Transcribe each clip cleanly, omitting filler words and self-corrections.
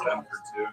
10 for 2.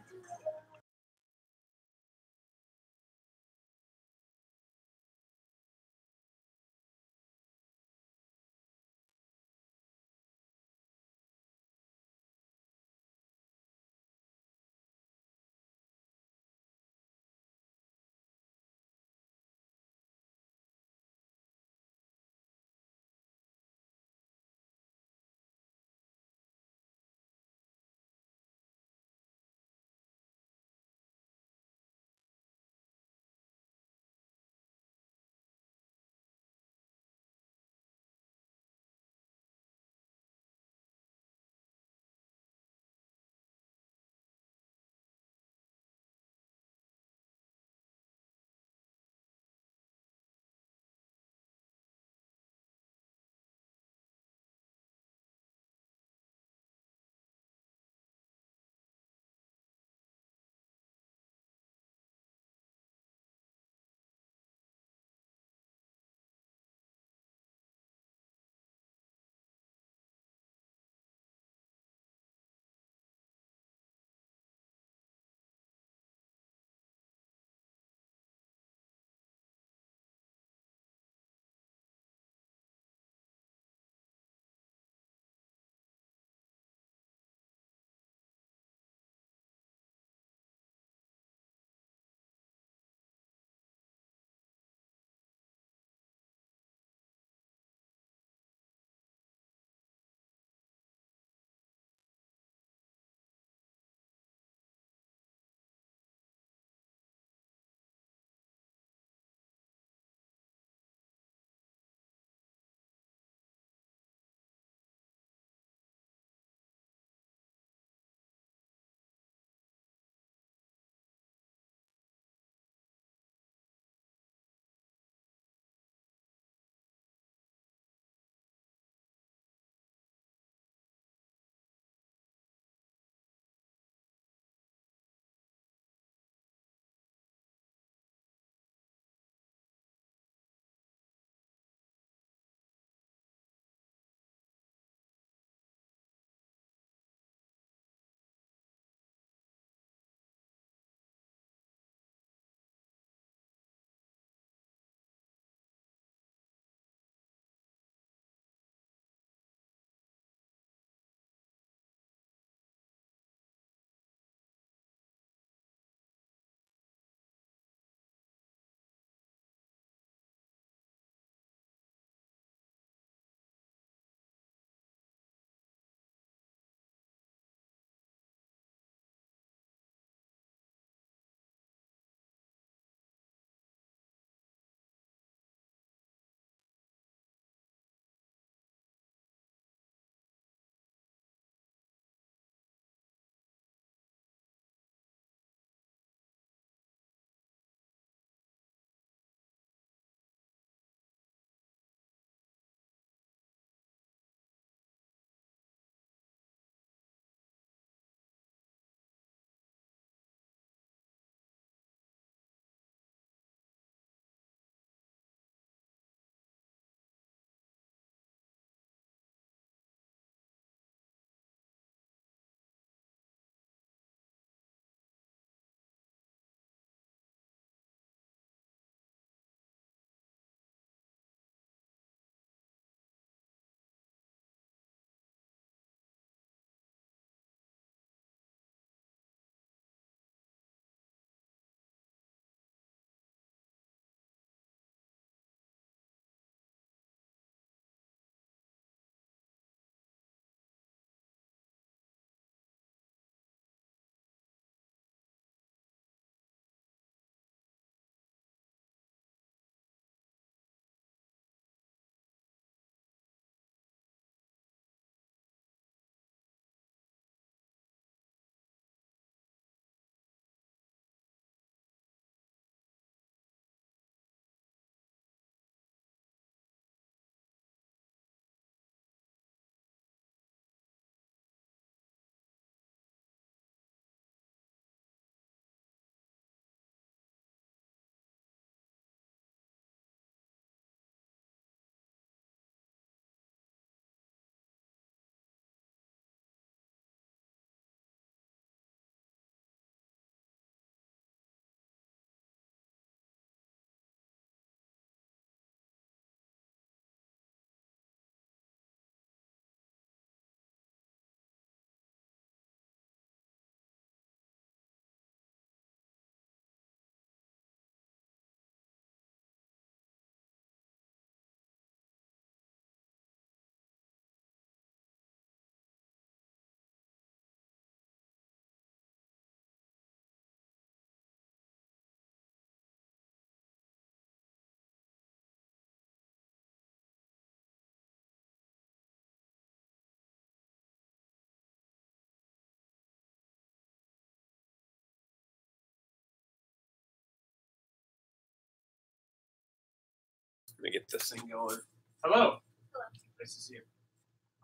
Let me get this thing going. Hello. Hello. Nice to see you.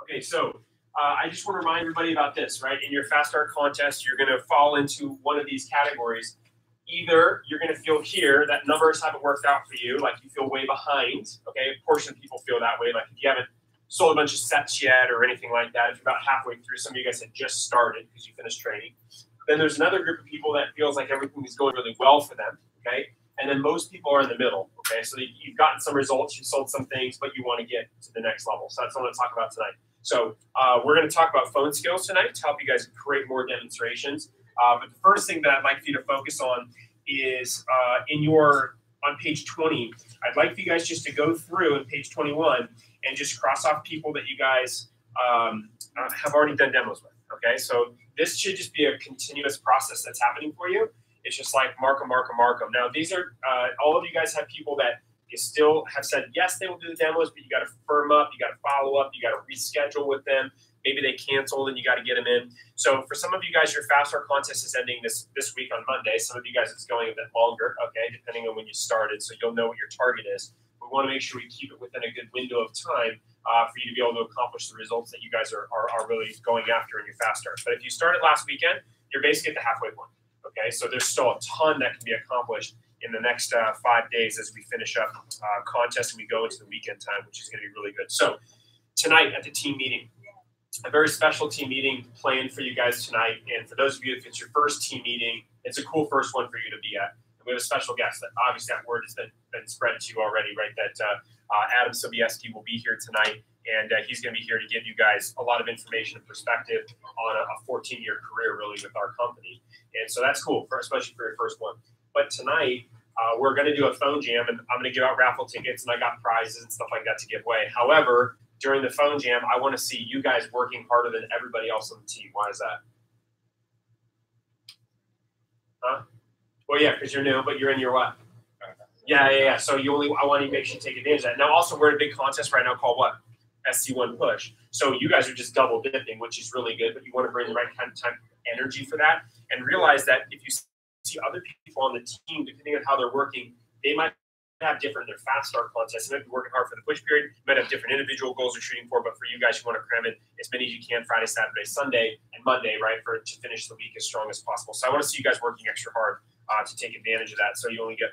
Okay, so I just want to remind everybody about this, right? In your Fast Start contest, you're going to fall into one of these categories. Either you're going to feel here that numbers haven't worked out for you, like you feel way behind. Okay, a portion of people feel that way. Like if you haven't sold a bunch of sets yet or anything like that, if you're about halfway through, some of you guys had just started because you finished training. Then there's another group of people that feels like everything is going really well for them. Okay. And then most people are in the middle, okay? So you've gotten some results, you've sold some things, but you want to get to the next level. So that's what I want to talk about tonight. So we're going to talk about phone skills tonight to help you guys create more demonstrations. But the first thing that I'd like for you to focus on is on page 20, I'd like for you guys just to go through on page 21 and just cross off people that you guys have already done demos with, okay? So this should just be a continuous process that's happening for you. It's just like mark them, mark them, mark them. Now, these are, all of you guys have people that you still have said, yes, they will do the demos, but you got to firm up, you got to follow up, you got to reschedule with them. Maybe they canceled and you got to get them in. So for some of you guys, your Fast Start contest is ending this week on Monday. Some of you guys, it's going a bit longer, okay, depending on when you started, so you'll know what your target is. We want to make sure we keep it within a good window of time for you to be able to accomplish the results that you guys are really going after in your Fast Start. But if you started last weekend, you're basically at the halfway point. Okay, so there's still a ton that can be accomplished in the next 5 days as we finish up contest and we go into the weekend time, which is going to be really good. So tonight at the team meeting, a very special team meeting planned for you guys tonight. And for those of you, if it's your first team meeting, it's a cool first one for you to be at. And we have a special guest that obviously that word has been spread to you already, right? That Adam Sobieski will be here tonight. And he's going to be here to give you guys a lot of information and perspective on a 14-year career, really, with our company. And so that's cool, especially for your first one. But tonight, we're going to do a phone jam, and I'm going to give out raffle tickets, and I got prizes and stuff like that to give away. However, during the phone jam, I want to see you guys working harder than everybody else on the team. Why is that? Huh? Well, yeah, because you're new, but you're in your what? Yeah. So I want you to make sure you take advantage of that. Now, also, we're in a big contest right now called what? SC1 push. So you guys are just double dipping, which is really good, but you want to bring the right kind of time energy for that and realize that if you see other people on the team, depending on how they're working, they might have different, their Fast Start contests. They might be working hard for the push period. You might have different individual goals they're shooting for, but for you guys, you want to cram in as many as you can Friday, Saturday, Sunday, and Monday, right, to finish the week as strong as possible. So I want to see you guys working extra hard to take advantage of that. So you only get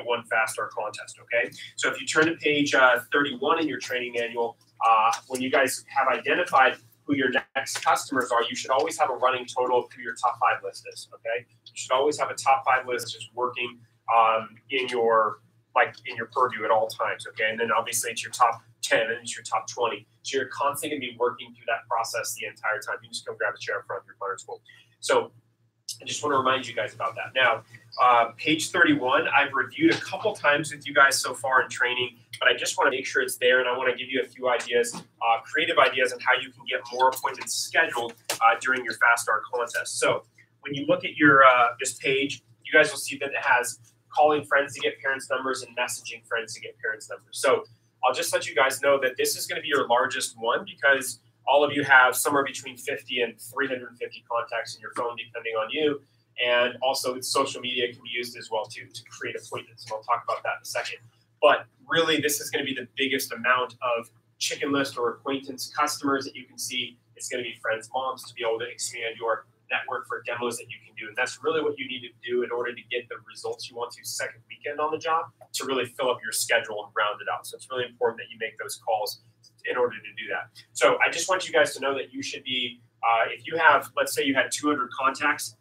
one Fast Start contest, okay? So if you turn to page 31 in your training manual, when you guys have identified who your next customers are, you should always have a running total of who your top 5 list is, okay? You should always have a top 5 list just working in your purview at all times, okay? And then obviously it's your top 10 and it's your top 20. So you're constantly going to be working through that process the entire time. You just come grab a chair in front of your runner school. So I just want to remind you guys about that. Now, page 31, I've reviewed a couple times with you guys so far in training, but I just want to make sure it's there, and I want to give you a few ideas, creative ideas on how you can get more appointments scheduled during your Fast Start contest. So when you look at your this page, you guys will see that it has calling friends to get parents' numbers and messaging friends to get parents' numbers. So I'll just let you guys know that this is going to be your largest one because all of you have somewhere between 50 and 350 contacts in your phone, depending on you. And also, social media can be used as well, too, to create appointments. And I'll talk about that in a second. But really, this is going to be the biggest amount of chicken list or acquaintance customers that you can see. It's going to be friends, moms, to be able to expand your network for demos that you can do. And that's really what you need to do in order to get the results you want to second weekend on the job, to really fill up your schedule and round it out. So it's really important that you make those calls in order to do that. So I just want you guys to know that you should be, if you have, let's say you had 200 contacts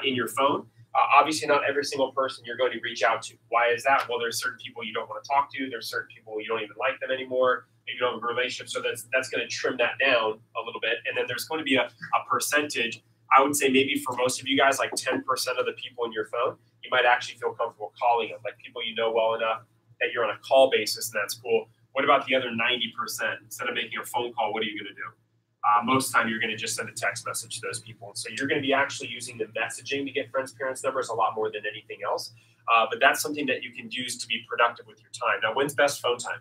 in your phone, obviously not every single person you're going to reach out to. Why is that? Well, there's certain people you don't want to talk to. There's certain people you don't even like them anymore. Maybe you don't have a relationship. So that's going to trim that down a little bit. And then there's going to be a percentage. I would say maybe for most of you guys, like 10% of the people in your phone, you might actually feel comfortable calling them, like people you know well enough that you're on a call basis, and that's cool. What about the other 90%? Instead of making a phone call, what are you going to do? Most of the time, you're going to just send a text message to those people. And so you're going to be actually using the messaging to get friends' parents' numbers a lot more than anything else. But that's something that you can use to be productive with your time. Now, when's best phone time?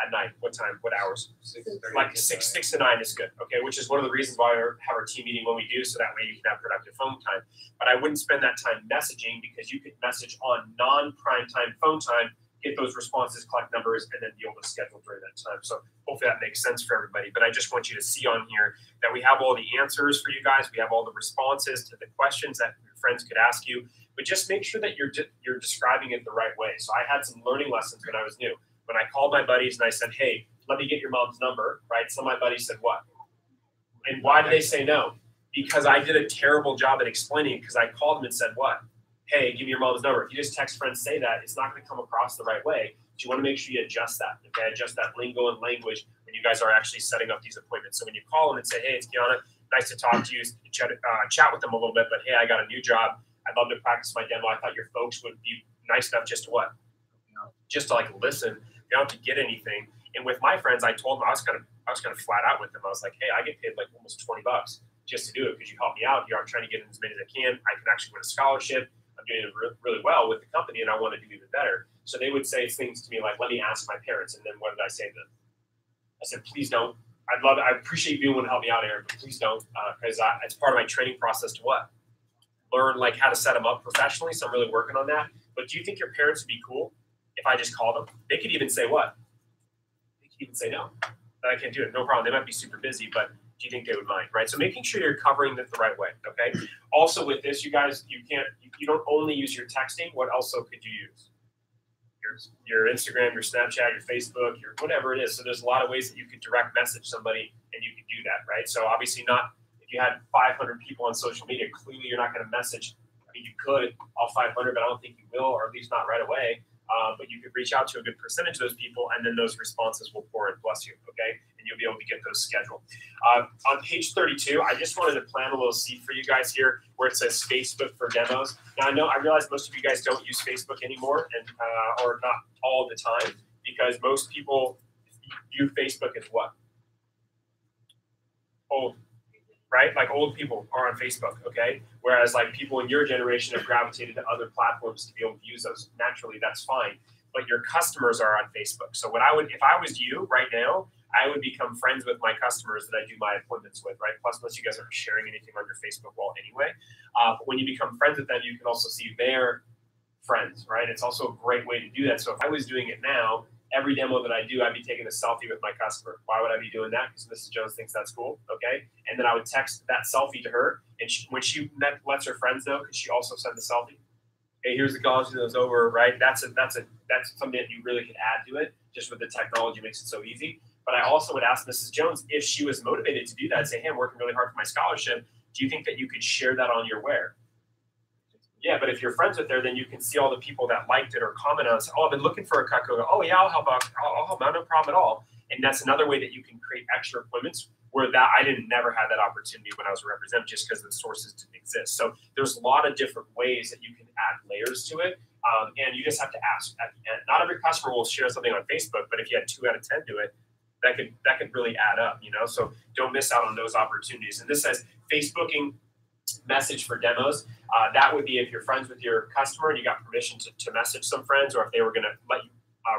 At night. What time? What hours? 6:30. Like 6 to 9 is good. Okay, which is one of the reasons why we have our team meeting when we do, so that way you can have productive phone time. But I wouldn't spend that time messaging, because you could message on non-prime time phone time get those responses, collect numbers, and then be able to schedule during that time. So hopefully that makes sense for everybody. But I just want you to see on here that we have all the answers for you guys. We have all the responses to the questions that your friends could ask you. But just make sure that you're describing it the right way. So I had some learning lessons when I was new. When I called my buddies and I said, hey, let me get your mom's number, right? Some of my buddies said, what? And why did they say no? Because I did a terrible job at explaining it, because I called them and said, what? Hey, give me your mom's number. If you just text friends say that, it's not going to come across the right way. So you want to make sure you adjust that, okay? Adjust that lingo and language when you guys are actually setting up these appointments. So when you call them and say, hey, it's Kiana, nice to talk to you, chat with them a little bit, but hey, I got a new job. I'd love to practice my demo. I thought your folks would be nice enough just to what? Just to like listen. You don't have to get anything. And with my friends, I told them, I was kind of flat out with them. I was like, hey, I get paid like almost $20 just to do it because you help me out here. I'm trying to get in as many as I can. I can actually win a scholarship. I'm doing it really well with the company, and I want to do even better. So they would say things to me like, let me ask my parents. And then what did I say to them? I said, please don't. I'd love it. I appreciate you being willing to help me out, Aaron, but please don't, because it's part of my training process to what? Learn like how to set them up professionally. So I'm really working on that. But do you think your parents would be cool if I just called them? They could even say what? They could even say no. I can't do it. No problem. They might be super busy, but do you think they would mind, right? So making sure you're covering it the right way, okay? Also with this, you guys, you don't only use your texting. What also could you use? Your Instagram, your Snapchat, your Facebook, your whatever it is. So there's a lot of ways that you could direct message somebody and you could do that, right? So obviously not, if you had 500 people on social media, clearly you're not going to message. I mean, you could all 500, but I don't think you will, or at least not right away. But you could reach out to a good percentage of those people, and then those responses will pour in, bless you, okay? And you'll be able to get those scheduled. On page 32, I just wanted to plant a little seed for you guys here where it says Facebook for demos. Now, I realize most of you guys don't use Facebook anymore, and or not all the time, because most people view Facebook as what? Old. Right? Like old people are on Facebook, okay? Whereas like people in your generation have gravitated to other platforms to be able to use those. Naturally, that's fine. But your customers are on Facebook. So what I would, if I was you right now, I would become friends with my customers that I do my appointments with, right? Plus, most of you guys aren't sharing anything on your Facebook wall anyway. But when you become friends with them, you can also see their friends, right? It's also a great way to do that. So if I was doing it now, every demo that I do, I'd be taking a selfie with my customer. Why would I be doing that? Because Mrs. Jones thinks that's cool, okay? And then I would text that selfie to her, and when she lets her friends know, because she also sent the selfie. Hey, here's the college that was over, right? That's something that you really could add to it. Just with the technology makes it so easy. But I also would ask Mrs. Jones if she was motivated to do that. Say, hey, I'm working really hard for my scholarship. Do you think that you could share that on your where? Yeah, but if you're friends with her, then you can see all the people that liked it or commented on it. Oh, I've been looking for a cut code. Oh, yeah, I'll help out. I'll help out. No problem at all. And that's another way that you can create extra appointments where that I didn't never have that opportunity when I was a representative just because the sources didn't exist. So there's a lot of different ways that you can add layers to it. And you just have to ask at the end. Not every customer will share something on Facebook, but if you had 2 out of 10 do it, that could really add up, you know? So don't miss out on those opportunities. And this says Facebooking message for demos. That would be if you're friends with your customer and you got permission to message some friends, or if they were going to let you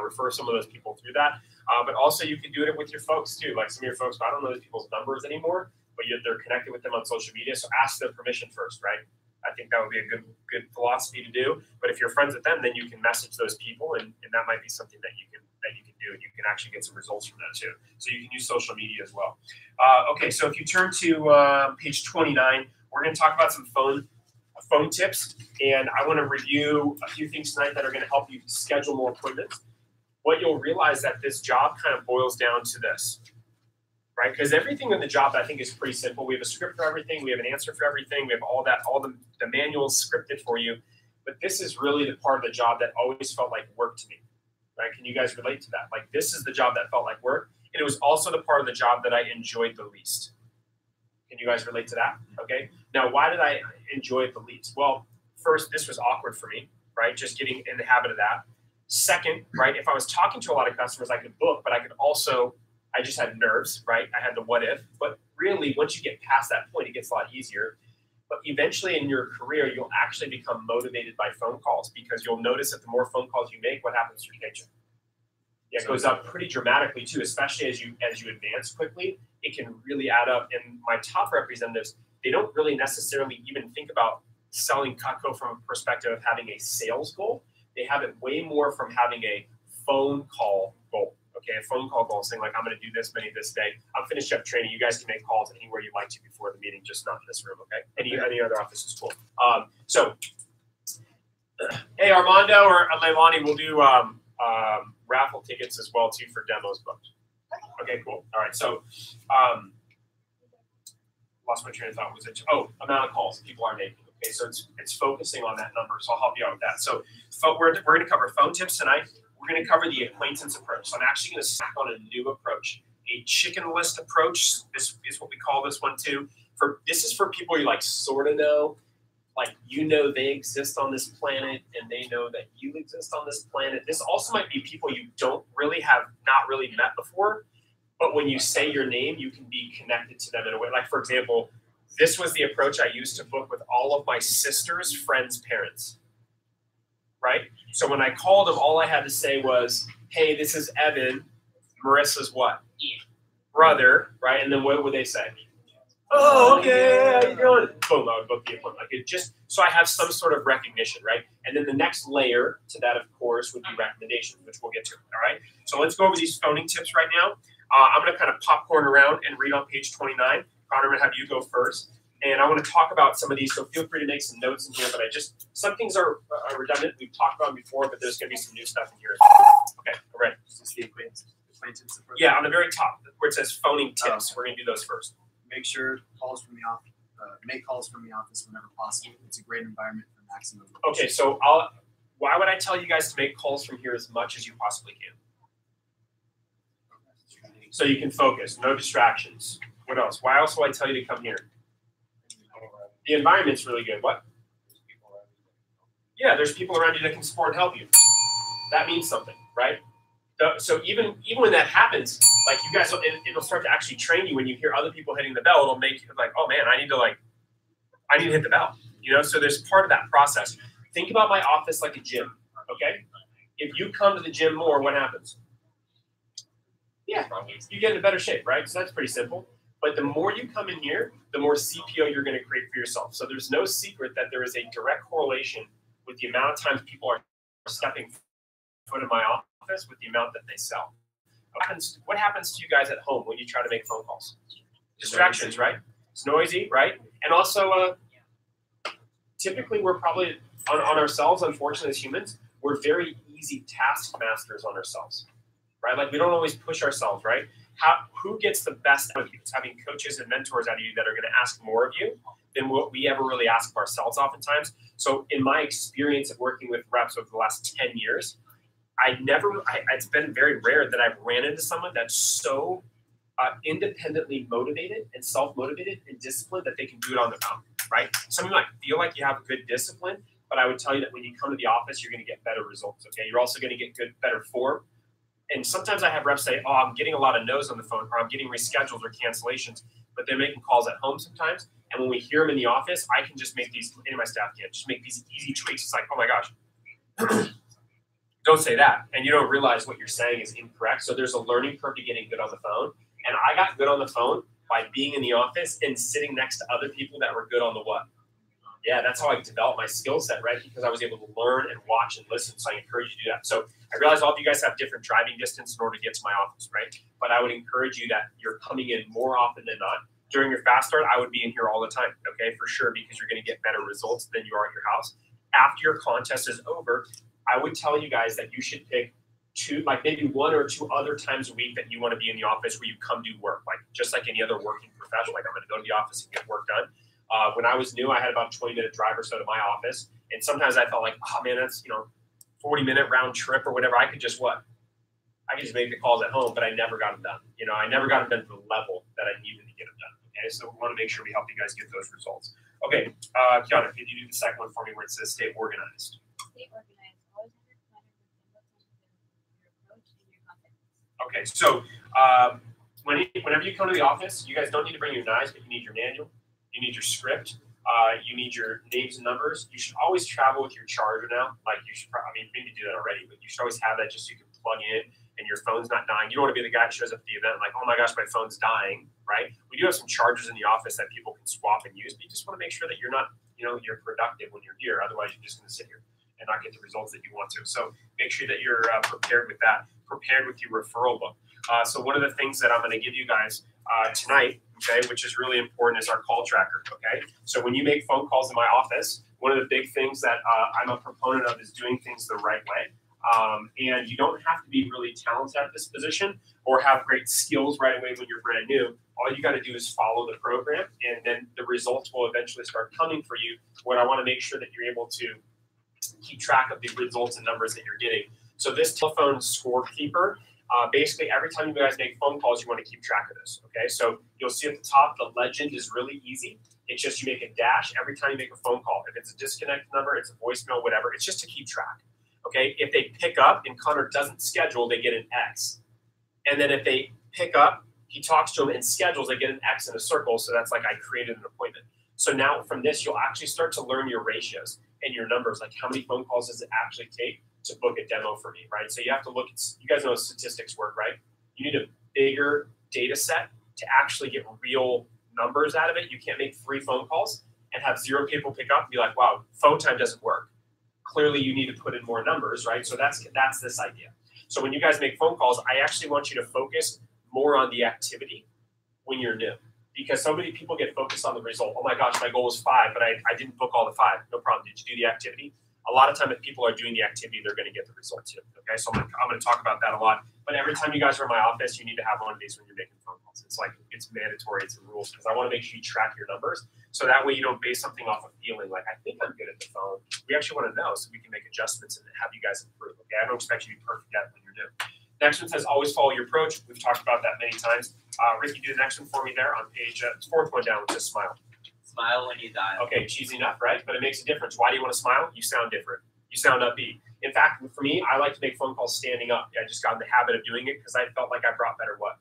refer some of those people through that. But also you can do it with your folks too. Like some of your folks, I don't know those people's numbers anymore, but they're connected with them on social media. So ask their permission first, right? I think that would be a good philosophy to do. But if you're friends with them, then you can message those people, and that might be something that you can do, and you can actually get some results from that too. So you can use social media as well. Okay, so if you turn to page 29, we're going to talk about some phone tips, and I want to review a few things tonight that are going to help you schedule more appointments. What you'll realize that this job kind of boils down to this, right? Because everything in the job I think is pretty simple. We have a script for everything. We have an answer for everything. We have all the manuals scripted for you. But this is really the part of the job that always felt like work to me, right? Can you guys relate to that? Like this is the job that felt like work, and it was also the part of the job that I enjoyed the least. Can you guys relate to that? Okay. Now, why did I enjoy it the least? Well, first, this was awkward for me, right? Just getting in the habit of that. Second, right, if I was talking to a lot of customers, I could book, but I could also, I just had nerves, right? I had the what if. But really, once you get past that point, it gets a lot easier. But eventually in your career, you'll actually become motivated by phone calls, because you'll notice that the more phone calls you make, what happens to your paycheck? It goes up pretty dramatically too, especially as you advance quickly. It can really add up. And my top representatives, they don't really necessarily even think about selling Cutco from a perspective of having a sales goal. They have it way more from having a phone call goal. Okay, a phone call goal saying like, I'm going to do this many this day. I'm finished up training. You guys can make calls anywhere you'd like to before the meeting, just not in this room. Okay, any other office is cool. So, hey, Armando or Leilani will do raffle tickets as well too for demos booked. Okay, cool. All right, so lost my train of thought. Was it? Oh, amount of calls people are making. Okay, so it's focusing on that number. So I'll help you out with that. So we're going to cover phone tips tonight. We're going to cover the acquaintance approach. So I'm actually going to stack on a new approach, a chicken list approach. This is what we call this one too. This is for people you like sort of know, like you know they exist on this planet and they know that you exist on this planet. This also might be people you don't really have not really met before, but when you say your name, you can be connected to them in a way. Like for example, this was the approach I used to book with all of my sister's friends' parents. Right? So when I called them, all I had to say was, hey, this is Evan, Marissa's what? Brother, right? And then what would they say? Oh, okay, how you doing? Boom, I would book the appointment. Like it just, so I have some sort of recognition, right? And then the next layer to that, of course, would be recommendations, which we'll get to, all right? So let's go over these phoning tips right now. I'm going to kind of popcorn around and read on page 29. Connor, I'm going to have you go first. And I want to talk about some of these, so feel free to make some notes in here. But some things are redundant. We've talked about them before, but there's going to be some new stuff in here as well. Okay, all right. Is this the acquaintance approach? Yeah, on the very top where it says phoning tips, we're going to do those first. Make sure calls from the office. Make calls from the office whenever possible. It's a great environment for maximum. Okay, so why would I tell you guys to make calls from here as much as you possibly can? So you can focus, no distractions. What else? Why else will I tell you to come here? The environment's really good. What? Yeah, there's people around you that can support and help you. That means something, right? So even when that happens, like you guys, it'll start to actually train you when you hear other people hitting the bell. It'll make you like, oh man, I need to hit the bell. You know, so there's part of that process. Think about my office like a gym. Okay, if you come to the gym more, what happens? Yeah, you get in better shape, right? So that's pretty simple. But the more you come in here, the more CPO you're going to create for yourself. So there's no secret that there is a direct correlation with the amount of times people are stepping foot in my office with the amount that they sell. What happens to you guys at home when you try to make phone calls? Distractions, right? It's noisy, right? And also, typically we're probably on ourselves, unfortunately, as humans, we're very easy taskmasters on ourselves, right? Like we don't always push ourselves, right? Who gets the best out of you? It's having coaches and mentors out of you that are going to ask more of you than what we ever really ask of ourselves oftentimes. So in my experience of working with reps over the last 10 years, it's been very rare that I've ran into someone that's so independently motivated and self-motivated and disciplined that they can do it on their own, right? Some of you might feel like you have a good discipline, but I would tell you that when you come to the office, you're going to get better results, okay? You're also going to get better form. And sometimes I have reps say, oh, I'm getting a lot of no's on the phone, or I'm getting reschedules or cancellations, but they're making calls at home sometimes. And when we hear them in the office, I can just make these, any of my staff can, just make these easy tweaks. It's like, oh my gosh, don't say that. And you don't realize what you're saying is incorrect. So there's a learning curve to getting good on the phone. And I got good on the phone by being in the office and sitting next to other people that were good on the what? Yeah, that's how I developed my skill set, right? Because I was able to learn and watch and listen. So I encourage you to do that. So I realize all of you guys have different driving distance in order to get to my office, right? But I would encourage you that you're coming in more often than not. During your fast start, I would be in here all the time, okay, for sure, because you're going to get better results than you are at your house. After your contest is over, I would tell you guys that you should pick maybe 1 or 2 other times a week that you want to be in the office where you come do work, like just like any other working professional. Like I'm going to go to the office and get work done. When I was new, I had about a 20-minute drive or so to my office. And sometimes I felt like, oh man, that's, 40-minute round trip or whatever. I could just make the calls at home, but I never got them done. I never got them done to the level that I needed to get them done. Okay, so we want to make sure we help you guys get those results. Okay, Kiana, could you do the second one for me where it says stay organized? Stay organized. Always have your planner with your approach and your content. Okay, so whenever you come to the office, you guys don't need to bring your knives, but you need your manual. You need your script. You need your names and numbers. You should always travel with your charger now. Like you should, maybe do that already, but you should always have that just so you can plug in and your phone's not dying. You don't want to be the guy that shows up at the event like, oh my gosh, my phone's dying, right? We do have some chargers in the office that people can swap and use, but you just want to make sure that you're not, you're productive when you're here. Otherwise, you're just going to sit here and not get the results that you want to. So make sure that you're prepared with that, prepared with your referral book. So one of the things that I'm going to give you guys tonight, okay, which is really important, is our call tracker, okay? So when you make phone calls in my office, one of the big things that I'm a proponent of is doing things the right way. And you don't have to be really talented at this position or have great skills right away when you're brand new. All you got to do is follow the program, and then the results will eventually start coming for you. What I want to make sure that you're able to keep track of the results and numbers that you're getting. So this telephone scorekeeper, basically every time you guys make phone calls, you want to keep track of this. Okay, so you'll see at the top, the legend is really easy. It's just you make a dash every time you make a phone call. If it's a disconnect number, it's a voicemail, whatever. It's just to keep track. Okay, if they pick up and Connor doesn't schedule, they get an X. And then if they pick up, he talks to him and schedules, they get an X in a circle. So that's like I created an appointment. So now from this, you'll actually start to learn your ratios and your numbers, like how many phone calls does it actually take to book a demo for me, right? So you have to look at, you guys know how statistics work, right? You need a bigger data set to actually get real numbers out of it. You can't make 3 phone calls and have 0 people pick up and be like, wow, phone time doesn't work. Clearly you need to put in more numbers, right? So that's this idea. So when you guys make phone calls, I actually want you to focus more on the activity when you're new. Because so many people get focused on the result. Oh my gosh, my goal was 5, but I didn't book all the 5. No problem. Did you do the activity? A lot of time if people are doing the activity, they're going to get the result too. Okay, so I'm going to talk about that a lot. But every time you guys are in my office, you need to have one of these when you're making phone calls. It's like, it's mandatory, it's a rules, because I want to make sure you track your numbers. So that way you don't base something off of feeling like, I think I'm good at the phone. We actually want to know so we can make adjustments and have you guys improve. Okay, I don't expect you to be perfect at it when you're new. Next one says always follow your approach. We've talked about that many times. Ricky, do the next one for me there on page 4th one down, which is smile. Smile when you dial. Okay, cheesy enough, right? But it makes a difference. Why do you want to smile? You sound different. You sound upbeat. In fact, for me, I like to make phone calls standing up. I just got in the habit of doing it because I felt like I brought better what?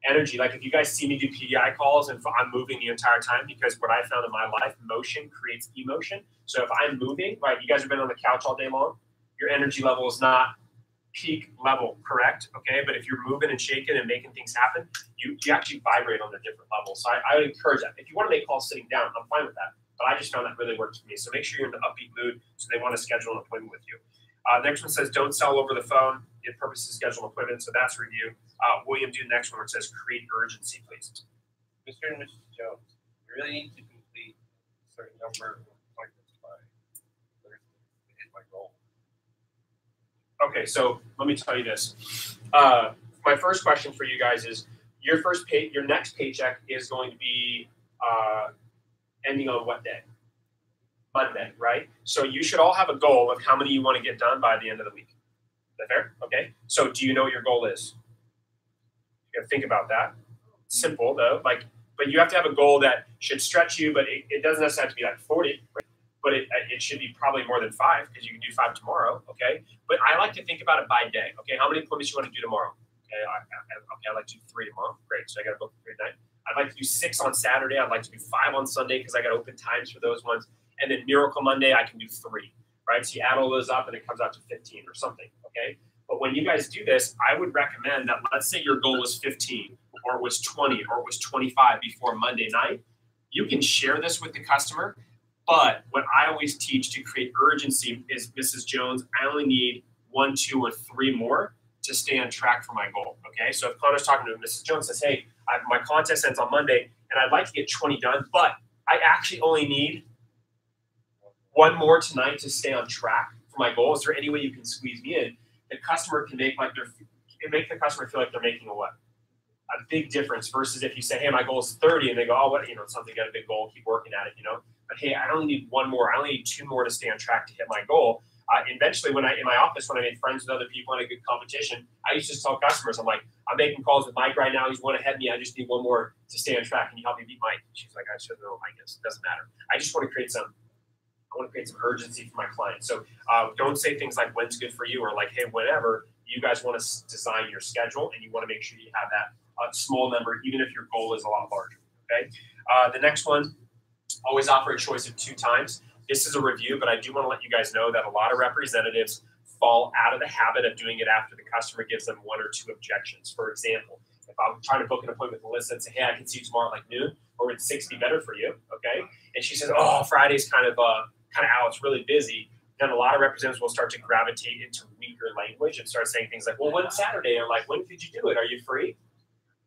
Energy. Like if you guys see me do PDI calls and I'm moving the entire time, because what I found in my life, motion creates emotion. So if I'm moving, right, you guys have been on the couch all day long, your energy level is not peak level, correct? Okay, but if you're moving and shaking and making things happen, you actually vibrate on a different level. So I would encourage that. If you want to make calls sitting down, I'm fine with that. But I just found that really works for me. So make sure you're in the upbeat mood so they want to schedule an appointment with you. Next one says don't sell over the phone. It purpose to schedule an appointment. So that's review. William, do the next one where it says create urgency, please. Mr. and Mrs. Jones, you really need to complete a certain number of appointments by Thursday to hit my goal. Okay, so let me tell you this. My first question for you guys is your next paycheck is going to be ending on what day? Monday, right? So you should all have a goal of how many you want to get done by the end of the week. Is that fair? Okay. So do you know what your goal is? You got to think about that. Simple though, but you have to have a goal that should stretch you, but it doesn't necessarily have to be like 40, right? But it should be probably more than 5 because you can do 5 tomorrow. Okay. But I like to think about it by day. Okay. How many appointments you want to do tomorrow? Okay. I'd like to do 3 tomorrow. Great. So I got to book 3 tonight. I'd like to do 6 on Saturday. I'd like to do 5 on Sunday because I got open times for those ones. And then Miracle Monday, I can do 3, right? So you add all those up and it comes out to 15 or something, okay? But when you guys do this, I would recommend that, let's say your goal was 15 or it was 20 or it was 25 before Monday night. You can share this with the customer, but what I always teach to create urgency is, Mrs. Jones, I only need 1, 2, or 3 more to stay on track for my goal, okay? So if Connor's talking to Mrs. Jones, says, hey, my contest ends on Monday and I'd like to get 20 done, but I actually only need 1 more tonight to stay on track for my goal. Is there any way you can squeeze me in? The customer can make the customer feel like they're making a big difference versus if you say, hey, my goal is 30, and they go, oh, what, something, got a big goal, keep working at it, But hey, I only need 1 more. I only need 2 more to stay on track to hit my goal. Eventually, in my office, when I made friends with other people in a good competition, I used to tell customers, I'm like, I'm making calls with Mike right now. He's 1 ahead of me. I just need 1 more to stay on track. Can you help me beat Mike? She's like, I should know Mike is. It doesn't matter. I just want to create some urgency for my clients. So don't say things like when's good for you or like, hey, whenever. You guys want to design your schedule and you want to make sure you have that small number, even if your goal is a lot larger. Okay. The next one, always offer a choice of 2 times. This is a review, but I do want to let you guys know that a lot of representatives fall out of the habit of doing it after the customer gives them 1 or 2 objections. For example, if I'm trying to book an appointment with Melissa and say, hey, I can see you tomorrow at like noon, or would 6 be better for you? Okay. And she says, oh, Friday's kind of out. It's really busy. then a lot of representatives will start to gravitate into weaker language and start saying things like, well, when's Saturday? Or like, when could you do it? Are you free?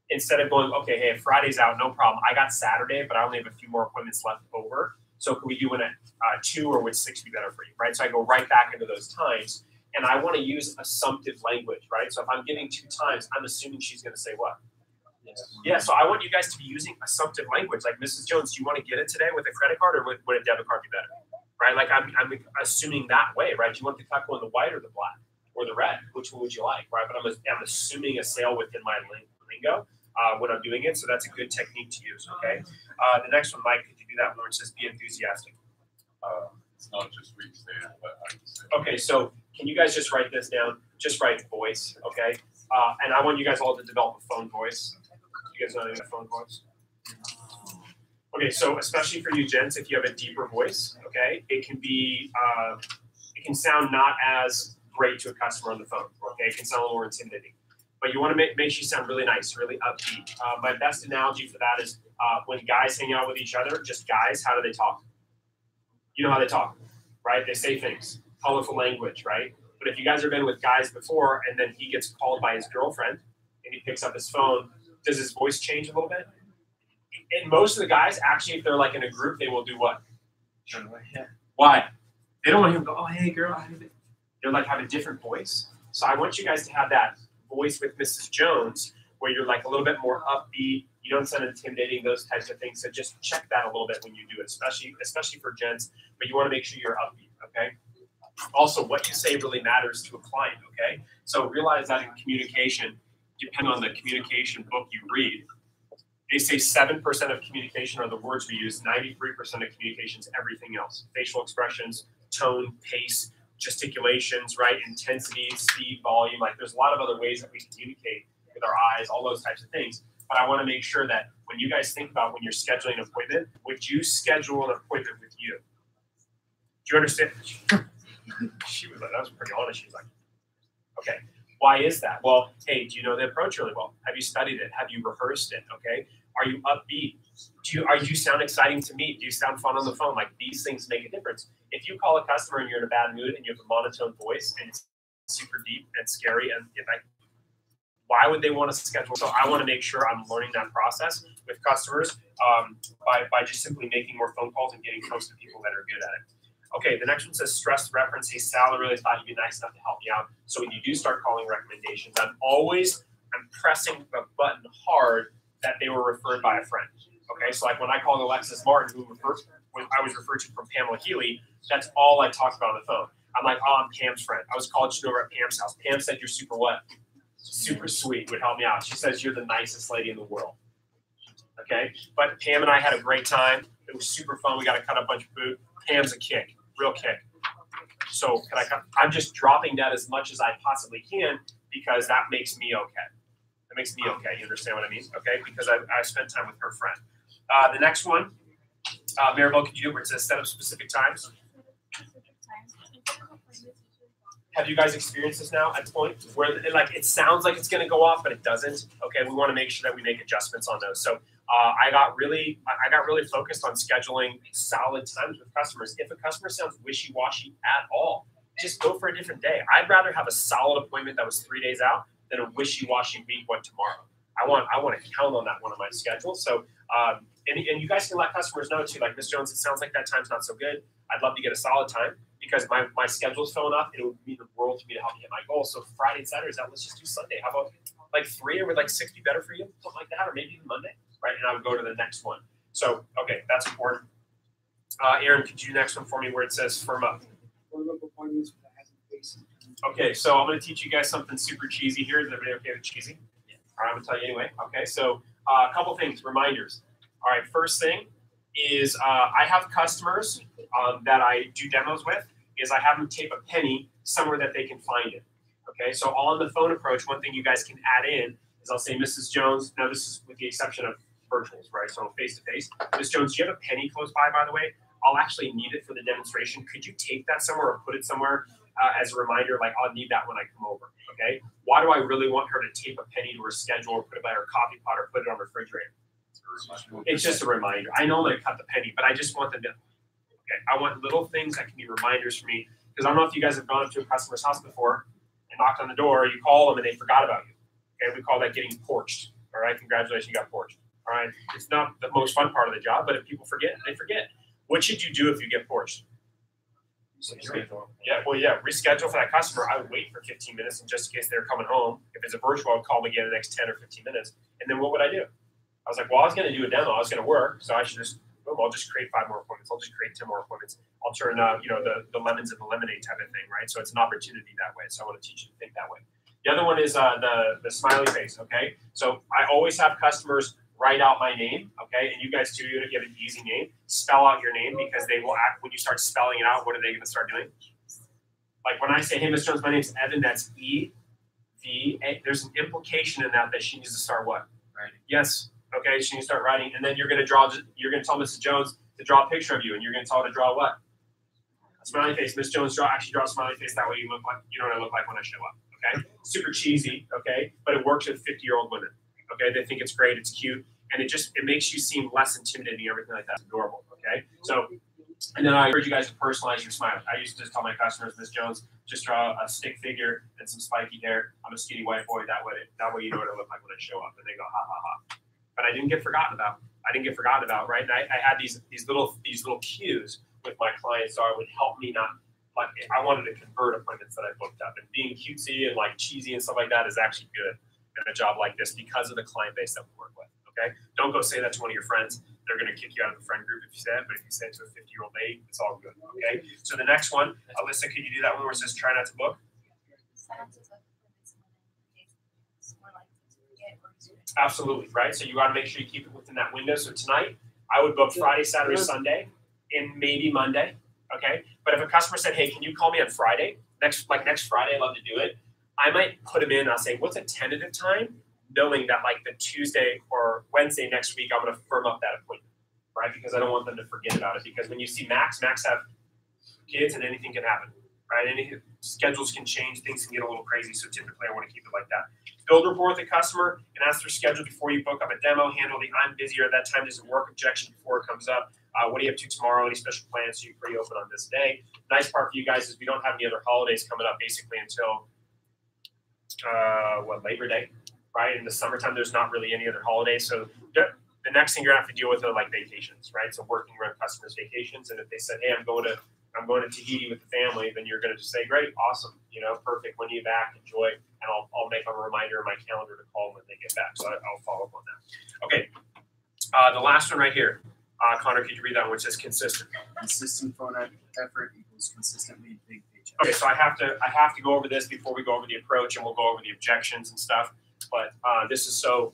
Instead of going, okay, hey, if Friday's out, no problem. I got Saturday, but I only have a few more appointments left over. So can we do one at 2 or would 6 be better for you, right? So I go right back into those times. And I want to use assumptive language, right? So if I'm giving 2 times, I'm assuming she's going to say what? Yeah, so I want you guys to be using assumptive language. Like, Mrs. Jones, do you want to get it today with a credit card or would a debit card be better? Right? Like, I'm assuming that way, right? Do you want the cup in the white or the black or the red? Which one would you like, right? But I'm assuming a sale within my lingo when I'm doing it. So that's a good technique to use, okay? The next one, Mike, could you do that one where it says be enthusiastic? It's not just resale, but I would say. Okay, so can you guys just write this down? Just write voice, okay? And I want you guys all to develop a phone voice. You guys know anything about phone voice? Okay, so especially for you gents, if you have a deeper voice, okay, it can be, it can sound not as great to a customer on the phone, okay? It can sound a little more intimidating. But you want to make sure you sound really nice, really upbeat. My best analogy for that is when guys hang out with each other, just guys, how do they talk? You know how they talk, right? They say things, colorful language, right? But if you guys have been with guys before and then he gets called by his girlfriend and he picks up his phone, does his voice change a little bit? And most of the guys, actually, if they're like in a group, they will do what? Why? They don't want him to go, oh, hey, girl. They're like have a different voice. So I want you guys to have that voice with Mrs. Jones where you're like a little bit more upbeat. You don't sound intimidating, those types of things. So just check that a little bit when you do it, especially for gents. But you want to make sure you're upbeat, okay? Also, what you say really matters to a client, okay? So realize that in communication, depending on the communication book you read, they say 7% of communication are the words we use, 93% of communication is everything else. Facial expressions, tone, pace, gesticulations, right? Intensity, speed, volume. Like there's a lot of other ways that we communicate with our eyes, all those types of things. But I want to make sure that when you guys think about when you're scheduling an appointment, would you schedule an appointment with you? Do you understand? She was like, that was pretty honest. She was like, okay. Why is that? Well, hey, do you know the approach really well? Have you studied it? Have you rehearsed it? Okay. Are you upbeat? Do you sound exciting to meet? Do you sound fun on the phone? Like these things make a difference. If you call a customer and you're in a bad mood and you have a monotone voice and it's super deep and scary and like, why would they want to schedule? So I want to make sure I'm learning that process with customers by just simply making more phone calls and getting close to people that are good at it. Okay, the next one says stress reference. Hey, Sal, I really thought you'd be nice enough to help me out. So when you do start calling recommendations, I'm pressing the button hard that they were referred by a friend. Okay, so like when I called Alexis Martin, when I was referred to from Pamela Healy, that's all I talked about on the phone. I'm like, oh, I'm Pam's friend. I was college over at Pam's house. Pam said you're super what? Super sweet, would help me out. She says you're the nicest lady in the world. Okay, but Pam and I had a great time. It was super fun. We got to cut a bunch of food. Pam's a kick, real kick. So I'm just dropping that as much as I possibly can because that makes me okay. That makes me okay. You understand what I mean? Okay, because I spent time with her friend. The next one, Maribel, could you do where it says set up specific times? Have you guys experienced this now at the point where it sounds like it's going to go off, but it doesn't? Okay, we want to make sure that we make adjustments on those. So I got really focused on scheduling solid times with customers. If a customer sounds wishy-washy at all, just go for a different day. I'd rather have a solid appointment that was 3 days out than a wishy-washy week one tomorrow. I want to count on that one on my schedule. So and you guys can let customers know too. Like Miss Jones, it sounds like that time's not so good. I'd love to get a solid time because my schedule's filling up. It would mean the world to me to help me hit my goal. So Friday and Saturday is out. Let's just do Sunday. How about like 3 or would like 6 be better for you? Something like that, or maybe even Monday, right? And I would go to the next one. So okay, that's important. Aaron, could you do the next one for me where it says firm up? Okay, so I'm going to teach you guys something super cheesy here. Is everybody okay with cheesy? Yeah. All right, I'm going to tell you anyway. Okay, so a couple things, reminders. All right, first thing is I have customers that I do demos with, is I have them tape a penny somewhere that they can find it. Okay, so on the phone approach, one thing you guys can add in is I'll say, Mrs. Jones, now this is with the exception of virtuals, right? So face-to-face. Ms. Jones, do you have a penny close by the way? I'll actually need it for the demonstration. Could you tape that somewhere or put it somewhere as a reminder, like I'll need that when I come over, okay? Why do I really want her to tape a penny to her schedule or put it by her coffee pot or put it on her refrigerator? It's just a reminder. I know I'm going to cut the penny, but I just want them to, okay, I want little things that can be reminders for me Because I don't know if you guys have gone up to a customer's house before and knocked on the door, you call them and they forgot about you. Okay, we call that getting porched. All right, congratulations, you got porched. All right, it's not the most fun part of the job, but if people forget, they forget. What should you do if you get porched? Yeah, well, yeah, reschedule for that customer. I would wait for 15 minutes and just in case they're coming home. If it's a virtual, I'd call them again in the next 10 or 15 minutes. And then what would I do? I was like, well, I was going to do a demo. I was going to work, so I should just, boom, I'll just create 5 more appointments. I'll just create 10 more appointments. I'll turn, the lemons into lemonade type of thing, right? So it's an opportunity that way. So I want to teach you to think that way. The other one is the smiley face, okay? So I always have customers write out my name, okay? And you guys too, if you have an easy name, spell out your name because they will act, when you start spelling it out, what are they going to start doing? Like when I say, hey, Ms. Jones, my name's Evan, that's E-V-A. There's an implication in that she needs to start what? Writing. Yes, okay, she needs to start writing. And then you're going to tell Mrs. Jones to draw a picture of you, and you're going to tell her to draw what? A smiley face. Ms. Jones, actually draw a smiley face. That way you know what I look like when I show up, okay? Super cheesy, okay? But it works with 50-year-old women. Okay, they think it's great, it's cute, and it makes you seem less intimidating, everything like that. It's adorable, okay? So, and then I encourage you guys to personalize your smile. I used to just tell my customers, Ms. Jones, just draw a stick figure and some spiky hair. I'm a skinny white boy, that way you know what I look like when I show up. And they go, ha, ha, ha. But I didn't get forgotten about. Right? And I had these little cues with my clients so it would help me not, like, I wanted to convert appointments that I booked up. And being cutesy and like cheesy and stuff like that is actually good in a job like this because of the client base that we work with, okay? Don't go say that to one of your friends. They're going to kick you out of the friend group if you say it, but if you say it to a 50-year-old lady, it's all good, okay? So the next one, Alyssa, could you do that one where it says try not to book? Absolutely, right? So you got to make sure you keep it within that window. So tonight, I would book Friday, Saturday, Sunday, and maybe Monday, okay? But if a customer said, hey, can you call me on Friday? Next Friday, I'd love to do it. I might put them in, I'll say, what's a tentative time? Knowing that like the Tuesday or Wednesday next week, I'm going to firm up that appointment, right? Because I don't want them to forget about it. Because when you see Max have kids and anything can happen, right? Schedules can change, things can get a little crazy. So typically I want to keep it like that. Build rapport with the customer and ask their schedule before you book up a demo. Handle the I'm busy or at that time doesn't work objection before it comes up. What do you have to tomorrow? Any special plans? So you're pretty open on this day. Nice part for you guys is we don't have any other holidays coming up basically until Labor Day, right? In the summertime, there's not really any other holidays. So the next thing you're gonna have to deal with are like vacations, right? So working around customers' vacations. And if they said, hey, I'm going to Tahiti with the family, then you're gonna just say, great, awesome, perfect. When you back, enjoy, and I'll make a reminder in my calendar to call when they get back. So I'll follow up on that. Okay, the last one right here. Connor, could you read that one? Which says consistent. Consistent phone effort equals consistently big paycheck. Okay, so I have to go over this before we go over the approach, and we'll go over the objections and stuff. But this is so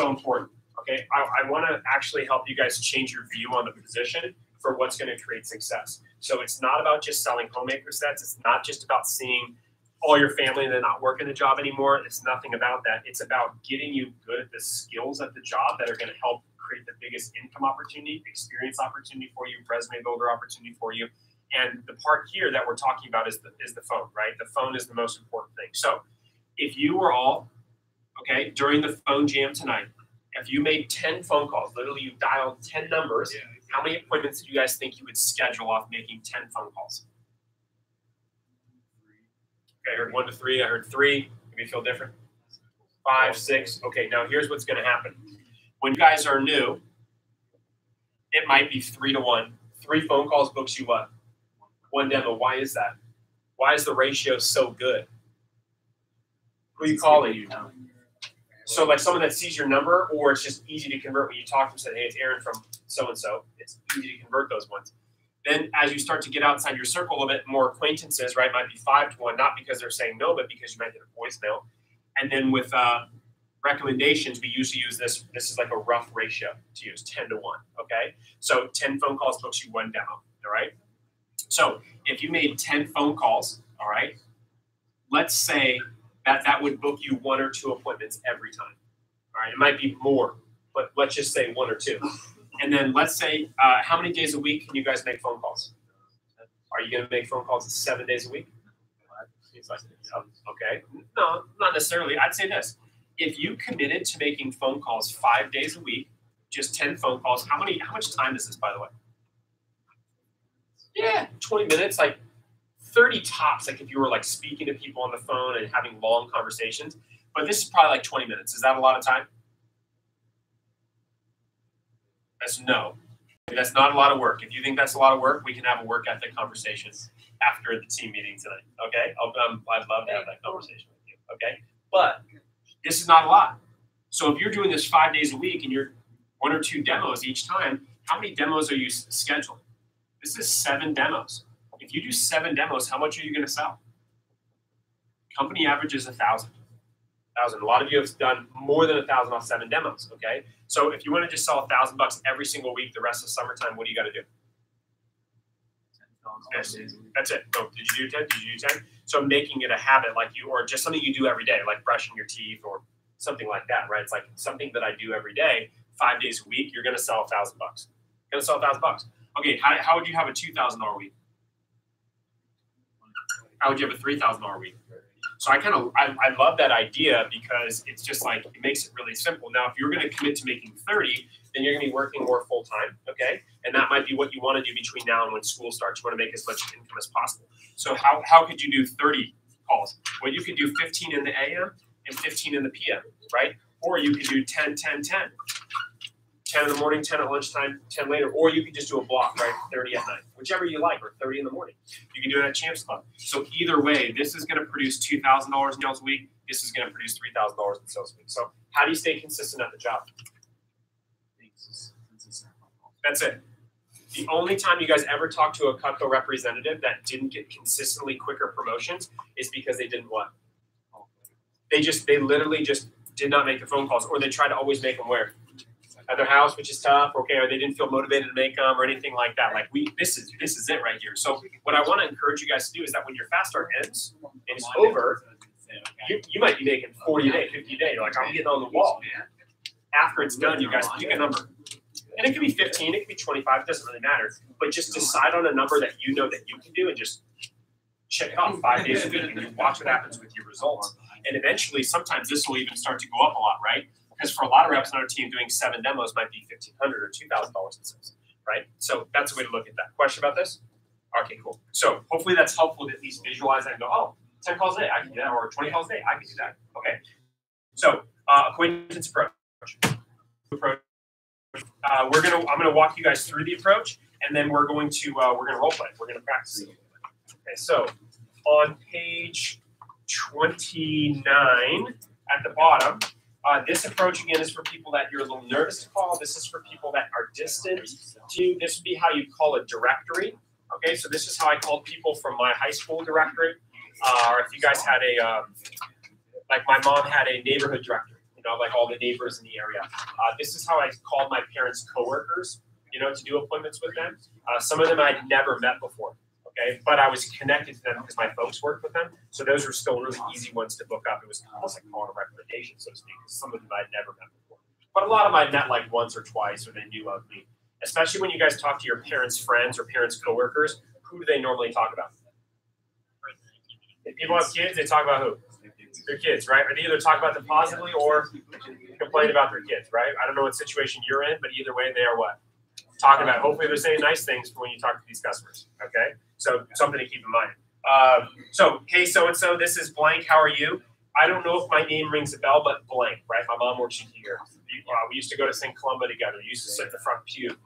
important. Okay, I want to actually help you guys change your view on the position for what's going to create success. So it's not about just selling homemaker sets. It's not just about seeing all your family and they're not working the job anymore. It's nothing about that. It's about getting you good at the skills at the job that are going to help create the biggest income opportunity, experience opportunity for you, resume builder opportunity for you. And the part here that we're talking about is the phone, right? The phone is the most important thing. So if you were all, okay, during the phone jam tonight, if you made 10 phone calls, literally you dialed 10 numbers, how many appointments do you guys think you would schedule off making 10 phone calls? Okay, I heard 1 to 3. I heard 3. Maybe feel different. 5, 6. Okay, now here's what's going to happen. When you guys are new, it might be 3 to 1. 3 phone calls books you what? 1 demo. Why is that? Why is the ratio so good? Who are you calling? So like someone that sees your number, or it's just easy to convert when you talk to them and say, hey, it's Aaron from so-and-so. It's easy to convert those ones. Then as you start to get outside your circle a little bit, more acquaintances, right, might be 5 to 1, not because they're saying no, but because you might get a voicemail. And then with recommendations, we usually use this. This is like a rough ratio to use, 10 to 1, okay? So 10 phone calls books you 1 demo, all right? So if you made 10 phone calls, all right, let's say that would book you 1 or 2 appointments every time, all right? It might be more, but let's just say 1 or 2. And then let's say, how many days a week can you guys make phone calls? Are you going to make phone calls 7 days a week? Okay. No, not necessarily. I'd say this. If you committed to making phone calls 5 days a week, just 10 phone calls, how much time is this, by the way? Yeah, 20 minutes, like 30 tops, like if you were like speaking to people on the phone and having long conversations. But this is probably like 20 minutes. Is that a lot of time? That's no. That's not a lot of work. If you think that's a lot of work, we can have a work ethic conversation after the team meeting tonight. Okay? I'd love to have that conversation with you. Okay? But this is not a lot. So if you're doing this 5 days a week and you're 1 or 2 demos each time, how many demos are you scheduling? This is 7 demos. If you do 7 demos, how much are you going to sell? Company average is 1,000. A lot of you have done more than 1,000 off 7 demos. Okay, so if you want to just sell $1,000 every single week the rest of summertime, what do you got to do? That's it. Oh, did you do 10? Did you do 10? So making it a habit, like you, or just something you do every day, like brushing your teeth or something like that, right? It's like something that I do every day, 5 days a week. You're going to sell $1,000. You're going to sell $1,000. Okay, how would you have a $2,000 week? How would you have a $3,000 week? So I love that idea because it's just like, it makes it really simple. Now, if you're going to commit to making 30, then you're going to be working more full time, okay? And that might be what you want to do between now and when school starts. You want to make as much income as possible. So how could you do 30 calls? Well, you could do 15 in the AM and 15 in the PM, right? Or you could do 10, 10, 10. 10 in the morning, 10 at lunchtime, 10 later, or you can just do a block, right? 30 at night, whichever you like, or 30 in the morning. You can do it at Champs Club. So either way, this is going to produce $2,000 in sales a week. This is going to produce $3,000 in sales a week. So how do you stay consistent at the job? That's it. The only time you guys ever talk to a Cutco representative that didn't get consistently quicker promotions is because they didn't what? They literally just did not make the phone calls, or they try to always make them where? At their house, which is tough, okay, or they didn't feel motivated to make them or anything like that. Like this is it right here. So what I want to encourage you guys to do is that when your fast start ends and it's over, you might be making 40 a day, 50 a day. You're like, I'm getting on the wall. After it's done, you guys pick a number. And it could be 15, it could be 25, it doesn't really matter. But just decide on a number that you know that you can do and just check it off 5 days a week and you watch what happens with your results. And eventually, sometimes this will even start to go up a lot, right? Because for a lot of reps on our team, doing 7 demos might be $1,500 or $2,000 in sales, right? So that's a way to look at that. Question about this? Okay, cool. So hopefully that's helpful to at least visualize that and go, oh, 10 calls a day, I can do that, or 20 calls a day, I can do that. Okay. So acquaintance approach. I'm gonna walk you guys through the approach, and then we're gonna role play. We're gonna practice it. Okay. So on page 29 at the bottom. This approach, again, is for people that you're a little nervous to call. This is for people that are distant to you. This would be how you call a directory. Okay, so this is how I called people from my high school directory. Or if you guys had like my mom had a neighborhood directory, you know, like all the neighbors in the area. This is how I called my parents' coworkers, you know, to do appointments with them. Some of them I'd never met before. Okay, but I was connected to them because my folks worked with them. So those were still really easy ones to book up. It was almost like calling a recommendation, so to speak, because some of them I'd never met before. But a lot of them I'd met like once or twice, or they knew of me. Especially when you guys talk to your parents' friends or parents' coworkers, who do they normally talk about? If people have kids, they talk about who? Their kids, right? Or they either talk about them positively or complain about their kids, right? I don't know what situation you're in, but either way, they are what? Talking about. Hopefully they're saying nice things when you talk to these customers, okay? So something to keep in mind. So, hey, so-and-so, this is blank. How are you? I don't know if my name rings a bell, but blank, right? My mom works here. We used to go to St. Columba together. You used to sit in the front pew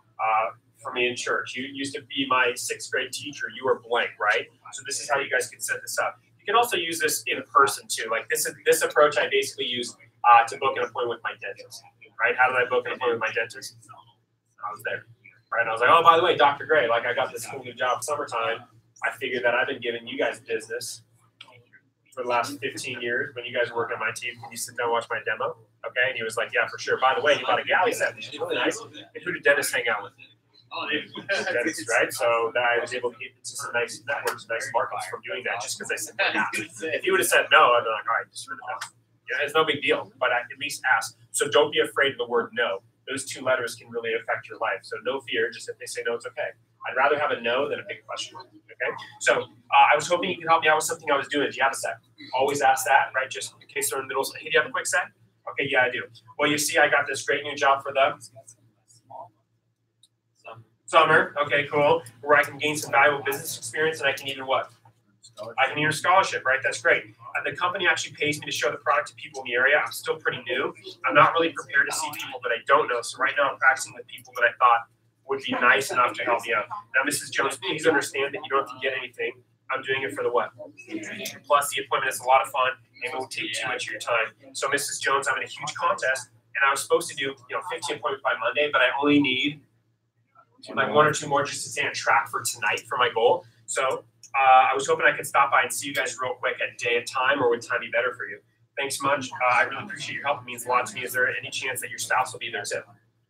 for me in church. You used to be my 6th grade teacher. You were blank, right? So this is how you guys can set this up. You can also use this in person, too. Like this approach I basically use to book an appointment with my dentist, right? How did I book an appointment with my dentist? I was there. Right? And I was like, oh, by the way, Dr. Gray, like I got this cool new job summertime. I figured that I've been giving you guys business for the last 15 years when you guys work on my team. Can you sit down and watch my demo? Okay. And he was like, yeah, for sure. By the way, you bought a galley set, which is really nice. And who did Dennis hang out with? Dennis, right? So that I was able to get into some nice networks, nice markets from doing that just because I said, yeah. If you would have said no, I'd be like, all right, just rid of that. Yeah, it's no big deal, but I at least ask. So don't be afraid of the word no. Those 2 letters can really affect your life. So no fear, just if they say no, it's okay. I'd rather have a no than a big question, okay? So I was hoping you could help me out with something I was doing. Do you have a set? Always ask that, right? Just in case they're in the middle. Hey, do you have a quick set? Okay, yeah, I do. Well, you see, I got this great new job for them. Summer, okay, cool. Where I can gain some valuable business experience and I can even what? I can earn a scholarship, right? That's great. The company actually pays me to show the product to people in the area. I'm still pretty new. I'm not really prepared to see people that I don't know. So right now I'm practicing with people that I thought would be nice enough to help me out. Now, Mrs. Jones, please understand that you don't have to get anything. I'm doing it for the what? Plus, the appointment is a lot of fun and won't take too much of your time. So, Mrs. Jones, I'm in a huge contest, and I was supposed to do 15 appointments by Monday, but I only need like 1 or 2 more just to stay on track for tonight for my goal. So, I was hoping I could stop by and see you guys real quick at day and time, or would time be better for you? Thanks much. I really appreciate your help. It means a lot to me. Is there any chance that your spouse will be there too?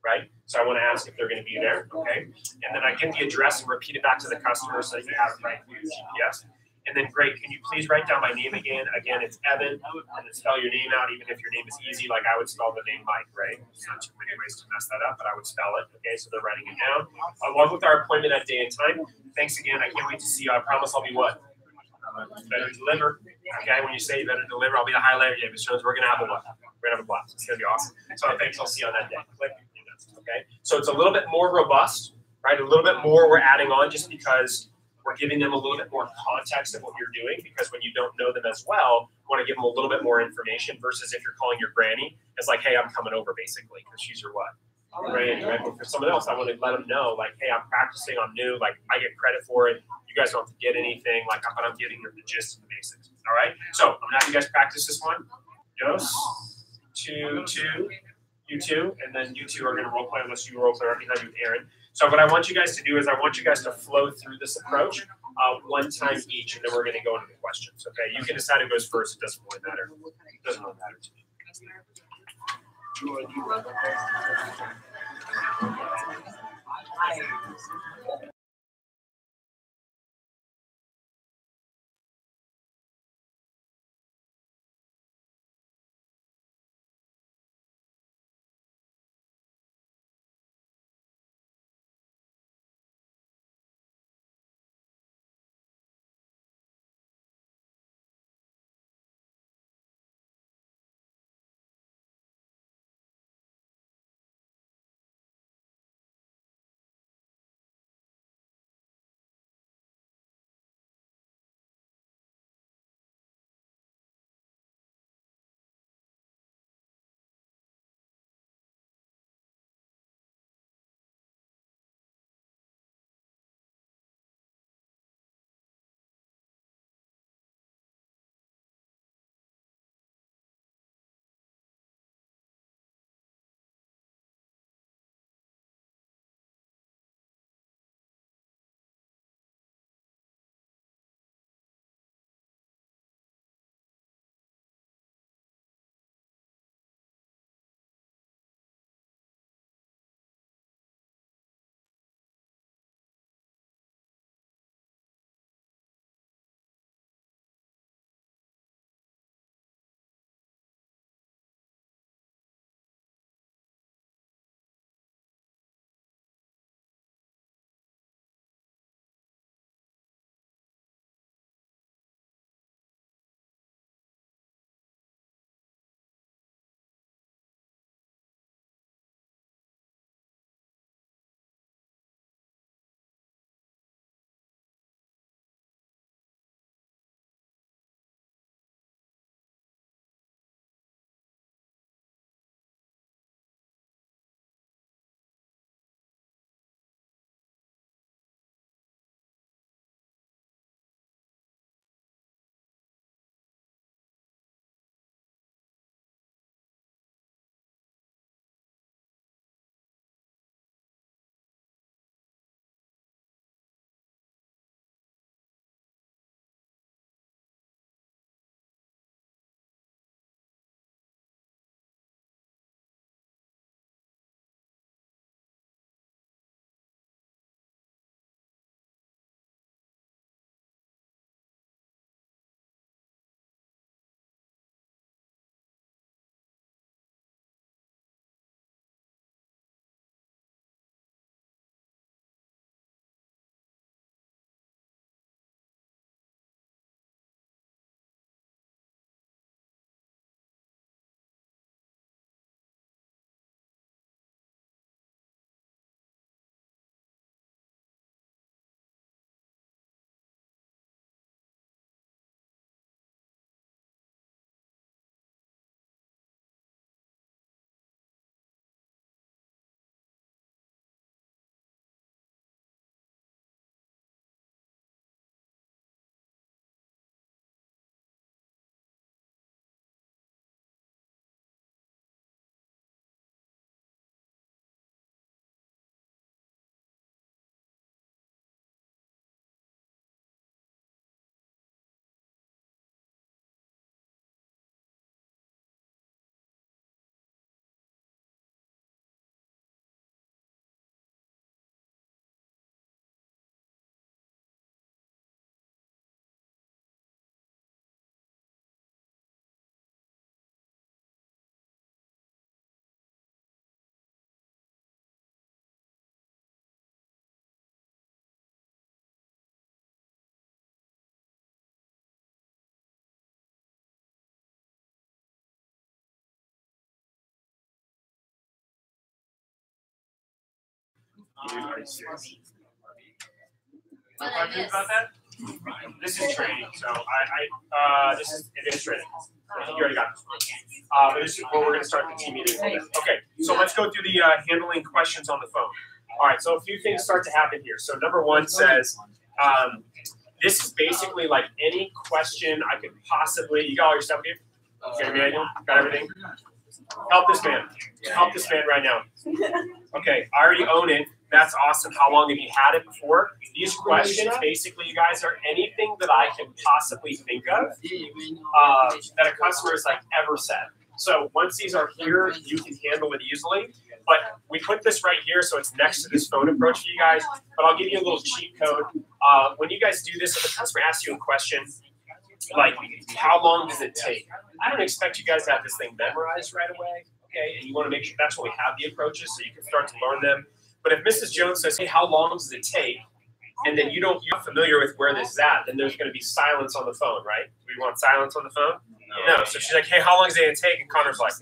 Right? So I want to ask if they're going to be there, okay? And then I get the address and repeat it back to the customer so that you have it right for your GPS. And then, great, can you please write down my name again? Again, it's Evan, and then spell your name out, even if your name is easy, like I would spell the name Mike, right? There's not too many ways to mess that up, but I would spell it, okay? So they're writing it down. Along with our appointment at day and time, thanks again. I can't wait to see you. I promise I'll be what? Better deliver. Okay, when you say you better deliver, I'll be the highlighter. Yeah, Mr. Jones, we're gonna have a what? We're gonna have a blast. It's gonna be awesome. So thanks. I'll see you on that day. Click. Okay. So it's a little bit more robust, right? A little bit more we're adding on just because we're giving them a little bit more context of what you're doing. Because when you don't know them as well, you want to give them a little bit more information versus if you're calling your granny, it's like, hey, I'm coming over basically because she's your what? Granny, right? But for someone else, I want to let them know, like, hey, I'm practicing, I'm new, like I get credit for it. You guys don't have to get anything, like, but I'm giving you the gist of the basics. All right. So I'm gonna have you guys practice this one. Yes. 2, 2, you two, and then you two are gonna role play unless you role play right behind you with Aaron. So what I want you guys to do is I want you guys to flow through this approach one time each, and then we're gonna go into the questions. Okay. You can decide who goes first. It doesn't really matter. It doesn't really matter to me. Are you serious? What do I think about that? This is training, so it is training. You already got this. But this is where we're going to start the team meeting. Okay, so let's go through the handling questions on the phone. All right, so a few things start to happen here. So number one says, this is basically like any question I could possibly. You got all your stuff here? Okay, Manuel, got everything? Help this man. Help this man right now. Okay, I already own it. That's awesome. How long have you had it before? These questions, basically, you guys, are anything that I can possibly think of that a customer has like ever said. So once these are here, you can handle it easily. But we put this right here, so it's next to this phone approach for you guys. But I'll give you a little cheat code. When you guys do this, if a customer asks you a question, like, how long does it take? I don't expect you guys to have this thing memorized right away, okay? And you want to make sure that's when we have the approaches, so you can start to learn them. But if Mrs. Jones says, hey, how long does it take? And then you're familiar with where this is at, then there's going to be silence on the phone, right? Do we want silence on the phone? No. So she's like, hey, how long is it going to take? And Connor's like,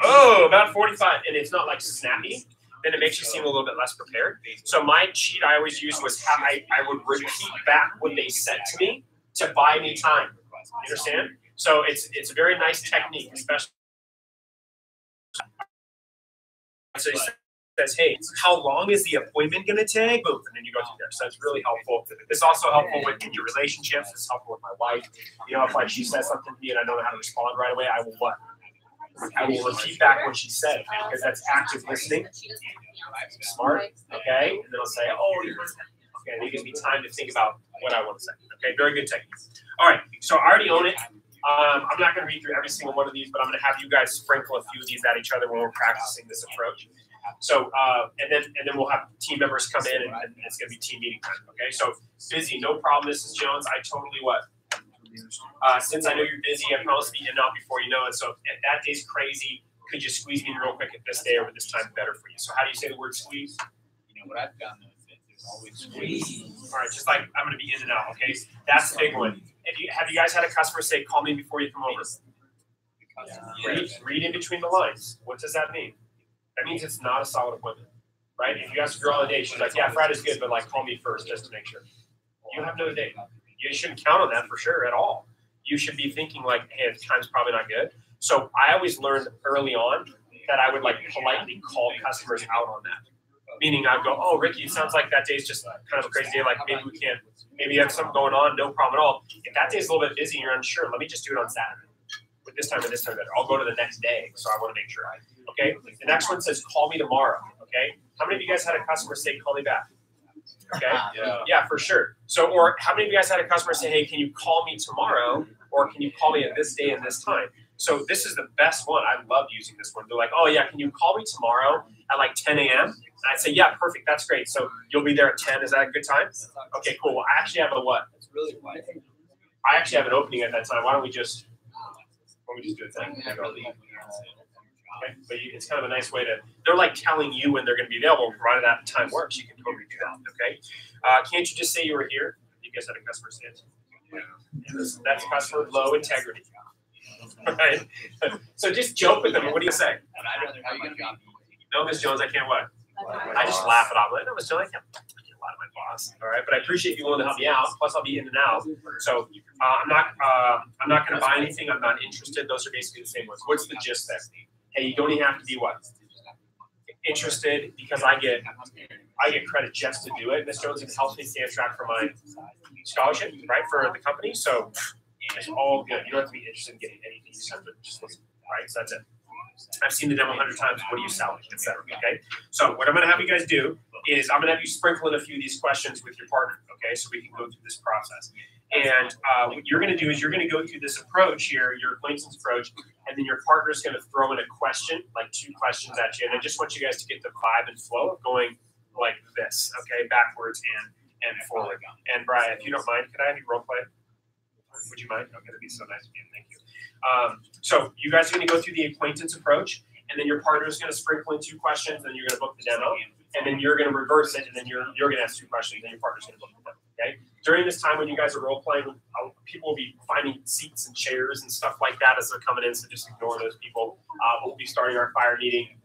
oh, about 45. And it's not like snappy. Then it makes you seem a little bit less prepared. So my cheat I always used was how I would repeat back what they said to me to buy me time. You understand? So it's a very nice technique, especially. So he says, hey, how long is the appointment going to take? Boom, and then you go through there. So that's really helpful. It's also helpful in your relationships. It's helpful with my wife. You know, if like she says something to me and I don't know how to respond right away, I will what? I will repeat back what she said because that's active listening. Smart, okay? And then I'll say, oh, okay, and it gives me time to think about what I want to say. Okay, very good technique. All right, so I already own it. I'm not going to read through every single one of these, but I'm going to have you guys sprinkle a few of these at each other when we're practicing this approach. So, and then we'll have team members come in, and it's going to be team meeting time. Okay, so busy, no problem, Mrs. Jones. I totally what? Since I know you're busy, I promise to be in and out before you know it. So if that day's crazy, could you squeeze me in real quick at this day or would this time better for you? So how do you say the word squeeze? You know what I've found though is that there's always squeeze. All right, just like I'm going to be in and out. Okay, that's the big one. Have you guys had a customer say, call me before you come over? Read in between the lines. What does that mean? That means it's not a solid appointment, right? If you ask a girl on a date, she's like, yeah, Friday's good, but like call me first just to make sure. You have no date. You shouldn't count on that for sure at all. You should be thinking like, hey, the time's probably not good. So I always learned early on that I would like politely call customers out on that. Meaning I'd go, oh, Ricky, it sounds like that day's just kind of a crazy day. Like maybe we can't, maybe you have something going on, no problem at all. If that day's a little bit busy and you're unsure, let me just do it on Saturday. With this time and this time better. I'll go to the next day. So I want to make sure. Okay. The next one says, call me tomorrow. Okay. How many of you guys had a customer say, call me back? Okay. Yeah, for sure. So, or how many of you guys had a customer say, hey, can you call me tomorrow? Or can you call me at this day and this time? So this is the best one. I love using this one. They're like, oh yeah, can you call me tomorrow at like 10 a.m.? And I'd say, yeah, perfect. That's great. So you'll be there at 10. Is that a good time? Okay, cool. Well, I actually have a what? I actually have an opening at that time. Why don't we just do it then? Okay. But it's kind of a nice way to, they're like telling you when they're going to be available, provided that time works, you can totally do that, okay? Can't you just say you were here? You guys had a customer say it. Yeah. That's customer with low integrity. Right? So just joke with them. What do you say? No, Miss Jones, I can't what? I just laugh it off. Like, no, Miss Jones, I can't lie to my boss. All right, but I appreciate you willing to help me out. Plus, I'll be in and out. So I'm not going to buy anything. I'm not interested. Those are basically the same ones. What's the gist there? Hey, you don't even have to be what? Interested, because I get credit just to do it. Miss Jones even helps me stay on track for my scholarship, right, for the company. So it's all good. You don't have to be interested in getting anything. You just have to just listen, right? So that's it. I've seen the demo 100 times. What do you sell, etc. Okay. So what I'm going to have you guys do is I'm going to have you sprinkle in a few of these questions with your partner. Okay, so we can go through this process. And what you're going to do is you're going to go through this approach here, your acquaintance approach, and then your partner's going to throw in a question, like 2 questions at you. And I just want you guys to get the vibe and flow of going like this, okay, backwards and forward. And Brian, if you don't mind, could I have you role play? Would you mind? Okay, that'd be so nice of you. Thank you. So you guys are going to go through the acquaintance approach, and then your partner is going to sprinkle in 2 questions, and you're going to book the demo, and then you're going to reverse it, and then you're going to ask 2 questions, and your partner's going to book the demo. Okay. During this time when you guys are role playing, people will be finding seats and chairs and stuff like that as they're coming in. So just ignore those people. We'll be starting our fire meeting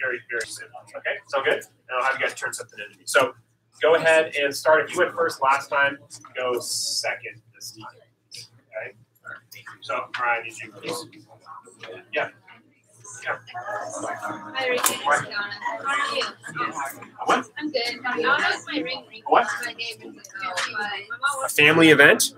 Very, very soon. Okay, sound good? And I'll have you guys turn something into me. So go ahead and start. If you went first last time, go second this time. Okay. So Brian, did you please? Yeah. Yeah. Hi, Ricky. It's Kiana. How are you? What? I'm good. Y'all know it's my ring. What? My day rings ago, but my mom A family event?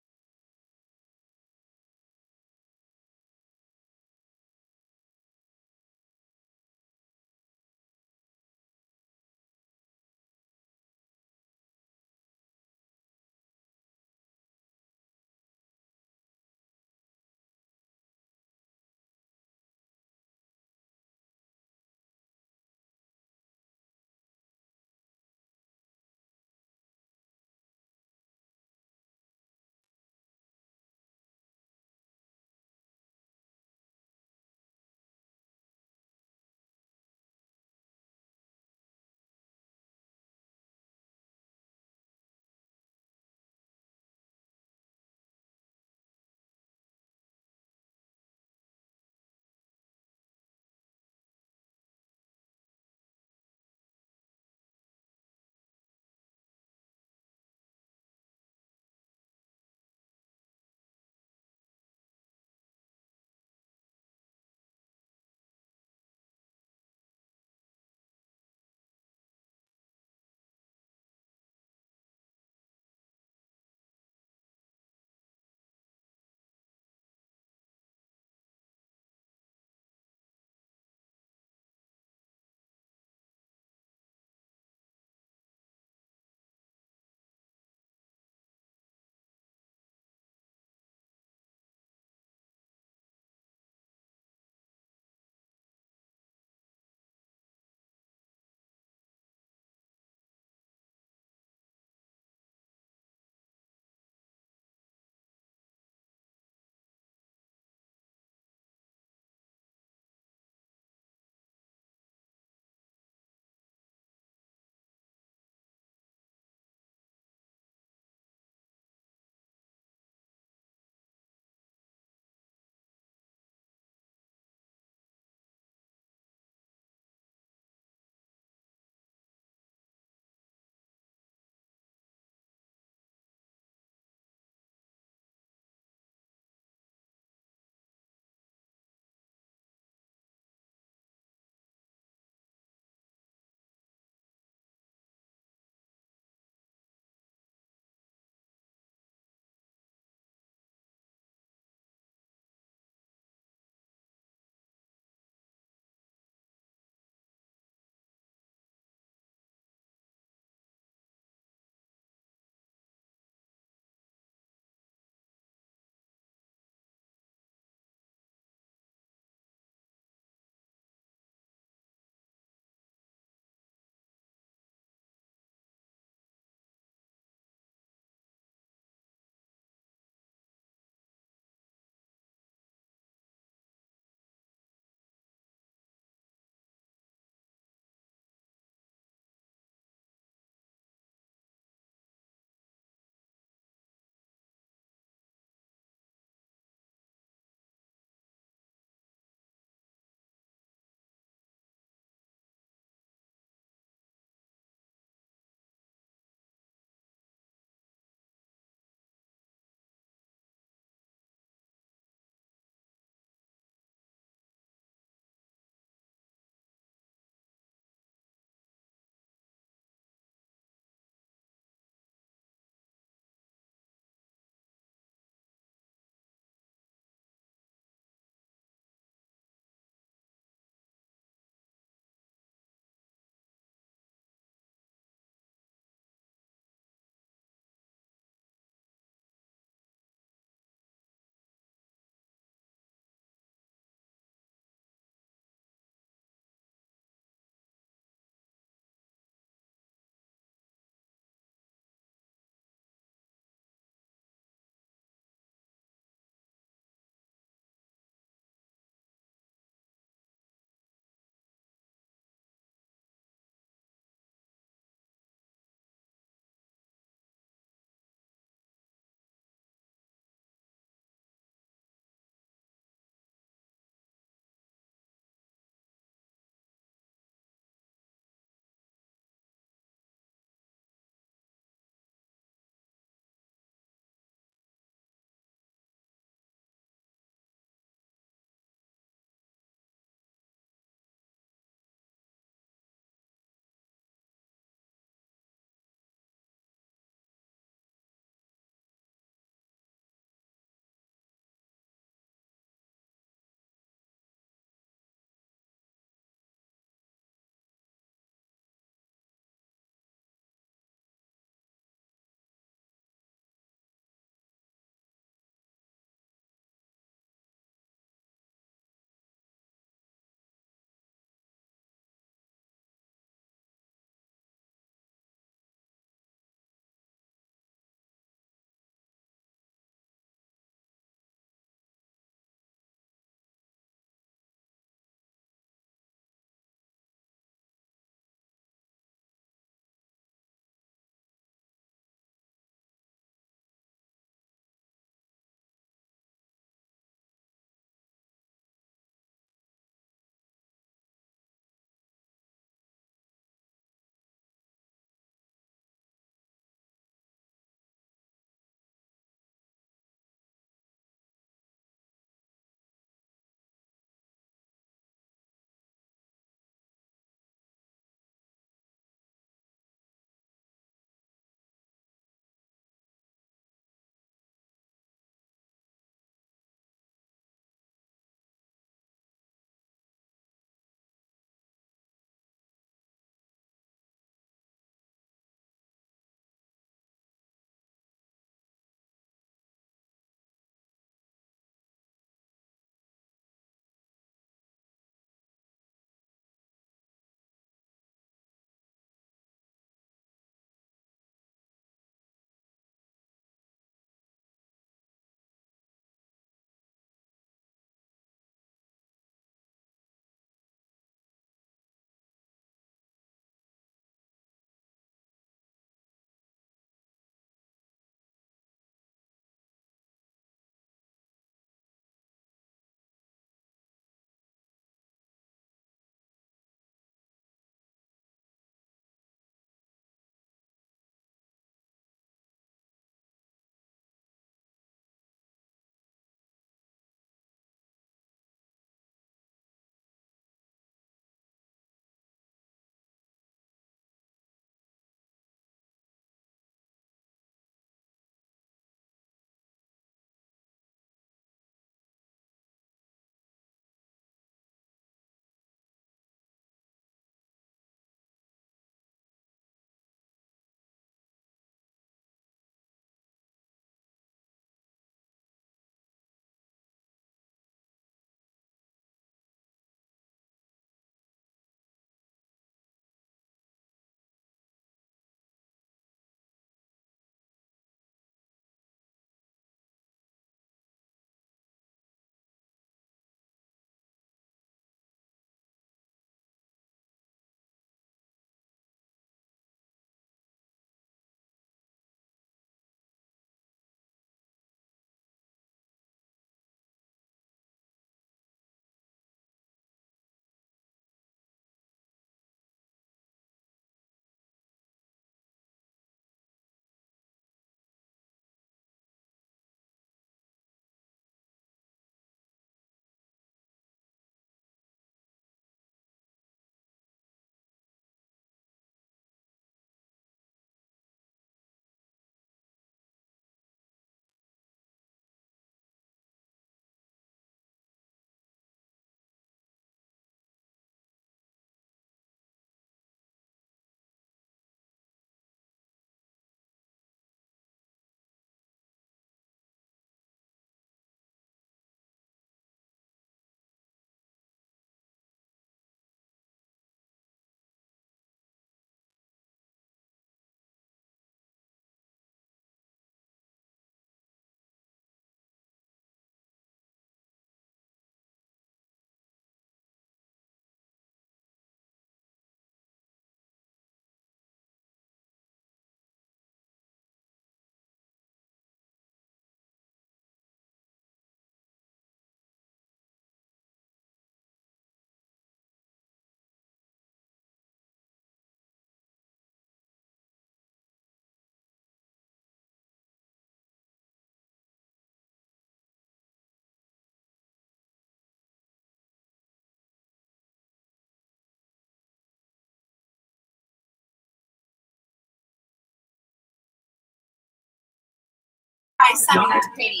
my son went to Katie's.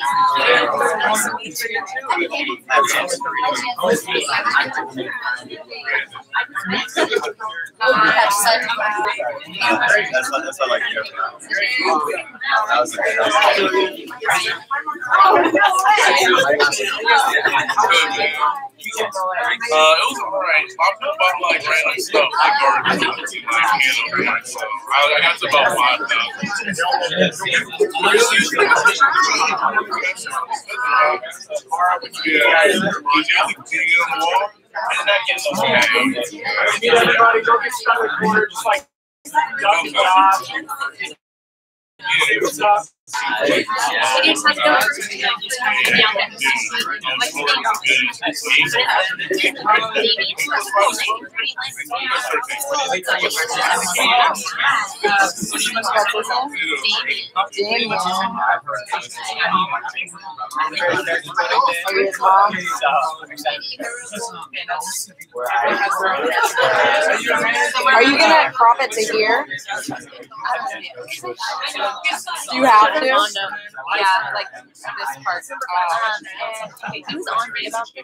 That's what I like. That was it was alright. I feel about like random stuff like garbage in my hand, so I got to about 5,000. Everybody go get stuck in the corner, just like duck dodge. Are you gonna crop it to here? Do you have to? Yeah, like this part. He was on me about this.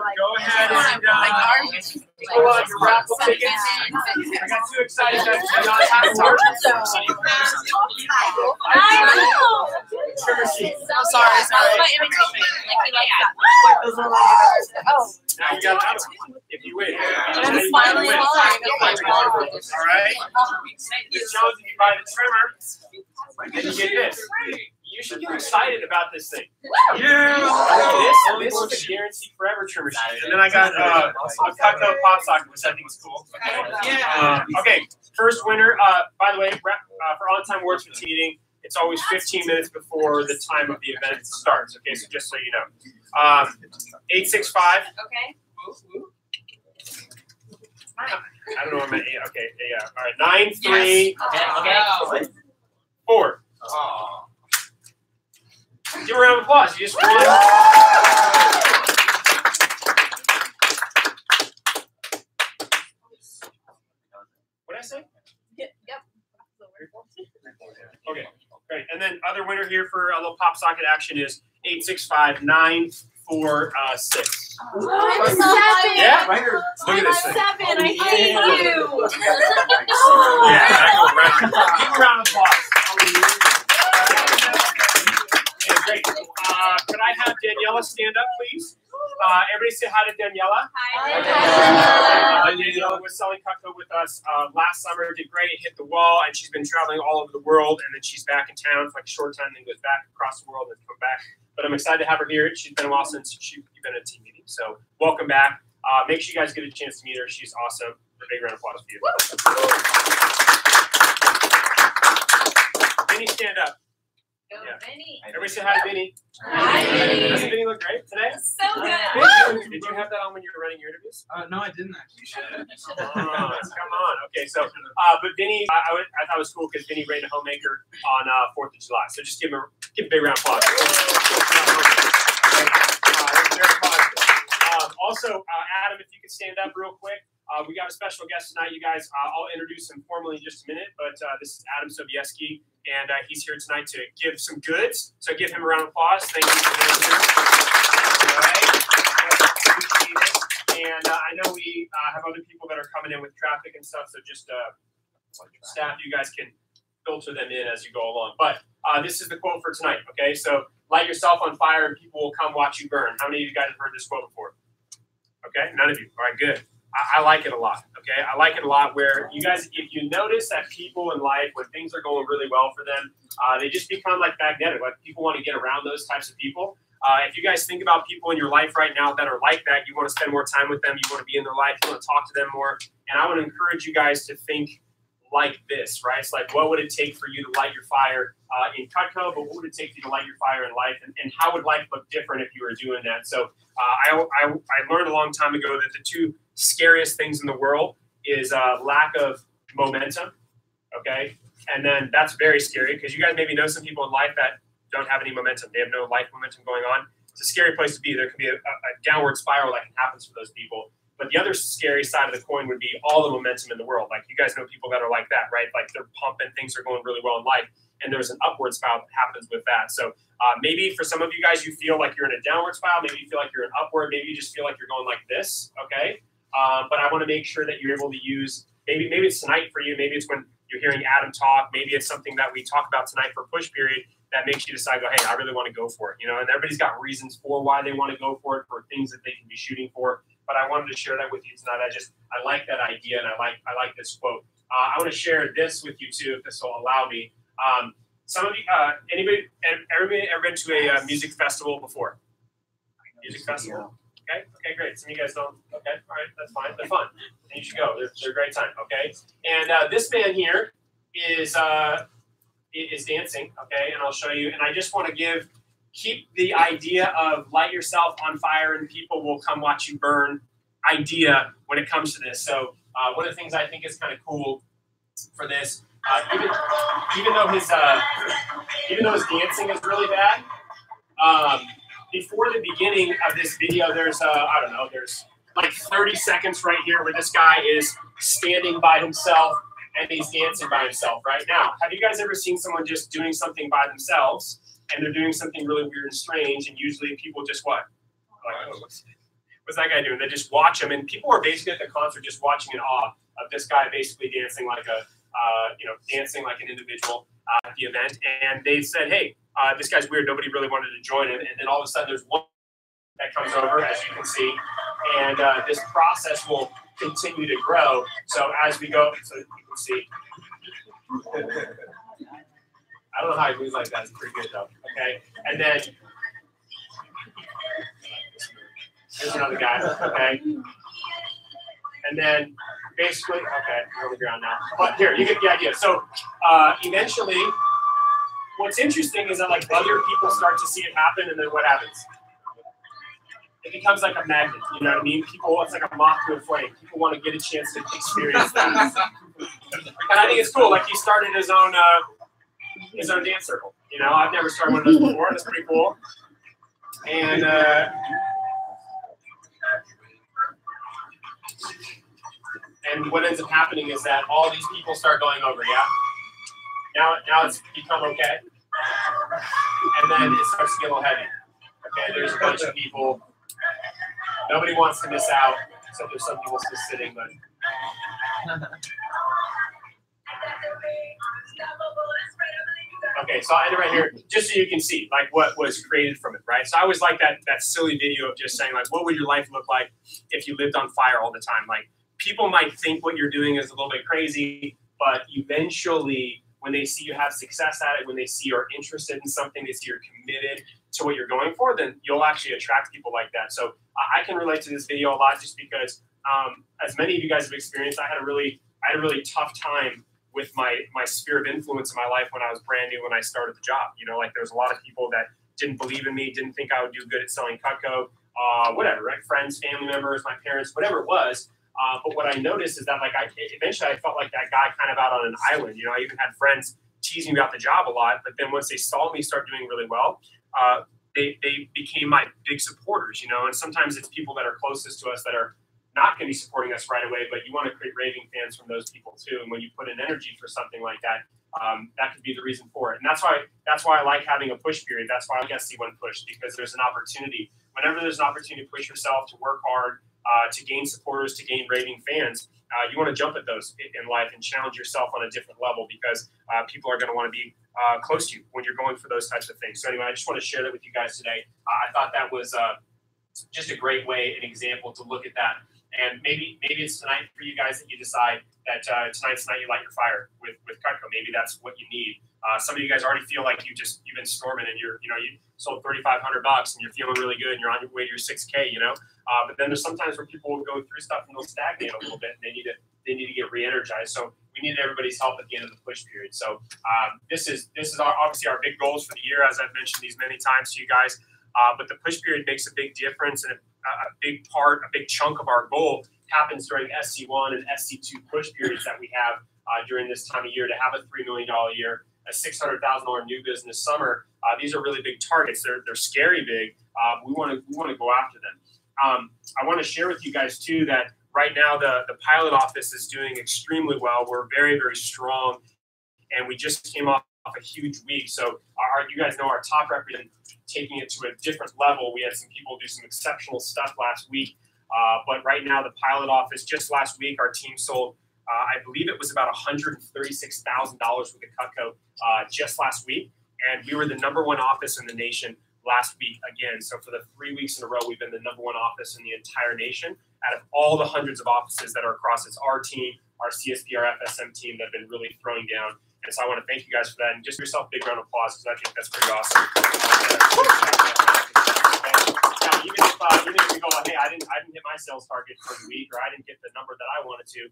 Go ahead and pull out your raffle tickets. I got too excited to not have to. I'm sorry. Now you got that one. If you win. I'm finally All right. This shows if you buy the trimmer, then you get this. You should get excited about this thing. Yeah. This is a guaranteed forever trimmer sheet. And then I got a Cutco pop socket, which I think is cool. Okay. First winner. By the way, for on-time awards for team meeting, it's always 15 minutes before the time of the event starts. Okay, so just so you know. 865. Okay. I don't know what I'm at. Okay, yeah. All right. 934. Give a round of applause. You just won. What did I say? Yep. Okay, great. And then other winner here for a little pop socket action is 865-946. I'm 7. Yeah, right here. Look at this thing. 7. I hate you. Yeah, give a round of applause. Okay, great. Could I have Daniela stand up, please? Everybody say hi to Daniela. Hi. Daniela was selling Cutco with us last summer. Did great. Hit the wall, and she's been traveling all over the world. And then she's back in town for like a short time, then goes back across the world and come back. But I'm excited to have her here. She's been a while since you've been at a team meeting. So welcome back. Make sure you guys get a chance to meet her. She's awesome. A big round of applause for you. Vinny, stand up. Yeah. Vinny. Everybody say hi to Vinny. Hi, Vinny. Doesn't Vinny look great today? So good. Did you have that on when you were running your interviews? No, I didn't actually. Come on. Okay, so, but Vinny, I thought it was cool because Vinny rated a homemaker on 4th of July. So just give him a big round of applause. Very positive. Also, Adam, if you could stand up real quick. We got a special guest tonight, you guys. I'll introduce him formally in just a minute, but this is Adam Sobieski, and he's here tonight to give some goods. So give him a round of applause. Thank you for being here. All right. Appreciate it. And I know we have other people that are coming in with traffic and stuff, so just staff, you guys can filter them in as you go along. But this is the quote for tonight, okay? So light yourself on fire and people will come watch you burn. How many of you guys have heard this quote before? Okay, none of you. All right, good. I like it a lot. Okay, I like it a lot. Where you guys, if you notice that people in life, when things are going really well for them, they just become like magnetic. Like people want to get around those types of people. If you guys think about people in your life right now that are like that, you want to spend more time with them. You want to be in their life. You want to talk to them more. And I want to encourage you guys to think like this, right? It's like, what would it take for you to light your fire in Cutco, but what would it take for you to light your fire in life? And how would life look different if you were doing that? So I learned a long time ago that the two scariest things in the world is lack of momentum, okay? And then that's very scary because you guys maybe know some people in life that don't have any momentum. They have no life momentum going on. It's a scary place to be. There can be a downward spiral that can happen for those people. But the other scary side of the coin would be all the momentum in the world. Like you guys know people that are like that, right? Like they're pumping, things are going really well in life, and there's an upward spiral that happens with that. So maybe for some of you guys, you feel like you're in a downward spiral. Maybe you feel like you're in upward. Maybe you just feel like you're going like this, okay? But I want to make sure that you're able to use, maybe it's tonight for you. Maybe it's when you're hearing Adam talk. Maybe it's something that we talk about tonight for push period that makes you decide, go, hey, I really want to go for it. You know, and everybody's got reasons for why they want to go for it, for things that they can be shooting for. But I wanted to share that with you tonight. I like that idea, and I like this quote. I want to share this with you too, if this will allow me. Some of you, everybody ever been to a music festival before? Music festival? Okay, great. Some of you guys don't. Okay, all right, that's fine. They're fun. And you should go. They're a great time. Okay, and this man here is dancing. Okay, and I'll show you. And I just want to keep the idea of light yourself on fire and people will come watch you burn idea when it comes to this. So one of the things I think is kind of cool for this, even though his dancing is really bad, before the beginning of this video, there's there's like 30 seconds right here where this guy is standing by himself and he's dancing by himself right now. Have you guys ever seen someone just doing something by themselves and they're doing something really weird and strange, and usually people just what? Like, oh, what's that guy doing? They just watch him, and people are basically at the concert just watching in awe of this guy basically dancing like dancing like an individual at the event. And they said, hey, this guy's weird. Nobody really wanted to join him. And then all of a sudden there's one that comes over, as you can see, and this process will continue to grow. So as we go, so you can see. I don't know how he moves like that. It's pretty good though. Okay, and then there's another guy. Okay, and then basically, okay, we're on the ground now. But here, you get the idea. So eventually, what's interesting is that like other people start to see it happen, and then what happens? It becomes like a magnet. You know what I mean? People, it's like a moth to a flame. People want to get a chance to experience that. And I think it's cool. Like he started his own dance circle. You know, I've never started one of those before. That's pretty cool. And what ends up happening is that all these people start going over. Yeah. Now it's become okay. And then it starts to get a little heavy. Okay. There's a bunch of people. Nobody wants to miss out. Except there's some people still sitting, but. Okay, so I end it right here, just so you can see like what was created from it, right? So I always like that silly video of just saying like, what would your life look like if you lived on fire all the time? Like people might think what you're doing is a little bit crazy, but eventually when they see you have success at it, when they see you're interested in something, they see you're committed to what you're going for, then you'll actually attract people like that. So I can relate to this video a lot just because as many of you guys have experienced, I had a really tough time with my sphere of influence in my life when I was brand new, when I started the job. You know, like there's a lot of people that didn't believe in me, didn't think I would do good at selling Cutco, whatever, right? Friends, family members, my parents, whatever it was. But what I noticed is that like eventually I felt like that guy kind of out on an island. You know, I even had friends tease me about the job a lot, but then once they saw me start doing really well, they became my big supporters, you know, and sometimes it's people that are closest to us that are not going to be supporting us right away, but you want to create raving fans from those people too. And when you put in energy for something like that, that could be the reason for it. And that's why I like having a push period. That's why I like SC1 push, because there's an opportunity. Whenever there's an opportunity to push yourself, to work hard, to gain supporters, to gain raving fans, you want to jump at those in life and challenge yourself on a different level, because people are going to want to be close to you when you're going for those types of things. So anyway, I just want to share that with you guys today. I thought that was just a great way, an example to look at that. And maybe it's tonight for you guys that you decide that tonight's the night you light your fire with Cutco. Maybe that's what you need. Some of you guys already feel like you've been storming and you sold $3,500 and you're feeling really good and you're on your way to your 6K. But then there's sometimes where people will go through stuff and they'll stagnate a little bit and they need to get re-energized. So we need everybody's help at the end of the push period. So this is obviously our big goals for the year, as I've mentioned these many times to you guys. But the push period makes a big difference, and a big chunk of our goal happens during SC1 and SC2 push periods that we have during this time of year. To have a $3 million year, a $600,000 new business summer, these are really big targets. They're scary big. We want to go after them. I want to share with you guys too that right now the pilot office is doing extremely well. We're very, very strong, and we just came off a huge week. So you guys know our top representative taking it to a different level. We had some people do some exceptional stuff last week. But right now, the pilot office, just last week, our team sold, I believe it was about $136,000 with the Cutco just last week. And we were the #1 office in the nation last week again. So for the 3 weeks in a row, we've been the #1 office in the entire nation out of all the hundreds of offices that are across. It's our team, our CSP, our FSM team that have been really throwing down. And so I want to thank you guys for that. And just give yourself a big round of applause because I think that's pretty awesome. Now, even if you go, hey, I didn't hit my sales target for the week, or I didn't get the number that I wanted to,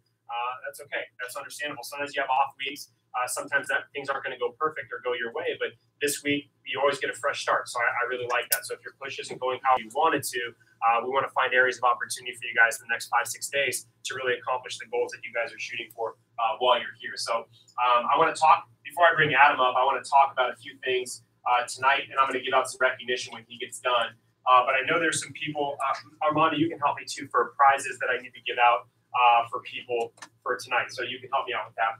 that's okay. That's understandable. Sometimes you have off weeks. Sometimes things aren't going to go perfect or go your way. But this week, you always get a fresh start. So I really like that. So if your push isn't going how you want it to, we want to find areas of opportunity for you guys in the next 5-6 days to really accomplish the goals that you guys are shooting for while you're here. So I want to talk, before I bring Adam up, I want to talk about a few things tonight, and I'm going to give out some recognition when he gets done. But I know there's some people, Armando, you can help me too for prizes that I need to give out for people for tonight. So you can help me out with that,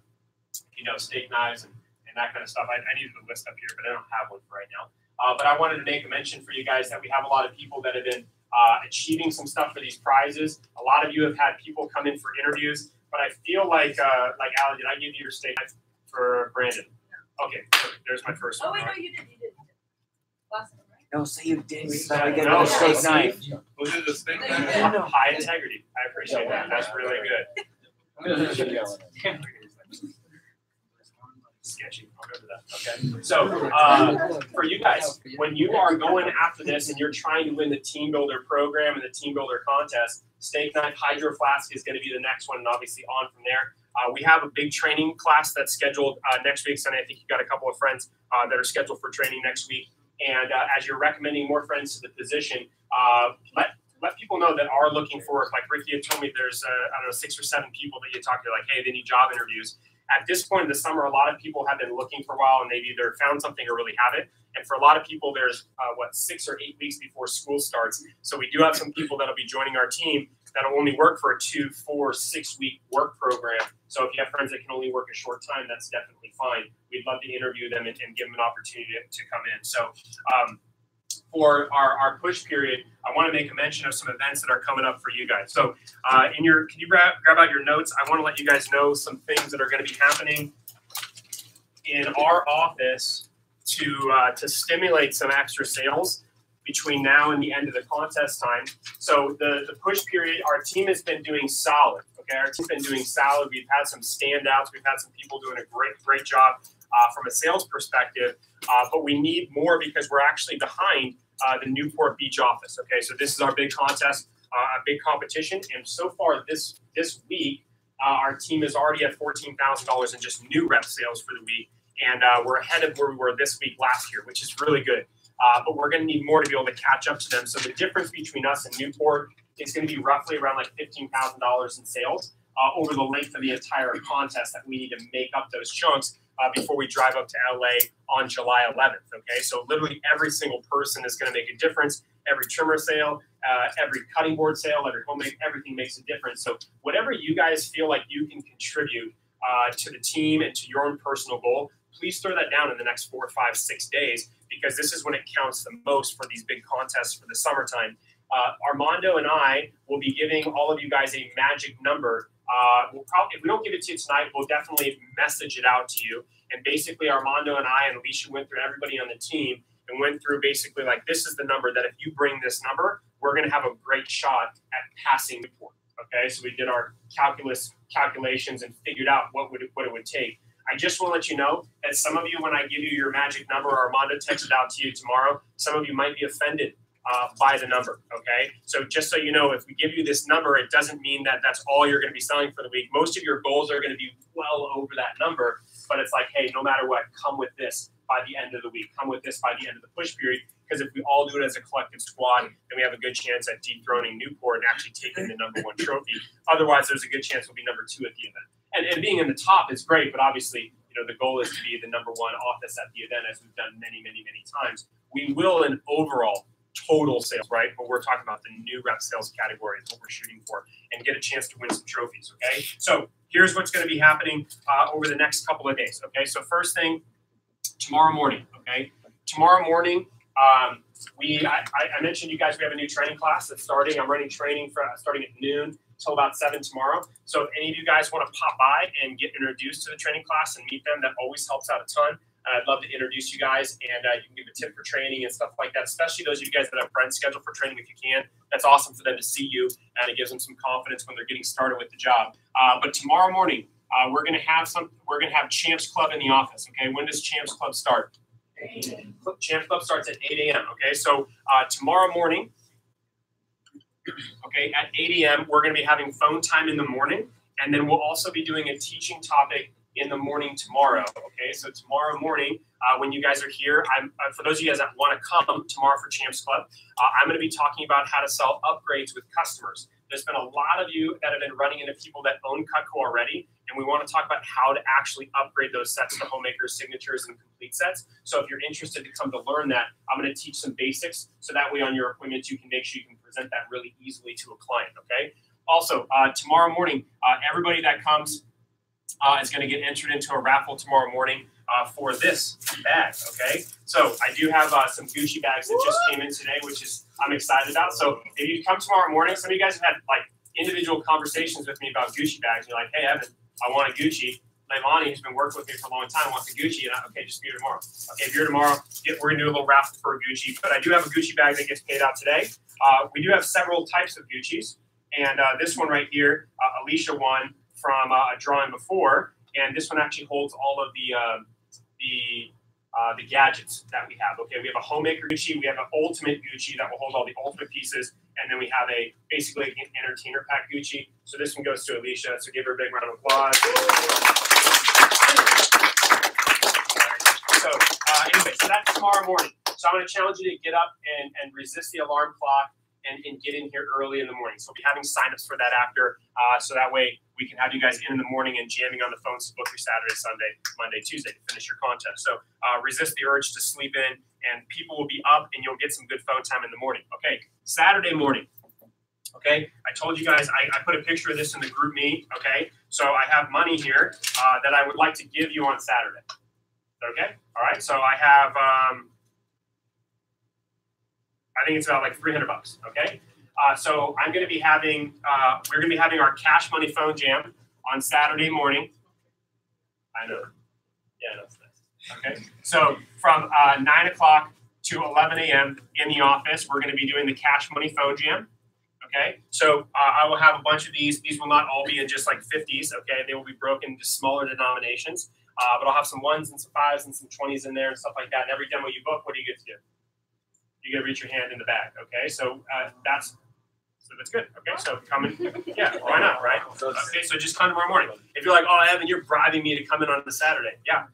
steak knives and that kind of stuff. I needed a list up here, but I don't have one for right now. But I wanted to make a mention for you guys that we have a lot of people that have been achieving some stuff for these prizes. A lot of you have had people come in for interviews, but I feel like Allie, did I give you your steak knife for Brandon? Okay, there's my first one. Oh, wait, no, you did. Last one, right? No, say you did. I get a steak knife. Was it a steak knife? High integrity. I appreciate that. That's really good. Sketchy. I'll go to that. Okay. So for you guys, when you are going after this and you're trying to win the team builder program and the team builder contest, steak knife hydro flask is going to be the next one, and obviously on from there. We have a big training class that's scheduled next week. So I think you've got a couple of friends that are scheduled for training next week. And as you're recommending more friends to the position, let people know that are looking for work. Like Ricky had told me there's, 6 or 7 people that you talk to, like, hey, they need job interviews. At this point in the summer, a lot of people have been looking for a while, and they've either found something or really haven't. And for a lot of people, there's, 6 or 8 weeks before school starts. So we do have some people that'll be joining our team that'll only work for a 2, 4, 6 week work program. So if you have friends that can only work a short time, that's definitely fine. We'd love to interview them and give them an opportunity to come in. So for our push period, I want to make a mention of some events that are coming up for you guys. So can you grab out your notes? I want to let you guys know some things that are going to be happening in our office to stimulate some extra sales between now and the end of the contest time. So the push period, our team has been doing solid. Okay, our team's been doing solid. We've had some standouts. We've had some people doing a great job from a sales perspective. But we need more because we're actually behind the Newport Beach office. Okay, so this is our big contest, a big competition. And so far this week, our team is already at $14,000 in just new rep sales for the week. And we're ahead of where we were this week last year, which is really good. But we're going to need more to be able to catch up to them. So the difference between us and Newport is going to be roughly around like $15,000 in sales over the length of the entire contest that we need to make up those chunks before we drive up to LA on July 11th. Okay, so literally every single person is going to make a difference. Every trimmer sale, every cutting board sale, every homemade, everything makes a difference. So whatever you guys feel like you can contribute to the team and to your own personal goal, please throw that down in the next 4, 5, 6 days, because this is when it counts the most for these big contests for the summertime. Armando and I will be giving all of you guys a magic number. We'll probably, if we don't give it to you tonight, we'll definitely message it out to you. And basically, Armando and I and Alicia went through everybody on the team and went through basically like, this is the number that if you bring this number, we're going to have a great shot at passing Newport. Okay, so we did our calculations and figured out what it would take. I just want to let you know that some of you, when I give you your magic number, or Armando texts it out to you tomorrow, some of you might be offended by the number, okay? So just so you know, if we give you this number, it doesn't mean that that's all you're going to be selling for the week. Most of your goals are going to be well over that number, but it's like, hey, no matter what, come with this by the end of the week. Come with this by the end of the push period, because if we all do it as a collective squad, then we have a good chance at dethroning Newport and actually taking the #1 trophy. Otherwise, there's a good chance we'll be #2 at the event. And being in the top is great, but obviously, the goal is to be the #1 office at the event, as we've done many, many, many times. We will in overall total sales, right? But we're talking about the new rep sales category is what we're shooting for, and get a chance to win some trophies, okay? So here's what's going to be happening over the next couple of days, okay? So first thing, tomorrow morning, okay? Tomorrow morning, I mentioned you guys we have a new training class that's starting. I'm running training starting at noon till about 7 tomorrow. So if any of you guys want to pop by and get introduced to the training class and meet them, that always helps out a ton. I'd love to introduce you guys, and you can give a tip for training and stuff like that, especially those of you guys that have friends scheduled for training if you can. That's awesome for them to see you, and it gives them some confidence when they're getting started with the job. But tomorrow morning, we're going to have Champs Club in the office, okay? When does Champs Club start? Champs Club starts at 8 a.m., okay? So tomorrow morning, okay, at 8 a.m., we're going to be having phone time in the morning, and then we'll also be doing a teaching topic in the morning tomorrow, okay? So tomorrow morning, when you guys are here, for those of you guys that want to come tomorrow for Champs Club, I'm going to be talking about how to sell upgrades with customers. There's been a lot of you that have been running into people that own Cutco already, and we want to talk about how to actually upgrade those sets to Homemakers, Signatures, and Complete sets. So if you're interested to come to learn that, I'm going to teach some basics, so that way on your appointments, you can make sure you can present that really easily to a client, okay? Also, tomorrow morning, everybody that comes is going to get entered into a raffle tomorrow morning for this bag, okay? So I do have some Gucci bags that just came in today, which is I'm excited about. So if you come tomorrow morning, some of you guys have had like individual conversations with me about Gucci bags. You're like, hey, Evan, I want a Gucci. Leilani, who's been working with me for a long time, wants a Gucci. And okay, just be here tomorrow. Okay, if you're here tomorrow, we're going to do a little raffle for a Gucci. But I do have a Gucci bag that gets paid out today. We do have several types of Guccis. And this one right here, Alicia won from a drawing before. And this one actually holds all of the gadgets that we have. Okay, we have a homemaker Gucci, we have an ultimate Gucci that will hold all the ultimate pieces, and then we have basically an entertainer pack Gucci. So this one goes to Alicia, so give her a big round of applause. So anyway, so that's tomorrow morning. So I'm going to challenge you to get up and resist the alarm clock and get in here early in the morning. So we'll be having signups for that after, so that way we can have you guys in the morning and jamming on the phones to book your Saturday, Sunday, Monday, Tuesday to finish your contest. So resist the urge to sleep in, and people will be up, and you'll get some good phone time in the morning. Okay, Saturday morning. Okay, I told you guys, I put a picture of this in the group me. Okay, so I have money here that I would like to give you on Saturday. Okay, all right, so I have, I think it's about like $300, okay? So I'm going to be having, we're going to be having our Cash Money Phone Jam on Saturday morning. I know. Yeah, that's nice. Okay, so from 9 o'clock to 11 a.m. in the office, we're going to be doing the Cash Money Phone Jam. Okay, so I will have a bunch of these. These will not all be in just like 50s, okay? They will be broken into smaller denominations. But I'll have some 1s and some 5s and some 20s in there and stuff like that. And every demo you book, what do you get to do? You get to reach your hand in the bag, okay? So that's good, okay? So come in, yeah, why not, right? Okay, so just come tomorrow morning. If you're like, oh, Evan, you're bribing me to come in on a Saturday, yeah.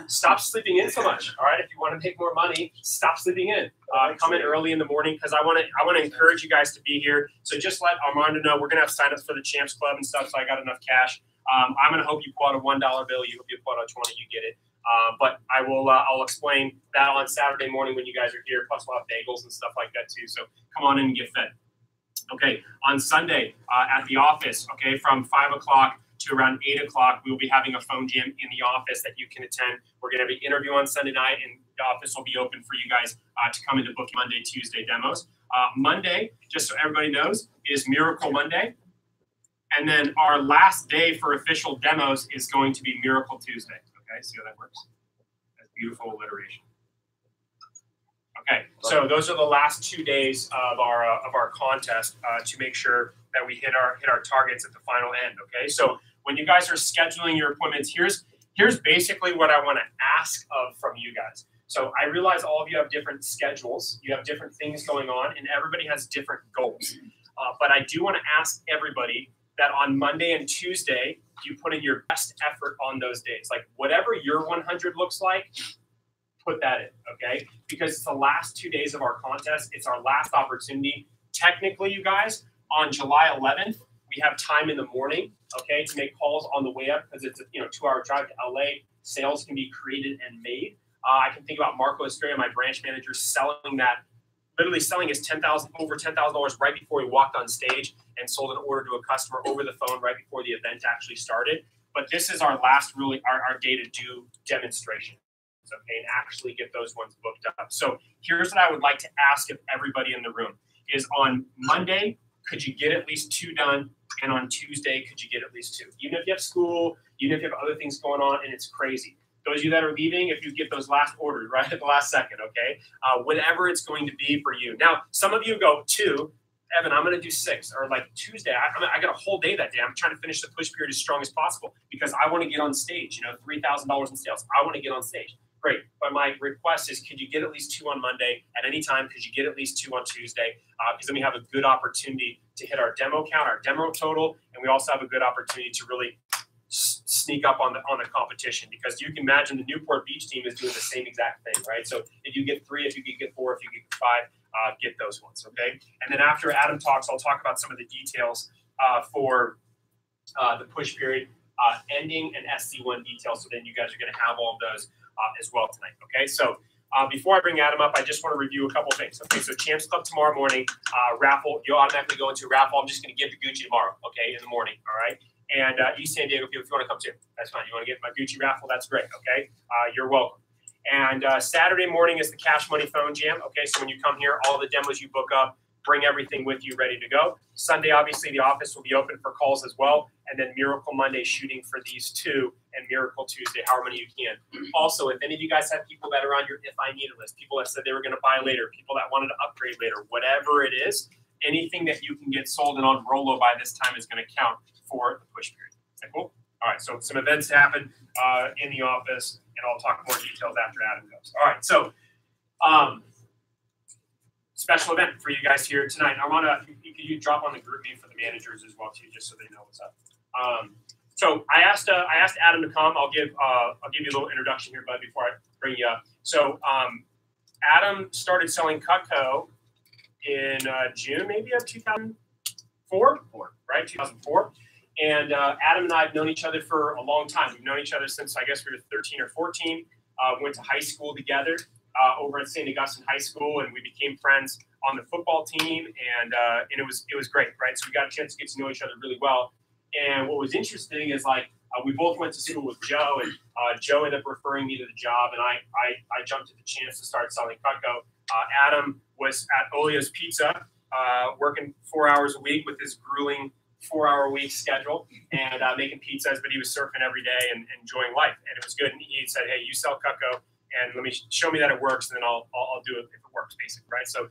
Stop sleeping in so much, all right? If you want to make more money, stop sleeping in. Come in early in the morning, because I want to encourage you guys to be here. So just let Armando know we're going to have signups for the Champs Club and stuff, so I got enough cash. I'm going to hope you pull out a $1 bill. You hope you pull out a 20, you get it. But I'll explain that on Saturday morning when you guys are here. Plus, we'll have bagels and stuff like that too. So come on in and get fed. Okay, on Sunday at the office, okay, from 5 o'clock to around 8 o'clock, we'll be having a phone jam in the office that you can attend. We're going to have an interview on Sunday night, and the office will be open for you guys to come in to book Monday, Tuesday demos. Monday, just so everybody knows, is Miracle Monday. And then our last day for official demos is going to be Miracle Tuesday. Okay, see how that works? That's beautiful alliteration. Okay, So those are the last 2 days of our contest to make sure that we hit our targets at the final end. Okay, so when you guys are scheduling your appointments, here's basically what I want to ask from you guys. So I realize all of you have different schedules, you have different things going on, and everybody has different goals. But I do want to ask everybody that on Monday and Tuesday, you put in your best effort on those days. Like whatever your 100 looks like, put that in, okay? Because it's the last 2 days of our contest. It's our last opportunity. Technically, you guys, on July 11th, we have time in the morning, okay, to make calls on the way up because it's a 2-hour drive to LA. Sales can be created and made. I can think about Marco Estrella, my branch manager, literally selling his over $10,000 right before he walked on stage and sold an order to a customer over the phone right before the event actually started. But this is our last our day to do demonstrations, okay, and actually get those ones booked up. So here's what I would like to ask of everybody in the room is on Monday, could you get at least 2 done? And on Tuesday, could you get at least 2? Even if you have school, even if you have other things going on and it's crazy. Those of you that are leaving, if you get those last orders right at the last second, okay? Whatever it's going to be for you. Now, some of you go 2, Evan, I'm going to do 6, or like Tuesday, I got a whole day that day. I'm trying to finish the push period as strong as possible because I want to get on stage, $3,000 in sales. I want to get on stage. Great. But my request is, could you get at least 2 on Monday at any time? Could you get at least 2 on Tuesday? Because then we have a good opportunity to hit our demo count, our demo total, and we also have a good opportunity to really sneak up on the competition, because you can imagine the Newport Beach team is doing the same exact thing, right? So if you get 3, if you get 4, if you get 5, get those ones, okay? And then after Adam talks, I'll talk about some of the details for the push period ending and SC1 details. So then you guys are going to have all of those as well tonight, okay? So before I bring Adam up, I just want to review a couple things. Okay, so Champs Club tomorrow morning, raffle. You'll automatically go into a raffle. I'm just going to give the Gucci tomorrow, okay, in the morning, all right? And East San Diego people, if you want to come too, that's fine. You want to get my Gucci raffle, that's great, okay? You're welcome. And Saturday morning is the Cash Money Phone Jam, okay? So when you come here, all the demos you book up, bring everything with you ready to go. Sunday, obviously, the office will be open for calls as well. And then Miracle Monday shooting for these 2, and Miracle Tuesday, however many you can. Also, if any of you guys have people that are on your If I Need It list, people that said they were going to buy later, people that wanted to upgrade later, whatever it is, anything that you can get sold and on Rolo by this time is going to count for the push period. Is that cool? All right, so some events happen in the office, and I'll talk more details after Adam goes. All right, so special event for you guys here tonight. I want to you drop on the group name for the managers as well too, just so they know what's up. So I asked Adam to come. I'll give you a little introduction here, bud, before I bring you up. So Adam started selling Cutco in June maybe of 2004, right? 2004. And Adam and I have known each other for a long time. We've known each other since I guess we were 13 or 14. Went to high school together over at St. Augustine High School, and we became friends on the football team, and it was great, right? So we got a chance to get to know each other really well. And what was interesting is we both went to school with Joe, and Joe ended up referring me to the job, and I jumped at the chance to start selling Cutco. Adam was at Olio's Pizza, working 4 hours a week with his grueling 4-hour-a-week schedule and making pizzas, but he was surfing every day and enjoying life, and it was good. And he said, "Hey, you sell Cutco, and show me that it works, and then I'll do it if it works," basically, right? So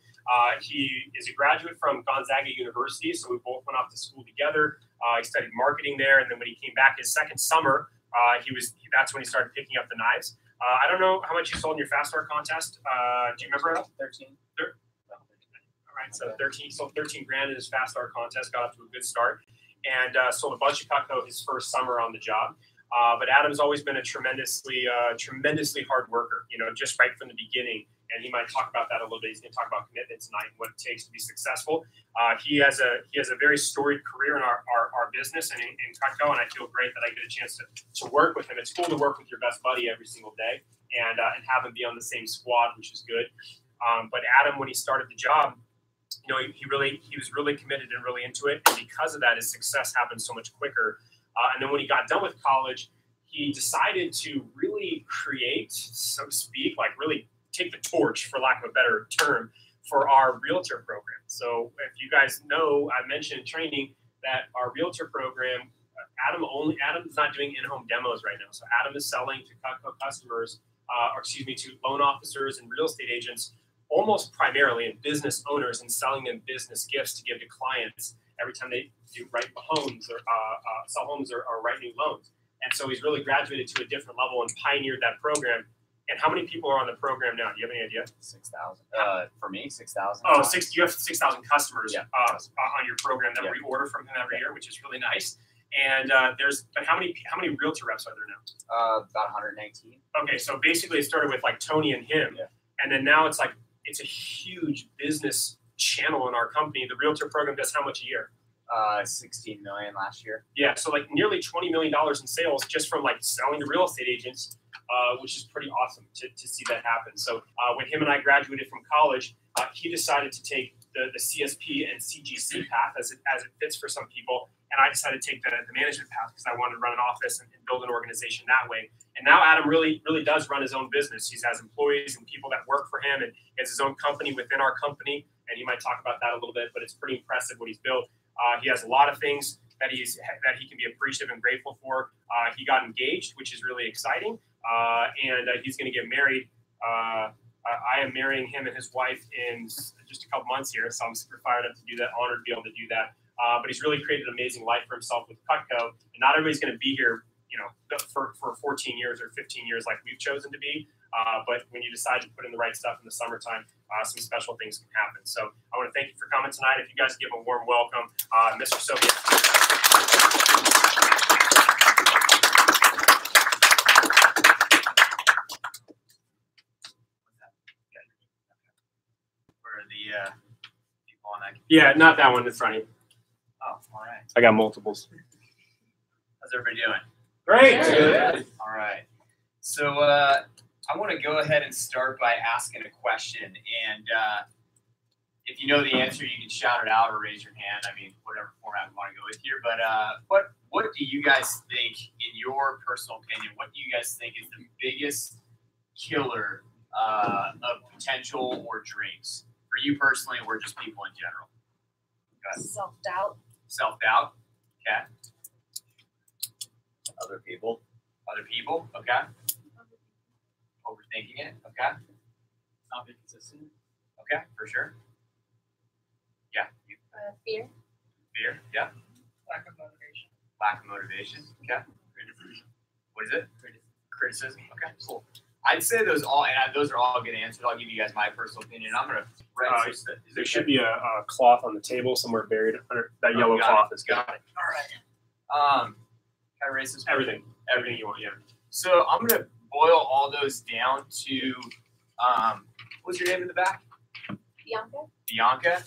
he is a graduate from Gonzaga University, so we both went off to school together. He studied marketing there, and then when he came back his second summer, that's when he started picking up the knives. I don't know how much you sold in your Fast Start contest. Do you remember it? 13. All right, so 13. Sold 13 grand in his Fast Start contest. Got off to a good start, and sold a bunch of Cutco his first summer on the job. But Adam's always been a tremendously hard worker. Just right from the beginning. And he might talk about that a little bit. He's going to talk about commitment tonight and what it takes to be successful. He has a very storied career in our business and in Cutco, and I feel great that I get a chance to work with him. It's cool to work with your best buddy every single day and have him be on the same squad, which is good. But Adam, when he started the job, he was really committed and really into it, and because of that, his success happened so much quicker. And then when he got done with college, he decided to really create, so to speak, really take the torch, for lack of a better term, for our realtor program. So if you guys know, I mentioned in training that our realtor program, Adam's not doing in-home demos right now. So Adam is selling to Cutco customers, to loan officers and real estate agents almost primarily in business owners and selling them business gifts to give to clients every time they do write homes or sell homes or write new loans. And so he's really graduated to a different level and pioneered that program. And how many people are on the program now? Do you have any idea? 6,000. For me, 6,000. Oh, you have 6,000 customers Yeah. On your program that reorder from him every year, which is really nice. And but how many realtor reps are there now? About 119. Okay, so basically it started with like Tony and him, and then now it's a huge business channel in our company. The realtor program does how much a year? 16 million last year. Yeah, so like nearly $20 million in sales just from like selling to real estate agents, which is pretty awesome to see that happen. So when him and I graduated from college, he decided to take the CSP and CGC path as it fits for some people, and I decided to take the management path because I wanted to run an office and build an organization that way. And now Adam really does run his own business. He has employees and people that work for him, and he has his own company within our company. And he might talk about that a little bit, but it's pretty impressive what he's built. He has a lot of things that he can be appreciative and grateful for. He got engaged, which is really exciting, and he's going to get married. I am marrying him and his wife in just a couple months here, so I'm super fired up to do that, honored to be able to do that. But he's really created an amazing life for himself with Cutco, and not everybody's going to be here, for 14 years or 15 years like we've chosen to be. But when you decide to put in the right stuff in the summertime, some special things can happen. So I want to thank you for coming tonight. If you guys give a warm welcome, Mr. Soviet. For the people on that. Yeah, not that one in front of you. Oh, all right. I got multiples. How's everybody doing? Great. Good. All right. So I want to go ahead and start by asking a question. And if you know the answer, you can shout it out or raise your hand. I mean, whatever format we want to go with here. But what do you guys think, in your personal opinion, what do you guys think is the biggest killer of potential or dreams for you personally, or just people in general? Self-doubt. Self-doubt. Okay. Other people. Other people. Okay. Overthinking it. Okay. Not being consistent. Okay, for sure. Yeah. Fear. Fear. Yeah. Lack of motivation. Lack of motivation. Okay. What is it? Criticism. Okay. Cool. I'd say those are all good answers. I'll give you guys my personal opinion. I'm gonna. There should be a cloth on the table somewhere buried under that yellow cloth. Is got it. All right. Can I erase this? Everything you want. Yeah. So I'm gonna boil all those down to what's your name in the back? Bianca.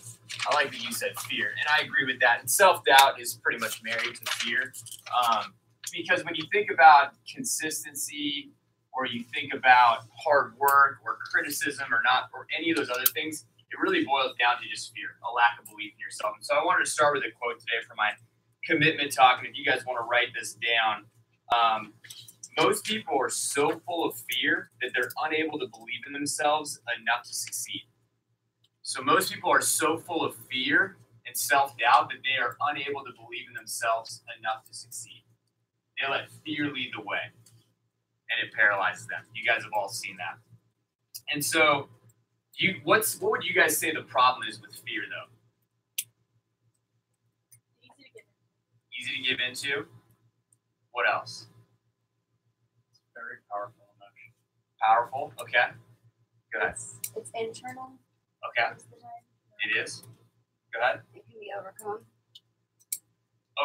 I like that you said fear, and I agree with that. And self-doubt is pretty much married to fear, because when you think about consistency, or you think about hard work, or criticism, or any of those other things, it really boils down to just fear, a lack of belief in yourself. And so I wanted to start with a quote today for my commitment talk, and if you guys want to write this down, most people are so full of fear that they're unable to believe in themselves enough to succeed. So most people are so full of fear and self-doubt that they are unable to believe in themselves enough to succeed. They let fear lead the way, and it paralyzes them. You guys have all seen that. And so, what would you guys say the problem is with fear, though? Easy to give into. What else? It's very powerful emotion. Powerful. Okay. Go ahead. It's internal. Okay. Most of the time. It is. Go ahead. It can be overcome.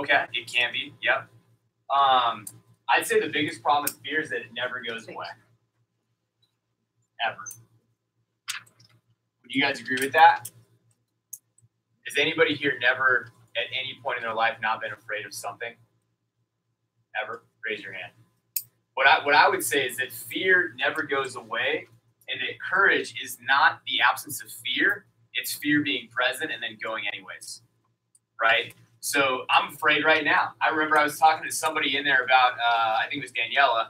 Okay. It can be. Yep. I'd say the biggest problem with fear is that it never goes away. Ever. Would you guys agree with that? Has anybody here never, at any point in their life, not been afraid of something? Ever? Raise your hand. What I would say is that fear never goes away, and that courage is not the absence of fear. It's fear being present and then going anyways, right? So I'm afraid right now. I remember I was talking to somebody in there about, I think it was Daniela,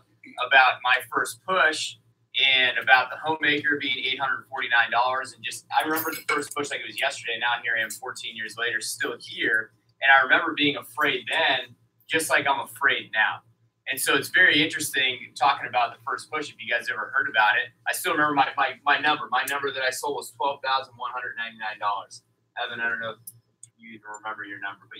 about my first push and about the homemaker being $849. And just, I remember the first push like it was yesterday. Now here I am 14 years later, still here. And I remember being afraid then, just like I'm afraid now. And so it's very interesting talking about the first push. If you guys ever heard about it, I still remember my number. My number that I sold was $12,199. Evan, I don't know if you even remember your number, but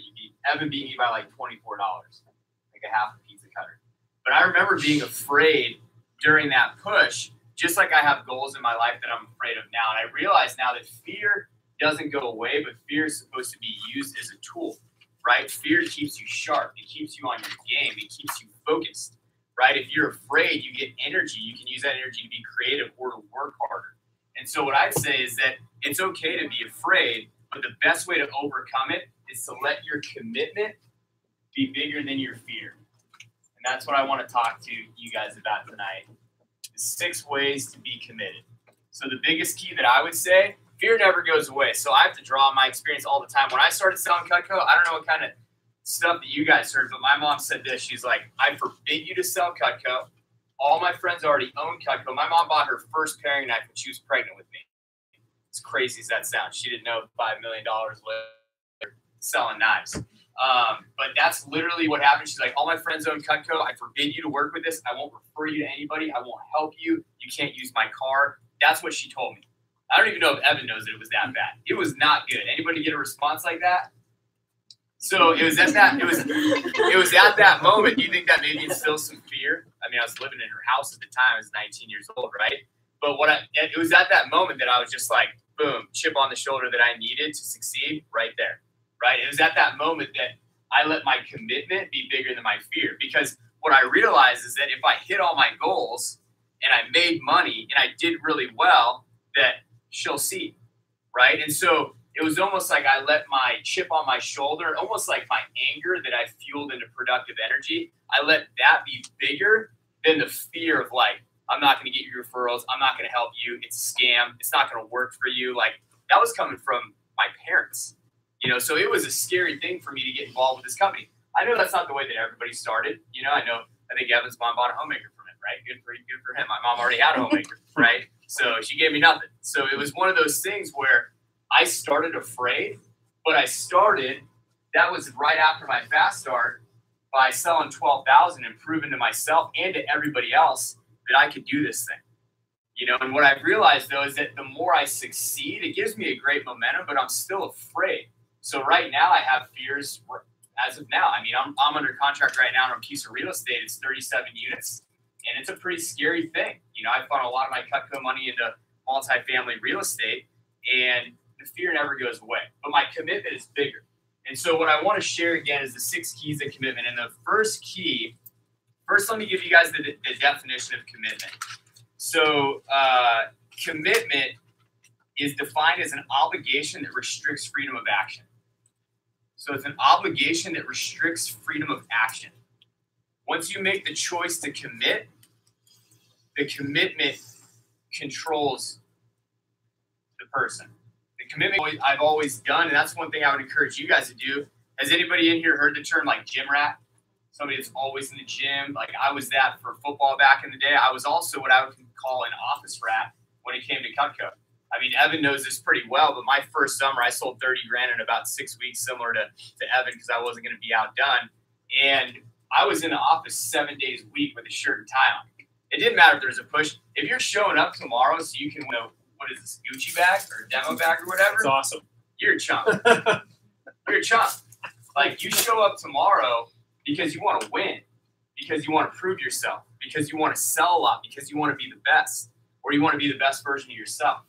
Evan beat me by like $24, like a half a pizza cutter. But I remember being afraid during that push, just like I have goals in my life that I'm afraid of now. And I realize now that fear doesn't go away, but fear is supposed to be used as a tool, right? Fear keeps you sharp. It keeps you on your game. It keeps you focused, right? If you're afraid, you get energy. You can use that energy to be creative or to work harder. And so what I'd say is that it's okay to be afraid, but the best way to overcome it is to let your commitment be bigger than your fear. And that's what I want to talk to you guys about tonight. 6 ways to be committed. So the biggest key that I would say, fear never goes away. So I have to draw on my experience all the time. When I started selling Cutco, I don't know what kind of stuff that you guys heard, but my mom said this. She's like, I forbid you to sell Cutco. All my friends already own Cutco. My mom bought her first paring knife when she was pregnant with me. As crazy as that sounds. She didn't know $5 million later selling knives. But that's literally what happened. She's like, all my friends own Cutco. I forbid you to work with this. I won't refer you to anybody. I won't help you. You can't use my car. That's what she told me. I don't even know if Evan knows that it was that bad. It was not good. Anybody get a response like that? So it was at that moment. Do you think that maybe instilled some fear? I mean, I was living in her house at the time. I was 19 years old, right? But it was at that moment that I was just like, boom, chip on the shoulder that I needed to succeed right there, right? It was at that moment that I let my commitment be bigger than my fear. Because what I realized is that if I hit all my goals and I made money and I did really well, that she'll see, right? And so it was almost like I let my chip on my shoulder, almost like my anger that I fueled into productive energy, I let that be bigger than the fear of like, I'm not going to get you referrals. I'm not going to help you. It's a scam. It's not going to work for you. Like that was coming from my parents, you know, so it was a scary thing for me to get involved with this company. I know that's not the way that everybody started. You know, I think Evan's mom bought a homemaker from it, right? Good for him. My mom already had a homemaker, right? So she gave me nothing. So it was one of those things where I started afraid, but that was right after my fast start by selling 12,000 and proving to myself and to everybody else that I could do this thing, you know. And what I've realized though is that the more I succeed, it gives me a great momentum, but I'm still afraid. So right now I have fears as of now. I mean, I'm under contract right now on a piece of real estate. It's 37 units, and it's a pretty scary thing. You know, I found a lot of my Cutco money into multifamily real estate, and the fear never goes away. But my commitment is bigger. And so what I want to share again is the 6 keys of commitment. And the first key. First, let me give you guys the definition of commitment. So commitment is defined as an obligation that restricts freedom of action. So it's an obligation that restricts freedom of action. Once you make the choice to commit, the commitment controls the person. The commitment I've always done, and that's one thing I would encourage you guys to do. Has anybody in here heard the term like gym rat? Somebody that's always in the gym. Like I was that for football back in the day. I was also what I would call an office rat when it came to Cutco. I mean, Evan knows this pretty well, but my first summer I sold 30 grand in about 6 weeks, similar to Evan, because I wasn't going to be outdone. And I was in the office 7 days a week with a shirt and tie on. It didn't matter if there's a push. If you're showing up tomorrow so you can win what is this, Gucci bag or demo bag or whatever? It's awesome. You're a chump. You're a chump. Like you show up tomorrow because you want to win, because you want to prove yourself, because you want to sell a lot, because you want to be the best, or you want to be the best version of yourself.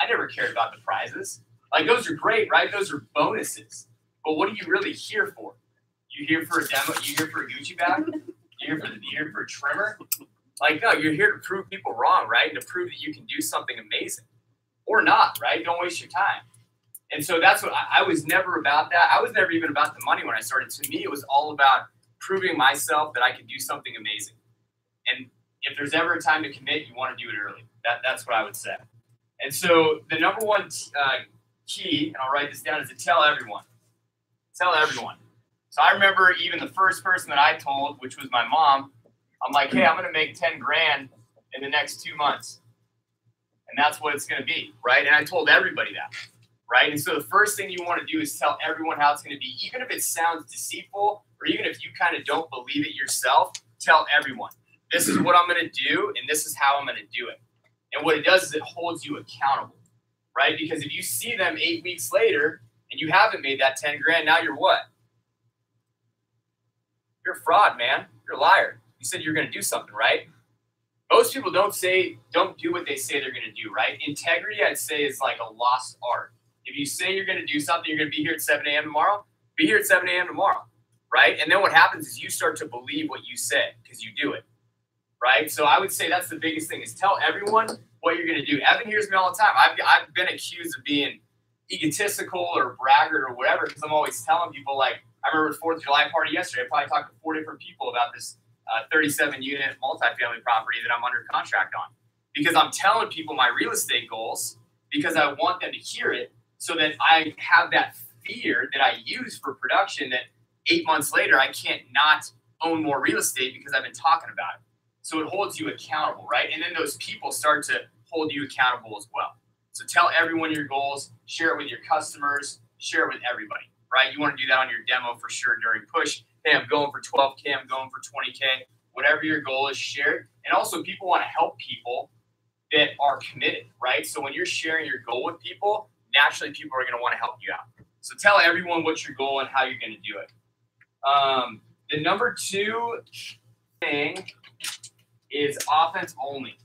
I never cared about the prizes. Like those are great, right? Those are bonuses. But what are you really here for? You here for a demo? You here for a Gucci bag? You here for a trimmer? Like no, you're here to prove people wrong, right? And to prove that you can do something amazing, or not, right? Don't waste your time. And so that's what I was never about that. I was never even about the money when I started. To me, it was all about proving myself that I could do something amazing. And if there's ever a time to commit, you want to do it early. That's what I would say. And so the number one key, and I'll write this down, is to tell everyone. Tell everyone. So I remember even the first person that I told, which was my mom, I'm like, hey, I'm going to make 10 grand in the next 2 months. And that's what it's going to be, right? And I told everybody that, right? And so the first thing you want to do is tell everyone how it's going to be, even if it sounds deceitful, or even if you kind of don't believe it yourself. tell everyone, this is what I'm going to do, and this is how I'm going to do it. And what it does is it holds you accountable, right? Because if you see them 8 weeks later and you haven't made that 10 grand, now you're what? You're a fraud, man. You're a liar. You said you're going to do something, right? Most people don't do what they say they're going to do, right? Integrity, I'd say, is like a lost art. If you say you're going to do something, you're going to be here at 7 a.m. tomorrow, be here at 7 a.m. tomorrow, right? And then what happens is you start to believe what you said because you do it, right? So I would say that's the biggest thing is tell everyone what you're going to do. Evan hears me all the time. I've been accused of being egotistical or braggart or whatever because I'm always telling people, like, I remember the 4th of July party yesterday. I probably talked to 4 different people about this 37-unit multifamily property that I'm under contract on because I'm telling people my real estate goals because I want them to hear it so that I have that fear that I use for production that 8 months later I can't not own more real estate because I've been talking about it. So it holds you accountable, right? And then those people start to hold you accountable as well. So tell everyone your goals, share it with your customers, share it with everybody. Right? You want to do that on your demo for sure during push. Hey, I'm going for 12K. I'm going for 20K. Whatever your goal is, share it. And also, people want to help people that are committed, right? So when you're sharing your goal with people, naturally people are going to want to help you out. So tell everyone what your goal and how you're going to do it. The number 2 thing is offense only.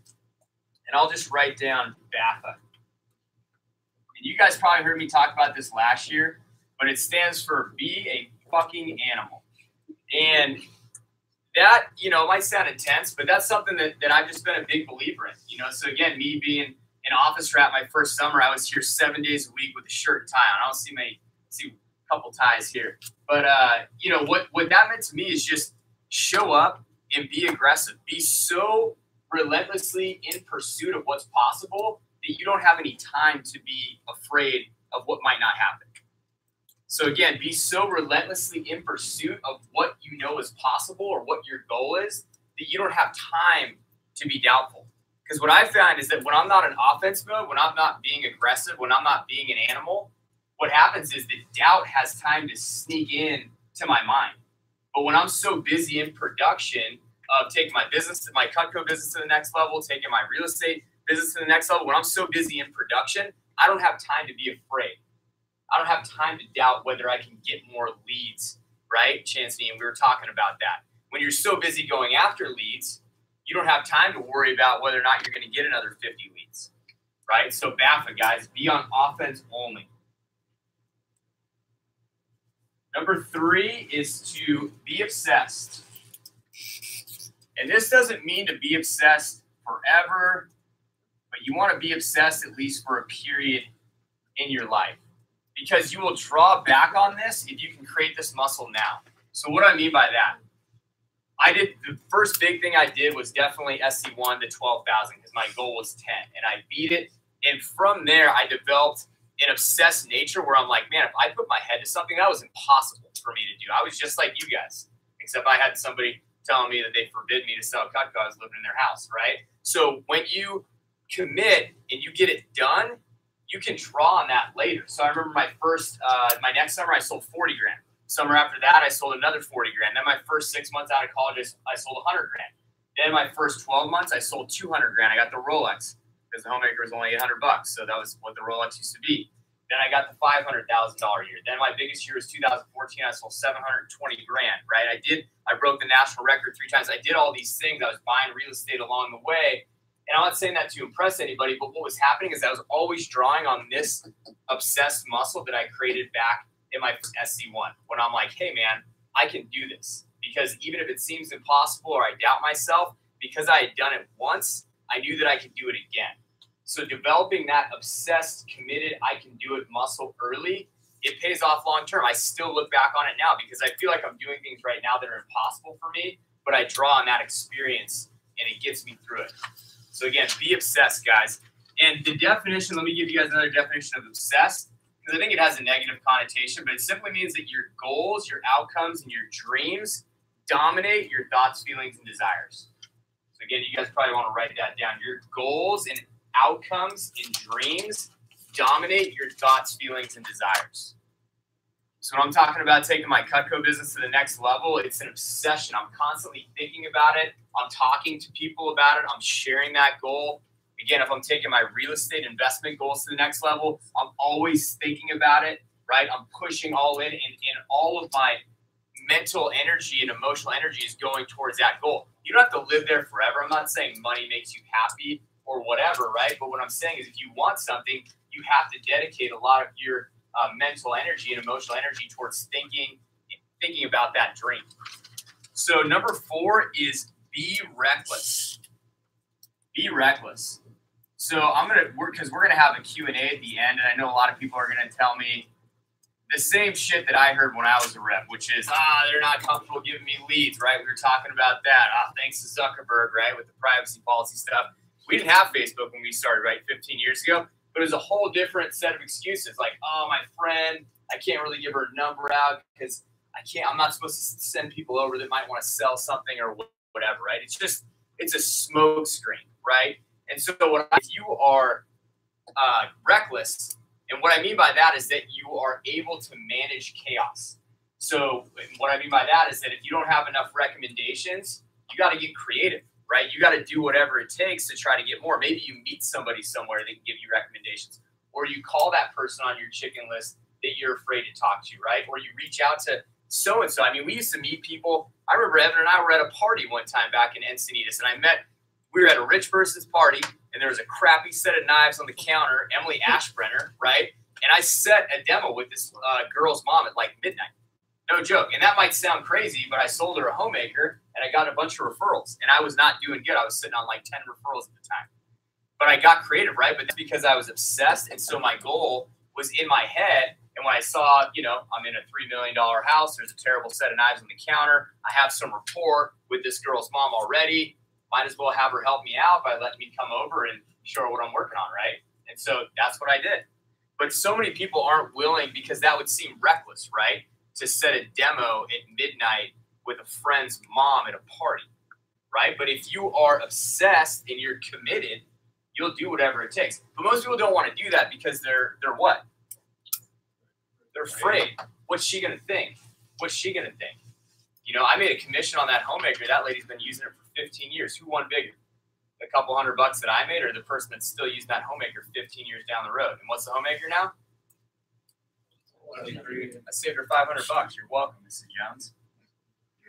And I'll just write down BAFA. And you guys probably heard me talk about this last year. But it stands for be a fucking animal. And that, might sound intense, but that's something that I've just been a big believer in. So again, me being an office rat my first summer, I was here 7 days a week with a shirt and tie on. I don't see a couple ties here. But, what that meant to me is just show up and be aggressive. Be so relentlessly in pursuit of what's possible that you don't have any time to be afraid of what might not happen. So again, be so relentlessly in pursuit of what you know is possible or what your goal is that you don't have time to be doubtful. Because what I found is that when I'm not in offense mode, when I'm not being aggressive, when I'm not being an animal, what happens is that doubt has time to sneak in to my mind. But when I'm so busy in production of taking my business, my Cutco business to the next level, taking my real estate business to the next level, when I'm so busy in production, I don't have time to be afraid. I don't have time to doubt whether I can get more leads, right? Chancey, and we were talking about that. When you're so busy going after leads, you don't have time to worry about whether or not you're going to get another 50 leads, right? So BAFA, guys, be on offense only. Number 3 is to be obsessed. And this doesn't mean to be obsessed forever, but you want to be obsessed at least for a period in your life. Because you will draw back on this if you can create this muscle now. So what do I mean by that? The first big thing I did was definitely SC1 to 12,000 because my goal was 10 and I beat it. And from there, I developed an obsessed nature where I'm like, man, if I put my head to something, that was impossible for me to do. I was just like you guys, except I had somebody telling me that they forbid me to sell Cutco. I was living in their house, right? So when you commit and you get it done, you can draw on that later. So I remember my next summer, I sold 40 grand. Summer after that, I sold another 40 grand. Then my first 6 months out of college, I sold 100 grand. Then my first 12 months, I sold 200 grand. I got the Rolex because the Homemaker was only $800 bucks. So that was what the Rolex used to be. Then I got the $500,000 year. Then my biggest year was 2014. I sold 720 grand, right? I broke the national record 3 times. I did all these things. I was buying real estate along the way. And I'm not saying that to impress anybody, but what was happening is I was always drawing on this obsessed muscle that I created back in my SC1. When I'm like, hey, man, I can do this. Because even if it seems impossible or I doubt myself, because I had done it once, I knew that I could do it again. So developing that obsessed, committed, I can do it muscle early, it pays off long term. I still look back on it now because I feel like I'm doing things right now that are impossible for me, but I draw on that experience and it gets me through it. So again, be obsessed, guys. And the definition, let me give you guys another definition of obsessed, because I think it has a negative connotation, but it simply means that your goals, your outcomes, and your dreams dominate your thoughts, feelings, and desires. So again, you guys probably want to write that down. Your goals and outcomes and dreams dominate your thoughts, feelings, and desires. So when I'm talking about taking my Cutco business to the next level, it's an obsession. I'm constantly thinking about it. I'm talking to people about it. I'm sharing that goal. Again, if I'm taking my real estate investment goals to the next level, I'm always thinking about it, right? I'm pushing all in, and all of my mental energy and emotional energy is going towards that goal. You don't have to live there forever. I'm not saying money makes you happy or whatever, right? But what I'm saying is if you want something, you have to dedicate a lot of your mental energy and emotional energy towards thinking about that dream. So number 4 is be reckless. Be reckless. So because we're gonna have a Q&A at the end, and I know a lot of people are gonna tell me the same shit that I heard when I was a rep, which is they're not comfortable giving me leads, right? We were talking about that. Thanks to Zuckerberg, right, with the privacy policy stuff. We didn't have Facebook when we started, right, 15 years ago. But it was a whole different set of excuses, like, my friend, I can't really give her a number out because I'm not supposed to send people over that might want to sell something or whatever, right? It's a smoke screen, right? And so if you are reckless, and what I mean by that is that you are able to manage chaos. So what I mean by that is that if you don't have enough recommendations, you got to get creative. Right? You got to do whatever it takes to try to get more. Maybe you meet somebody somewhere that can give you recommendations, or you call that person on your chicken list that you're afraid to talk to, right? Or you reach out to so-and-so. I mean, we used to meet people. I remember Evan and I were at a party one time back in Encinitas, and we were at a rich person's party, and there was a crappy set of knives on the counter, Emily Ashbrenner, right? And I set a demo with this girl's mom at like midnight. No joke. And that might sound crazy, but I sold her a homemaker and I got a bunch of referrals, and I was not doing good. I was sitting on like 10 referrals at the time, but I got creative, right? But that's because I was obsessed. And so my goal was in my head. And when I saw, I'm in a $3 million house, there's a terrible set of knives on the counter. I have some rapport with this girl's mom already. Might as well have her help me out by letting me come over and show her what I'm working on, right? And so that's what I did. But so many people aren't willing because that would seem reckless, right? To set a demo at midnight with a friend's mom at a party, right? But if you are obsessed and you're committed, you'll do whatever it takes. But most people don't want to do that because they're what? They're afraid. What's she going to think? What's she going to think? I made a commission on that homemaker. That lady's been using it for 15 years. Who won bigger? The couple $100 that I made, or the person that's still using that homemaker 15 years down the road? And what's the homemaker now? I saved her $500. You're welcome, Mrs. Jones.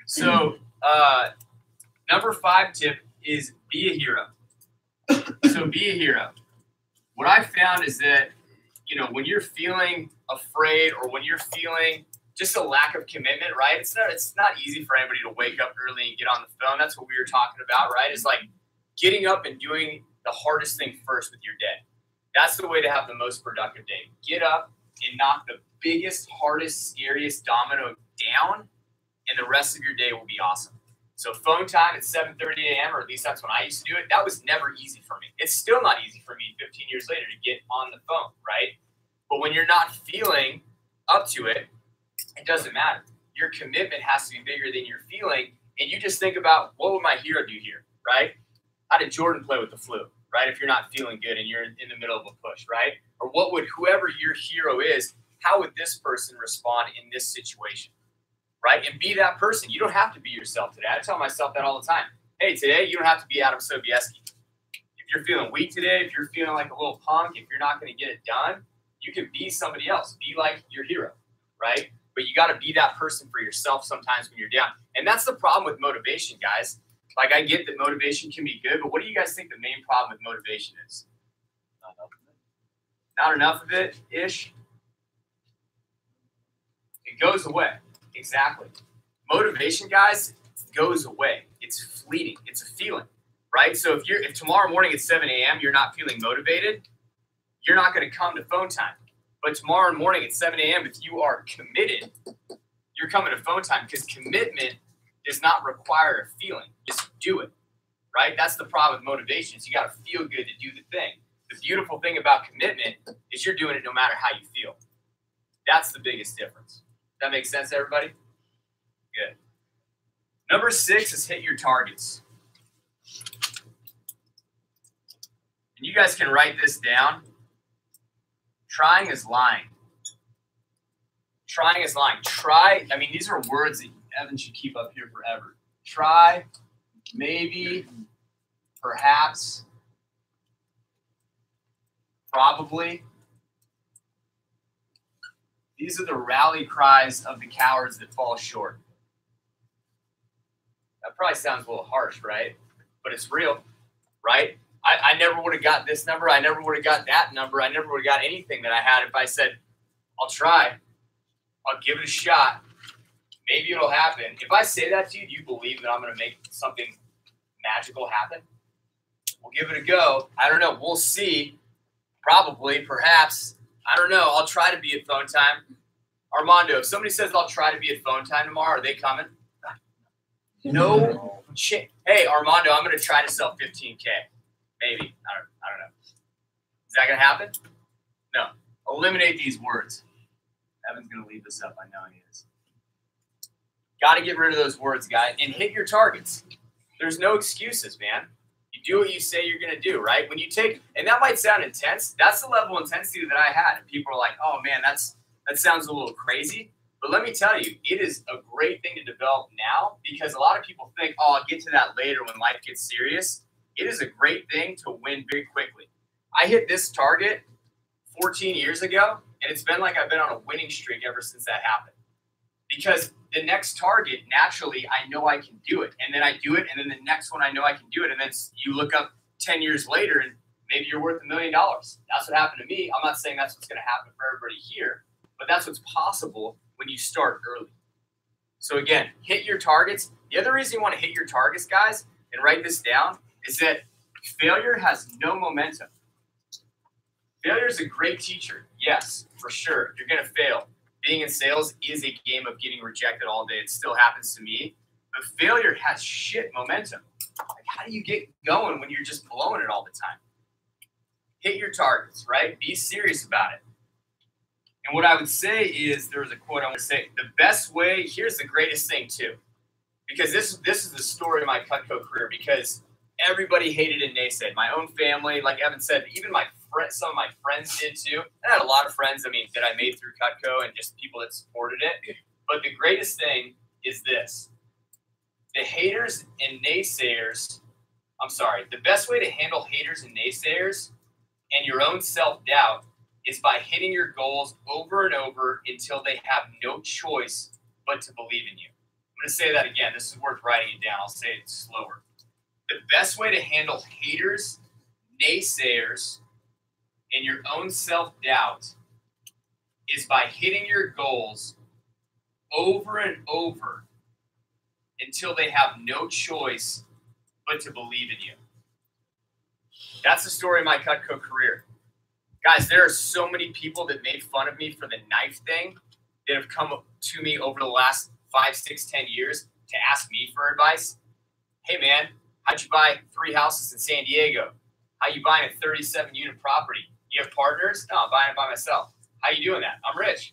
So, number 5 tip is be a hero. So be a hero. What I found is that, when you're feeling afraid or when you're feeling just a lack of commitment, right? It's not easy for anybody to wake up early and get on the phone. That's what we were talking about, right? It's like getting up and doing the hardest thing first with your day. That's the way to have the most productive day. Get up and knock the biggest, hardest, scariest domino down, and the rest of your day will be awesome. So phone time at 7:30 a.m., or at least that's when I used to do it. That was never easy for me. It's still not easy for me 15 years later to get on the phone, right? But when you're not feeling up to it, it doesn't matter. Your commitment has to be bigger than your feeling, and you just think about, what would my hero do here, right? How did Jordan play with the flu, right? If you're not feeling good and you're in the middle of a push, right? Or what would whoever your hero is, how would this person respond in this situation, right? And be that person. You don't have to be yourself today. I tell myself that all the time. Hey, today you don't have to be Adam Sobieski. If you're feeling weak today, if you're feeling like a little punk, if you're not going to get it done, you can be somebody else. Be like your hero, right? But you got to be that person for yourself sometimes when you're down. And that's the problem with motivation, guys. Like, I get that motivation can be good, but what do you guys think the main problem with motivation is? Not enough of it-ish? It goes away. Exactly. Motivation, guys, goes away. It's fleeting. It's a feeling, right? So if tomorrow morning at 7 a.m. you're not feeling motivated, you're not going to come to phone time. But tomorrow morning at 7 a.m., if you are committed, you're coming to phone time, because commitment does not require a feeling. Just do it, right? That's the problem with motivation, is you got to feel good to do the thing. The beautiful thing about commitment is you're doing it no matter how you feel. That's the biggest difference. Does that make sense to everybody? Good. Number 6 is hit your targets. And you guys can write this down. Trying is lying. Trying is lying. Try, I mean, these are words that Evan should keep up here forever. Try, maybe, perhaps, probably. These are the rally cries of the cowards that fall short. That probably sounds a little harsh, right? But it's real, right? I never would have got this number. I never would have got that number. I never would have got anything that I had if I said, I'll try. I'll give it a shot. Maybe it'll happen. If I say that to you, do you believe that I'm going to make something magical happen? We'll give it a go. I don't know. We'll see. Probably, perhaps. I don't know. I'll try to be at phone time. Armando, if somebody says I'll try to be at phone time tomorrow, are they coming? No. Hey, Armando, I'm going to try to sell 15K. Maybe. I don't know. Is that going to happen? No. Eliminate these words. Evan's going to leave this up. I know he is. Got to get rid of those words, guys, and hit your targets. There's no excuses, man. You do what you say you're going to do, right? When you take, and that might sound intense. That's the level of intensity that I had. And people are like, oh, man, that sounds a little crazy. But let me tell you, it is a great thing to develop now because a lot of people think, oh, I'll get to that later when life gets serious. It is a great thing to win very quickly. I hit this target 14 years ago, and it's been like I've been on a winning streak ever since that happened. Because the next target, naturally, I know I can do it. And then I do it, and then the next one I know I can do it. And then you look up 10 years later, and maybe you're worth $1 million. That's what happened to me. I'm not saying that's what's going to happen for everybody here, but that's what's possible when you start early. So again, hit your targets. The other reason you want to hit your targets, guys, and write this down, is that failure has no momentum. Failure is a great teacher. Yes, for sure. You're going to fail. Being in sales is a game of getting rejected all day. It still happens to me. But failure has shit momentum. Like, how do you get going when you're just blowing it all the time? Hit your targets, right? Be serious about it. And what I would say is, there was a quote I want to say, the best way, here's the greatest thing too. Because this is the story of my Cutco career, because everybody hated and naysayed. My own family, like Evan said, even some of my friends did too. I had a lot of friends, that I made through Cutco and just people that supported it. But the greatest thing is this. The haters and naysayers, the best way to handle haters and naysayers and your own self-doubt is by hitting your goals over and over until they have no choice but to believe in you. I'm going to say that again. This is worth writing it down. I'll say it slower. The best way to handle haters, naysayers, and your own self-doubt is by hitting your goals over and over until they have no choice but to believe in you. That's the story of my Cutco career. Guys, there are so many people that made fun of me for the knife thing that have come to me over the last 5, 6, 10 years to ask me for advice. Hey, man, how'd you buy 3 houses in San Diego? How you buying a 37-unit property? You have partners? No, I'm buying it by myself. How you doing that? I'm rich.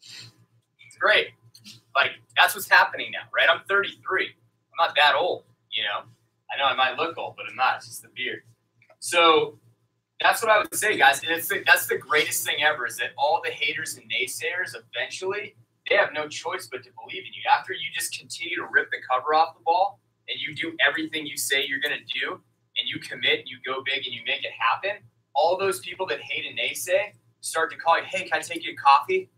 It's great. Like, that's what's happening now, right? I'm 33. I'm not that old, I know I might look old, but I'm not. It's just the beard. So that's what I would say, guys. And that's the greatest thing ever, is that all the haters and naysayers, eventually, they have no choice but to believe in you. After you just continue to rip the cover off the ball and you do everything you say you're going to do and you commit, you go big and you make it happen, all those people that hate and naysay start to call you, hey, can I take you to coffee? Can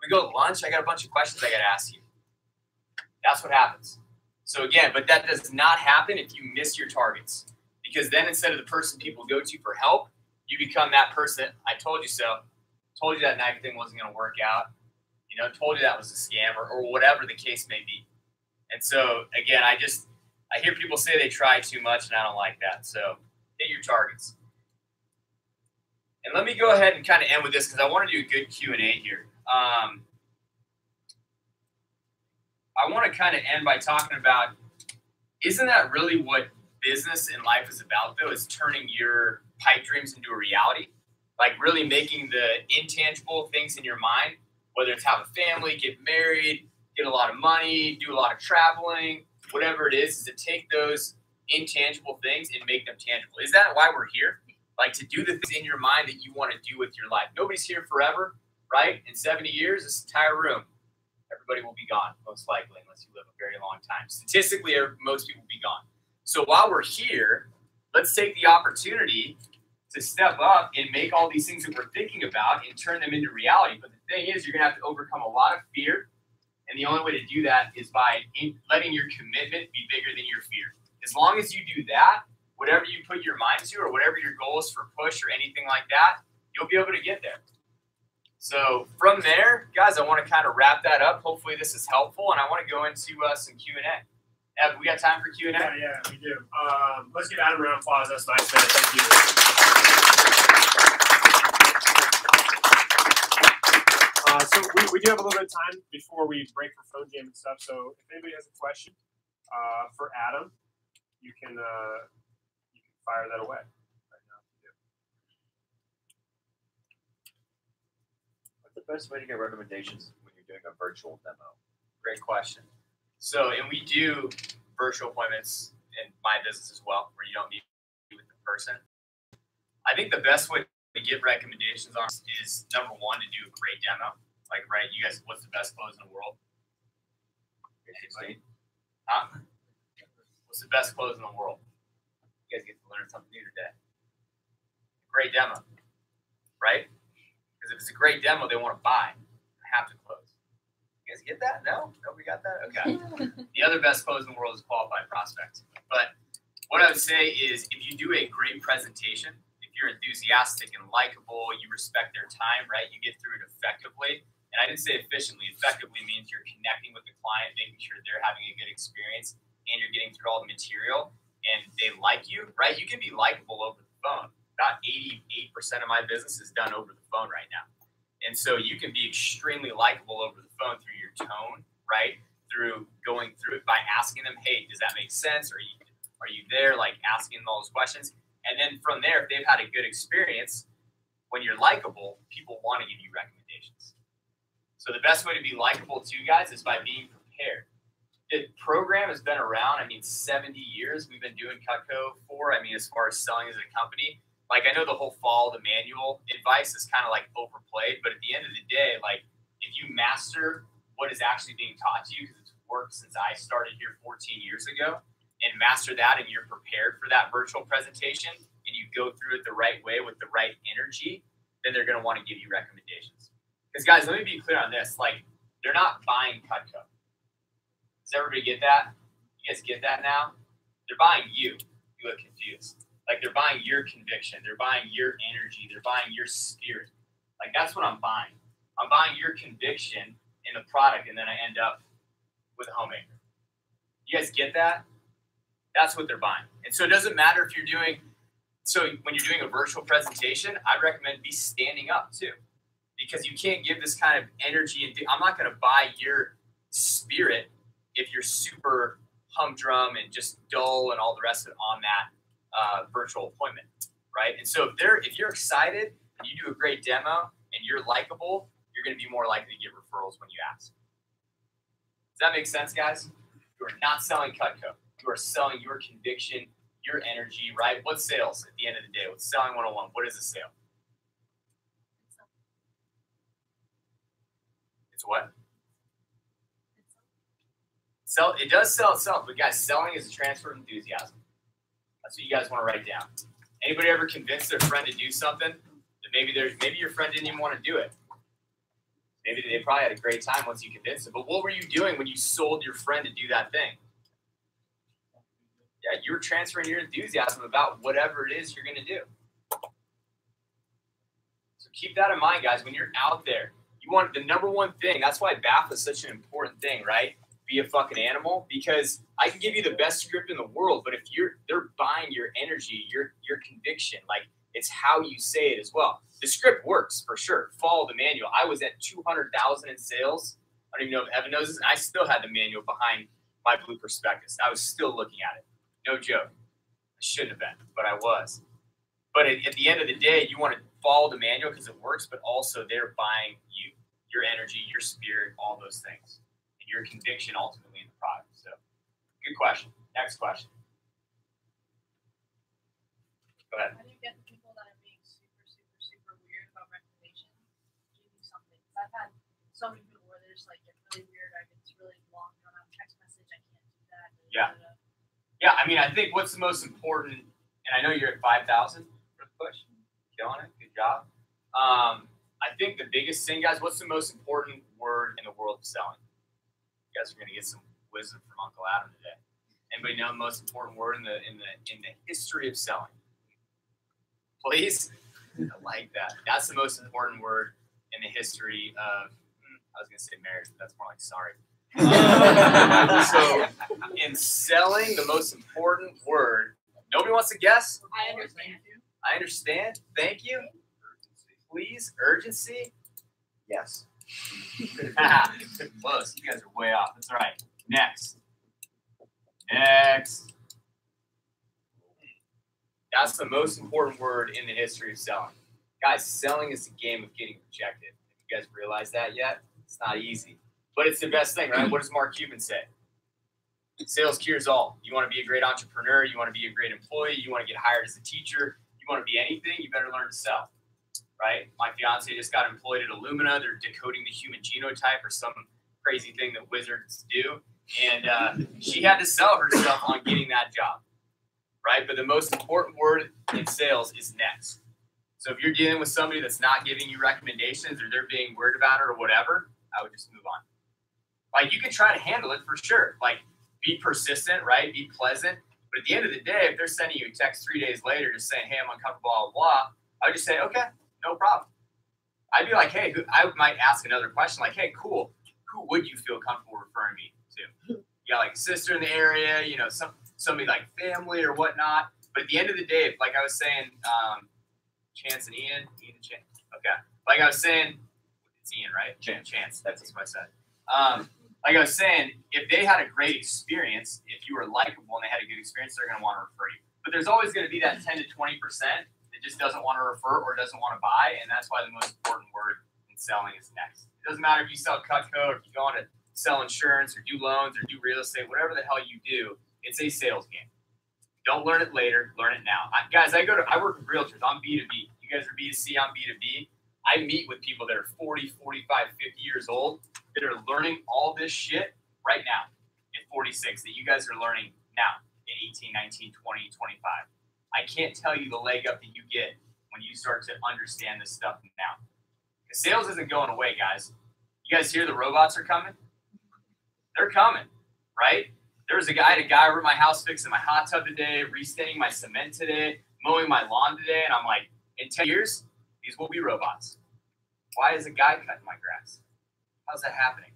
we go to lunch? I got a bunch of questions I got to ask you. That's what happens. So again, but that does not happen if you miss your targets. Because then instead of the person people go to for help, you become that person. I told you so. Told you that knife thing wasn't going to work out. Told you that was a scam or whatever the case may be. And so, again, I hear people say they try too much, and I don't like that. So hit your targets. And let me go ahead and kind of end with this because I want to do a good Q&A here. I want to kind of end by talking about, isn't that really what business and life is about, though, is turning your pipe dreams into a reality? Like really making the intangible things in your mind, whether it's have a family, get married, get a lot of money, do a lot of traveling, whatever it is to take those intangible things and make them tangible. Is that why we're here? Like to do the things in your mind that you want to do with your life. Nobody's here forever. right? In 70 years, this entire room, everybody will be gone, most likely, unless you live a very long time. Statistically, most people will be gone. So while we're here, let's take the opportunity to step up and make all these things that we're thinking about and turn them into reality. But the thing is, you're going to have to overcome a lot of fear. And the only way to do that is by letting your commitment be bigger than your fear. As long as you do that, whatever you put your mind to or whatever your goal is for push or anything like that, you'll be able to get there. So from there, guys, I want to kind of wrap that up. Hopefully this is helpful, and I want to go into some Q&A. Ev, we got time for Q&A? Yeah, we do. Let's give Adam a round of applause. That's nice, man. Thank you. So we do have a little bit of time before we break for phone jam and stuff. So if anybody has a question for Adam, you can fire that away right now. What's the best way to get recommendations when you're doing a virtual demo? Great question. So, and we do virtual appointments in my business as well, where you don't need to be with the person. I think the best way to get recommendations on is, number one, to do a great demo. Like, right, you guys, what's the best clothes in the world? Huh? What's the best clothes in the world? You guys get to learn something new today. Great demo, right? Because if it's a great demo, they want to buy. Half the clothes. You guys get that? No? Nobody got that? Okay. The other best clothes in the world is qualified prospects. But what I would say is if you do a great presentation, if you're enthusiastic and likable, you respect their time, right? You get through it effectively. And I didn't say efficiently. Effectively means you're connecting with the client, making sure they're having a good experience, and you're getting through all the material, and they like you, right? You can be likable over the phone. About 88% of my business is done over the phone right now. And so you can be extremely likable over the phone through your tone, right? Through going through it by asking them, hey, does that make sense? Are you there? Like asking them all those questions. And then from there, if they've had a good experience, when you're likable, people want to give you recommendations. So the best way to be likable to you guys is by being prepared. The program has been around, 70 years. We've been doing Cutco for, as far as selling as a company. Like, I know the whole follow the manual advice is kind of like overplayed, but at the end of the day, like, if you master what is actually being taught to you, because it's worked since I started here 14 years ago, and master that and you're prepared for that virtual presentation, and you go through it the right way with the right energy, then they're going to want to give you recommendations. Because, guys, let me be clear on this. Like, they're not buying Cutco. Does everybody get that? You guys get that now? They're buying you. You look confused. Like, they're buying your conviction. They're buying your energy. They're buying your spirit. Like, that's what I'm buying. I'm buying your conviction in the product, and then I end up with a homemaker. You guys get that? That's what they're buying. And so it doesn't matter if you're doing, so when you're doing a virtual presentation, I recommend be standing up too. Because you can't give this kind of energy. And I'm not going to buy your spirit if you're super humdrum and just dull and all the rest of it on that virtual appointment, right? And so if you're excited and you do a great demo and you're likable, you're going to be more likely to get referrals when you ask. Does that make sense, guys? You are not selling Cutco. You are selling your conviction, your energy, right? What's sales at the end of the day? What's selling 101? What is a sale? It's what? It does sell itself, but guys, selling is a transfer of enthusiasm. That's what you guys want to write down. Anybody ever convinced their friend to do something that maybe your friend didn't even want to do it? Maybe they probably had a great time once you convinced them. But what were you doing when you sold your friend to do that thing? Yeah, you were transferring your enthusiasm about whatever it is you're going to do. So keep that in mind, guys. When you're out there, you want the number one thing. That's why BAF is such an important thing, right? Be a fucking animal, because I can give you the best script in the world, but if they're buying your energy, your conviction, like it's how you say it as well. The script works for sure. Follow the manual. I was at 200,000 in sales. I don't even know if Evan knows this, and I still had the manual behind my blue prospectus. I was still looking at it. No joke. I shouldn't have been, but I was. But at the end of the day, you want to follow the manual because it works, but also they're buying you, your energy, your spirit, all those things. Your conviction ultimately in the product. So, good question. Next question. Go ahead. How do you get the people that are being super, super, super weird about recommendations? Give you something. so many people where they're just like, it's really weird. It's really long drawn out text message. I can't do that. Yeah. Yeah, I mean, I think what's the most important, and I know you're at 5,000 for the push. Killing it. Good job. I think the biggest thing, guys, what's the most important word in the world of selling? You guys are going to get some wisdom from Uncle Adam today. Anybody know the most important word in the history of selling? Please? I like that. That's the most important word in the history of, I was going to say marriage, but that's more like sorry. So in selling, the most important word, nobody wants to guess? I understand. I understand. Thank you. Please, urgency. Yes. Close. You guys are way off. That's all right. Next. That's the most important word in the history of selling. Guys, selling is the game of getting rejected. Have you guys realized that yet? It's not easy. But it's the best thing, right? What does Mark Cuban say? Sales cures all. You want to be a great entrepreneur. You want to be a great employee. You want to get hired as a teacher. You want to be anything. You better learn to sell, right? My fiance just got employed at Illumina. They're decoding the human genotype or some crazy thing that wizards do. And she had to sell herself on getting that job, right? But the most important word in sales is next. So if you're dealing with somebody that's not giving you recommendations or they're being weird about it or whatever, I would just move on. Like, you can try to handle it for sure. Like, be persistent, right? Be pleasant. But at the end of the day, if they're sending you a text 3 days later just saying, hey, I'm uncomfortable, blah, blah, blah, I would just say, okay, no problem. I'd be like, hey, I might ask another question like, hey, cool. Who would you feel comfortable referring me to? You got like a sister in the area, you know, somebody like family or whatnot. But at the end of the day, like I was saying, Chance and Ian and Chance. Okay. Like I was saying, it's Ian, right? Chance. That's what I said. Like I was saying, if they had a great experience, if you were likable and they had a good experience, they're going to want to refer you. But there's always going to be that 10 to 20% that just doesn't want to refer or doesn't want to buy, and that's why the most important word in selling is next. It doesn't matter if you sell Cutco, or if you go on to sell insurance or do loans or do real estate, whatever the hell you do, it's a sales game. Don't learn it later, learn it now. Guys, I work with realtors. I'm B2B. You guys are B2C, I'm B2B. I meet with people that are 40, 45, 50 years old that are learning all this shit right now at 46 that you guys are learning now at 18, 19, 20, 25. I can't tell you the leg up that you get when you start to understand this stuff now. Because sales isn't going away, guys. You guys hear the robots are coming? They're coming, right? There was a guy over at my house fixing my hot tub today, restaining my cement today, mowing my lawn today, and I'm like, in 10 years, these will be robots. Why is a guy cutting my grass? How's that happening?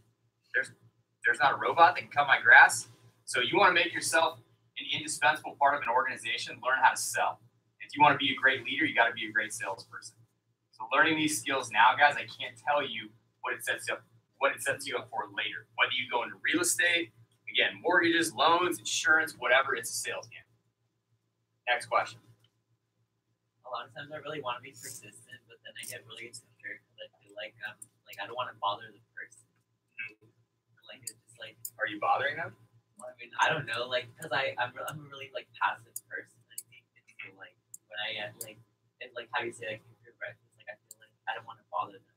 There's not a robot that can cut my grass. So you want to make yourself an indispensable part of an organization, learn how to sell. If you want to be a great leader, you got to be a great salesperson. So learning these skills now, guys, I can't tell you what it sets you up for later. Whether you go into real estate, again, mortgages, loans, insurance, whatever, it's a sales game. Next question. A lot of times I really want to be persistent, but then I get really insecure because I feel like I don't want to bother the person. Like, it's just like, are you bothering them? Well, I mean, I don't know, like, because I'm a really like passive person. I think it's so, like, when I it's like how you say like your breakfast, like I feel like I don't want to bother them.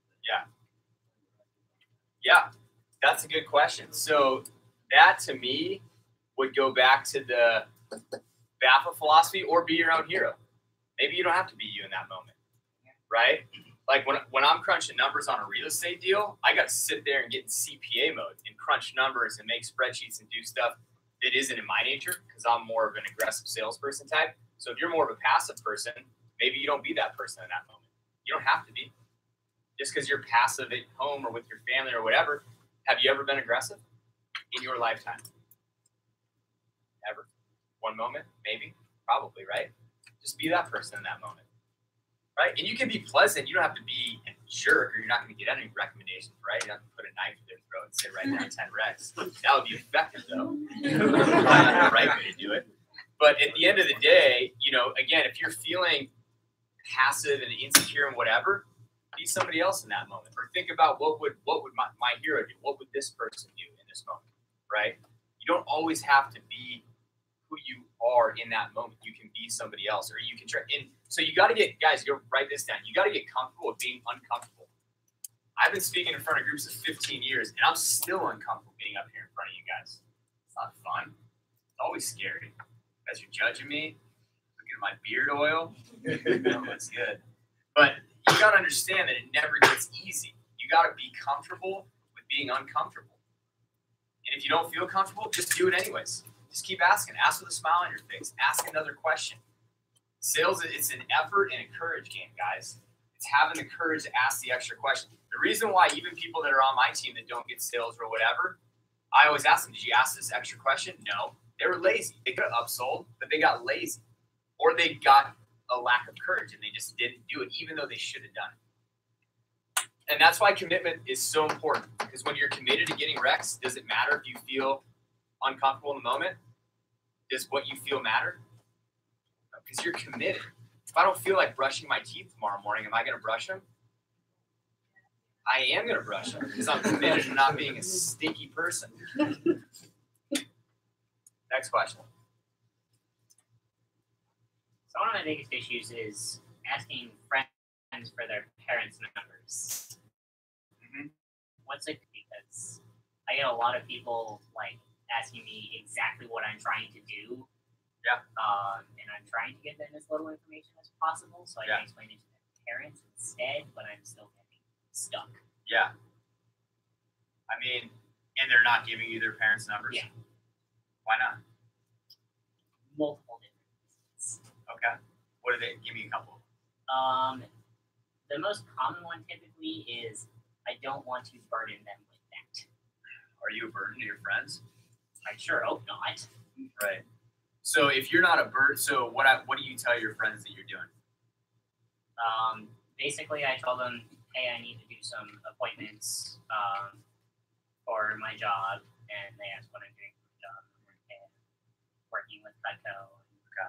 Yeah, that's a good question. So that to me would go back to the BAFA philosophy, or be your own hero. Maybe you don't have to be you in that moment, right? Like when I'm crunching numbers on a real estate deal, I got to sit there and get in CPA mode and crunch numbers and make spreadsheets and do stuff that isn't in my nature because I'm more of an aggressive salesperson type. So if you're more of a passive person, maybe you don't be that person in that moment. You don't have to be. Just because you're passive at home or with your family or whatever, have you ever been aggressive in your lifetime? Ever? One moment? Maybe? Probably, right? Just be that person in that moment. Right? And you can be pleasant. You don't have to be a jerk or you're not going to get any recommendations, right? You don't have to put a knife in their throat and say, write down 10 recs. That would be effective, though. Not the right way to do it. But at the end of the day, you know, again, if you're feeling passive and insecure and whatever, be somebody else in that moment. Or think about what would my hero do? What would this person do in this moment, right? You don't always have to be who you are in that moment. You can be somebody else, or you can try. And so you got to get, guys, you write this down. You got to get comfortable with being uncomfortable. I've been speaking in front of groups of 15 years, and I'm still uncomfortable being up here in front of you guys. It's not fun. It's always scary. You guys are judging me, looking at my beard oil. No, it's good. But you got to understand that it never gets easy. You got to be comfortable with being uncomfortable. And if you don't feel comfortable, just do it anyways. Just keep asking. Ask with a smile on your face. Ask another question. Sales, it's an effort and a courage game, guys. It's having the courage to ask the extra question. The reason why even people that are on my team that don't get sales or whatever, I always ask them, did you ask this extra question? No. They were lazy. They could have upsold, but they got lazy. Or they got a lack of courage and they just didn't do it, even though they should have done it. And that's why commitment is so important. Because when you're committed to getting recs, does it matter if you feel uncomfortable in the moment? Does what you feel matter? Because you're committed. If I don't feel like brushing my teeth tomorrow morning, am I going to brush them? I am going to brush them because I'm committed to not being a stinky person. Next question. So one of my biggest issues is asking friends for their parents' numbers. What's it? Because I get a lot of people like asking me exactly what I'm trying to do. Yeah. And I'm trying to give them as little information as possible, so I can explain it to their parents instead, but I'm still getting stuck. Yeah. I mean, and they're not giving you their parents' numbers? Yeah. Why not? Multiple different reasons. Okay. What do they give me a couple? The most common one typically is I don't want to burden them with that. Are you a burden to your friends? I sure hope not. Right. So if you're not a burden, so what do you tell your friends that you're doing? Basically, I tell them, hey, I need to do some appointments for my job, and they ask what I'm doing for my job. And working with Petco. Okay.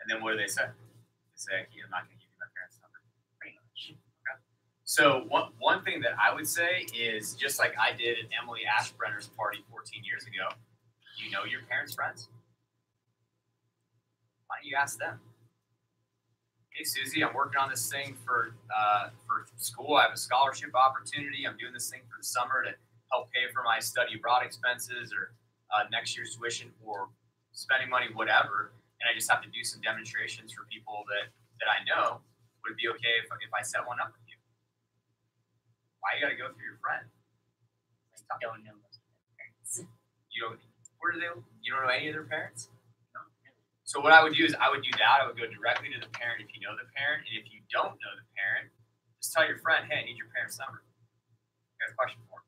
And then what do they say? They say, I'm not going to give you my parents' number. Pretty much. Okay. So one thing that I would say is, just like I did at Emily Ashbrenner's party 14 years ago, do you know your parents' friends? Why don't you ask them? Hey, Susie, I'm working on this thing for school. I have a scholarship opportunity. I'm doing this thing for the summer to help pay for my study abroad expenses or next year's tuition or spending money, whatever. And I just have to do some demonstrations for people that I know. Would it be okay if I set one up with you? Why you got to go through your friend? I don't know most of their parents. You don't know any of their parents? So what I would do is I would do that. I would go directly to the parent if you know the parent. And if you don't know the parent, just tell your friend, hey, I need your parent's number. I got a question for him.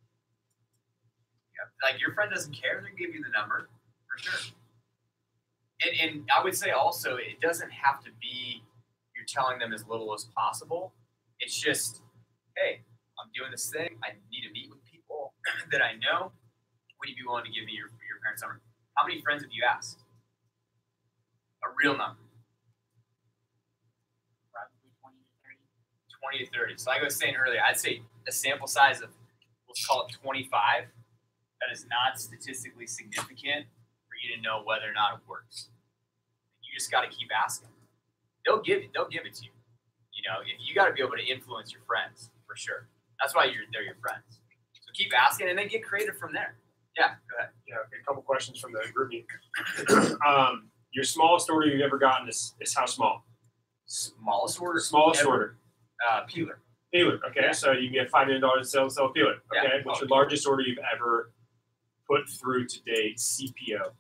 Yeah. Like your friend doesn't care, they'll give you the number for sure. And I would say also, it doesn't have to be you're telling them as little as possible. It's just, hey, I'm doing this thing. I need to meet with people that I know. Would you be willing to give me your parent's number? How many friends have you asked? A real number. Probably 20 to 30. 20 to 30. So like I was saying earlier, I'd say a sample size of, let's call it 25. That is not statistically significant for you to know whether or not it works. You just got to keep asking. They'll give it to you. You know, if you got to be able to influence your friends for sure. That's why they're your friends. So keep asking and then get creative from there. Yeah, go ahead. Yeah, okay, a couple questions from the group meeting. Your smallest order you've ever gotten is how small? Smallest order? Smallest ever. order. Peeler. Peeler, okay. Yeah. So you get $5 million in sales, sell a peeler. Okay. Yeah. What's your largest order you've ever put through to date, CPO?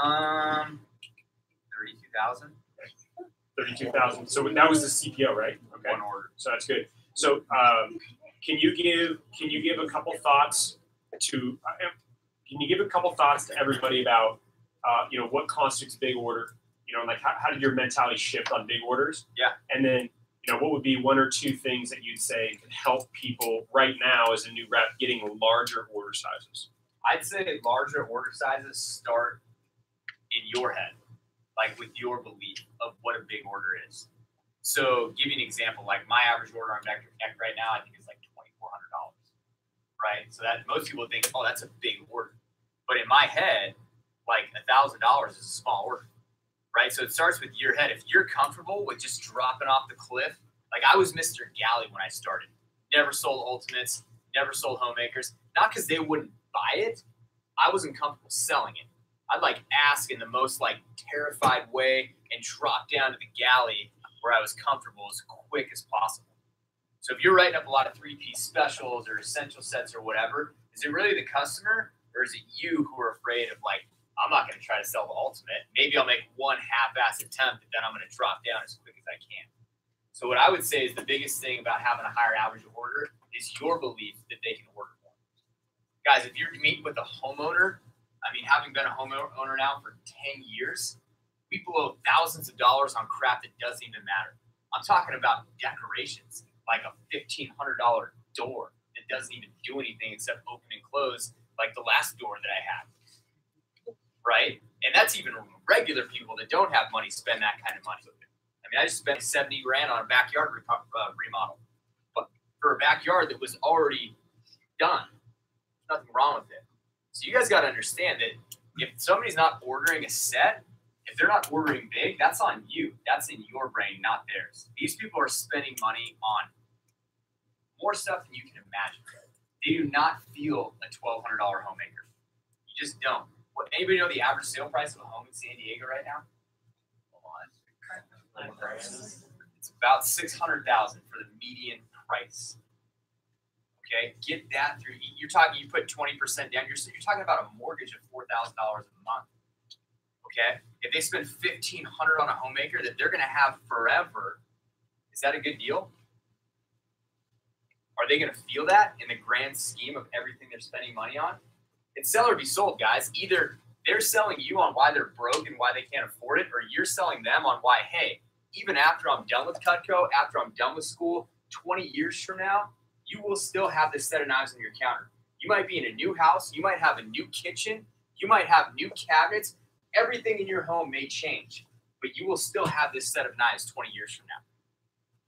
32,000. 32,000. So that was the CPO, right? Okay. One order. So that's good. So can you give a couple thoughts to everybody about what constitutes big order? Like how did your mentality shift on big orders? Yeah. And then what would be one or two things that you'd say could help people right now as a new rep getting larger order sizes? I'd say larger order sizes start in your head, like with your belief of what a big order is. So give you an example, like my average order on Vector Connect right now, I think is like $2,400, right? So that most people think, oh, that's a big order. But in my head, like $1,000 is a small order, right? So it starts with your head. If you're comfortable with just dropping off the cliff Like I was Mr. Galley when I started. Never sold Ultimates, never sold Homemakers. Not because they wouldn't buy it. I wasn't comfortable selling it. I'd like ask in the most like terrified way and drop down to the galley where I was comfortable as quick as possible. So if you're writing up a lot of 3-piece specials or essential sets or whatever, is it really the customer or is it you who are afraid of like, I'm not going to try to sell the Ultimate. Maybe I'll make one half-ass attempt and then I'm going to drop down as quick as I can. So what I would say is the biggest thing about having a higher average order is your belief that they can order more. Guys, if you're meeting with a homeowner, I mean, having been a homeowner now for 10 years, we blow thousands of dollars on crap that doesn't even matter. I'm talking about decorations, like a $1,500 door that doesn't even do anything except open and close, like the last door that I had. Right? And that's even regular people that don't have money spend that kind of money. I mean, I just spent 70 grand on a backyard remodel. But for a backyard that was already done, there's nothing wrong with it. So you guys got to understand that if somebody's not ordering a set, if they're not ordering big, that's on you. That's in your brain, not theirs. These people are spending money on more stuff than you can imagine. They do not feel a $1,200 homemaker. You just don't. What, anybody know the average sale price of a home in San Diego right now? It's about $600,000 for the median price. Okay, get that through. You're talking. You put 20% down. You're talking about a mortgage of $4,000 a month. Okay, if they spend $1,500 on a homemaker that they're going to have forever, is that a good deal? Are they going to feel that in the grand scheme of everything they're spending money on? It's sell or be sold, guys. Either they're selling you on why they're broke and why they can't afford it, or you're selling them on why, hey, even after I'm done with Cutco, after I'm done with school, 20 years from now, you will still have this set of knives on your counter. You might be in a new house. You might have a new kitchen. You might have new cabinets. Everything in your home may change, but you will still have this set of knives 20 years from now.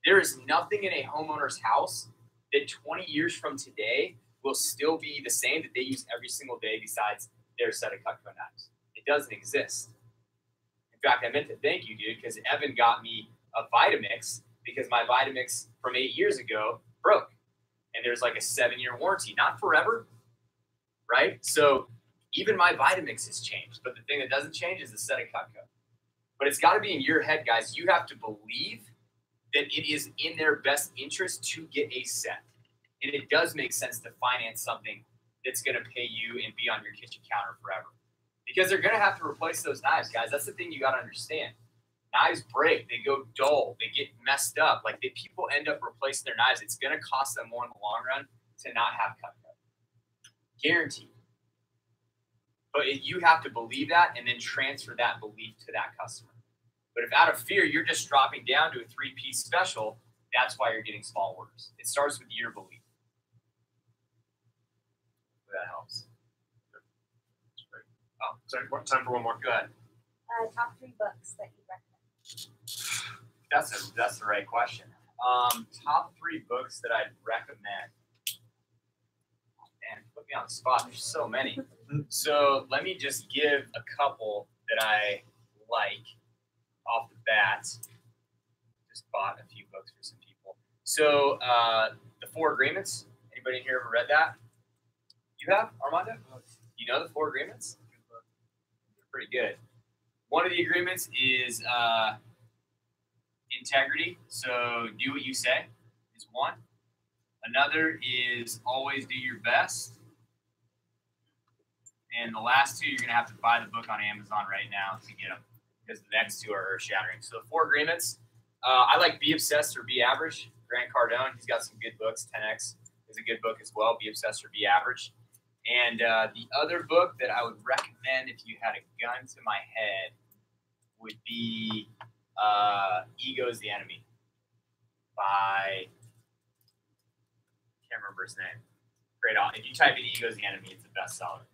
There is nothing in a homeowner's house that 20 years from today will still be the same that they use every single day besides their set of Cutco knives. It doesn't exist. In fact, I meant to thank you, dude, because Evan got me a Vitamix because my Vitamix from 8 years ago broke. And there's like a 7-year warranty, not forever, right? So even my Vitamix has changed. But the thing that doesn't change is the set of Cutco. But it's got to be in your head, guys. You have to believe that it is in their best interest to get a set. And it does make sense to finance something that's going to pay you and be on your kitchen counter forever. Because they're going to have to replace those knives, guys. That's the thing you got to understand. Knives break. They go dull. They get messed up. Like, people end up replacing their knives. It's going to cost them more in the long run to not have Cutco. Guaranteed. But you have to believe that and then transfer that belief to that customer. But if out of fear, you're just dropping down to a 3-piece special, that's why you're getting small orders. It starts with your belief. That helps. Oh, sorry. Time for one more. Go ahead. Top 3 books that you recommend. That's the right question. Top 3 books that I'd recommend. Man, put me on the spot. There's so many. So let me just give a couple that I like off the bat. Just bought a few books for some people. So The 4 Agreements. Anybody in here ever read that? You have, Armando? You know The 4 Agreements? They're pretty good. One of the agreements is integrity. So do what you say is one. Another is always do your best. And the last 2, you're going to have to buy the book on Amazon right now to get them because the next 2 are earth-shattering. So the 4 Agreements. I like Be Obsessed or Be Average. Grant Cardone, he's got some good books. 10X is a good book as well. Be Obsessed or Be Average. And the other book that I would recommend if you had a gun to my head would be Ego is the Enemy by, can't remember his name. Great. If you type in Ego is the Enemy, it's a bestseller.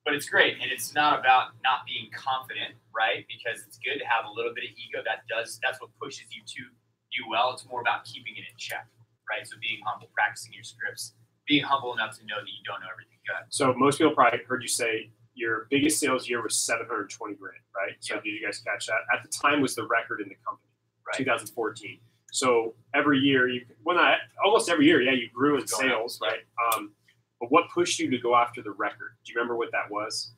But it's great, and it's not about not being confident, right? Because it's good to have a little bit of ego. That's what pushes you to do well. It's more about keeping it in check, right? So being humble, practicing your scripts, being humble enough to know that you don't know everything good. So most people probably heard you say your biggest sales year was 720 grand, right? So Yep. did you guys catch that? At the time was the record in the company, right. 2014. So every year, almost every year, yeah, you grew in sales, right? But what pushed you to go after the record? Do you remember what that was?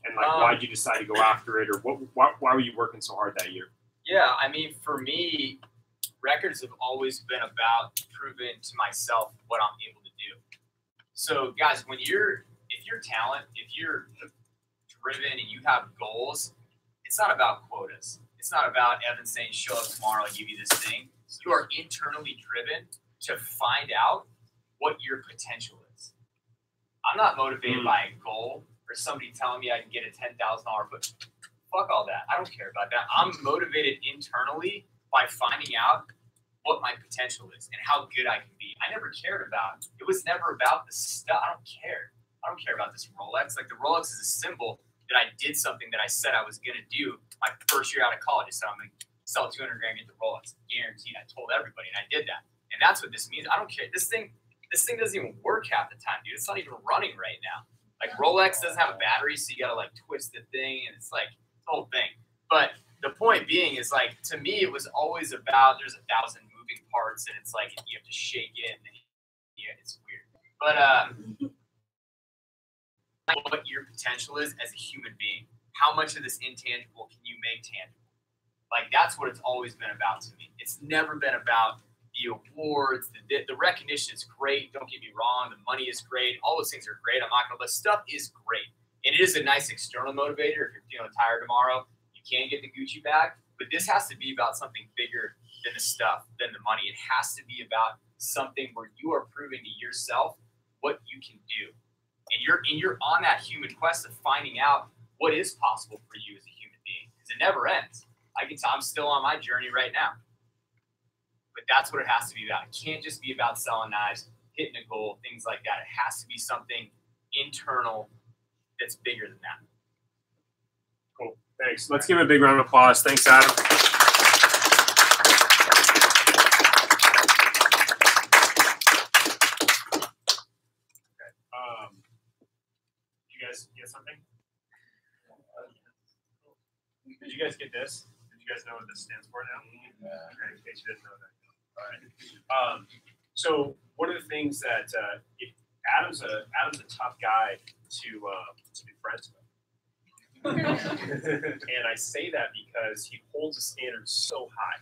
And like, why did you decide to go after it, or why were you working so hard that year? Yeah, I mean, for me, records have always been about proving to myself what I'm able to do. So, guys, if you're talent, if you're driven and you have goals, it's not about quotas. It's not about Evan saying, show up tomorrow, I'll give you this thing. You are internally driven to find out what your potential is. I'm not motivated by a goal or somebody telling me I can get a $10,000 book. Fuck all that. I don't care about that. I'm motivated internally by finding out what my potential is and how good I can be. I never cared about it. Was never about the stuff. I don't care. I don't care about this Rolex. Like, the Rolex is a symbol that I did something that I said I was going to do my first year out of college. I said I'm going to sell 200 grand, get the Rolex. Guaranteed. I told everybody, and I did that. And that's what this means. I don't care. This thing doesn't even work half the time, dude. It's not even running right now. Like, Rolex doesn't have a battery, so you got to, like, twist the thing, and it's like the whole thing. But the point being is, like, to me, it was always about there's 1,000 moving parts, and it's like you have to shake it, and yeah, it's weird. But what your potential is as a human being. How much of this intangible can you make tangible? Like, that's what it's always been about to me. It's never been about the awards, the recognition is great. Don't get me wrong. The money is great. All those things are great. I'm not going to list. Stuff is great. And it is a nice external motivator. If you're feeling tired tomorrow, you can get the Gucci bag. But this has to be about something bigger than the stuff, than the money. It has to be about something where you are proving to yourself what you can do. And you're on that human quest of finding out what is possible for you as a human being. Because it never ends. I can tell I'm still on my journey right now. But that's what it has to be about. It can't just be about selling knives, hitting a goal, things like that. It has to be something internal that's bigger than that. Cool. Thanks. Let's give him a big round of applause. Thanks, Adam. Okay. Did you guys get something? Did you guys get this? Did you guys know what this stands for now? Okay, in case you didn't know that. All right. So one of the things that Adam's a tough guy to be friends with, and I say that because he holds the standard so high,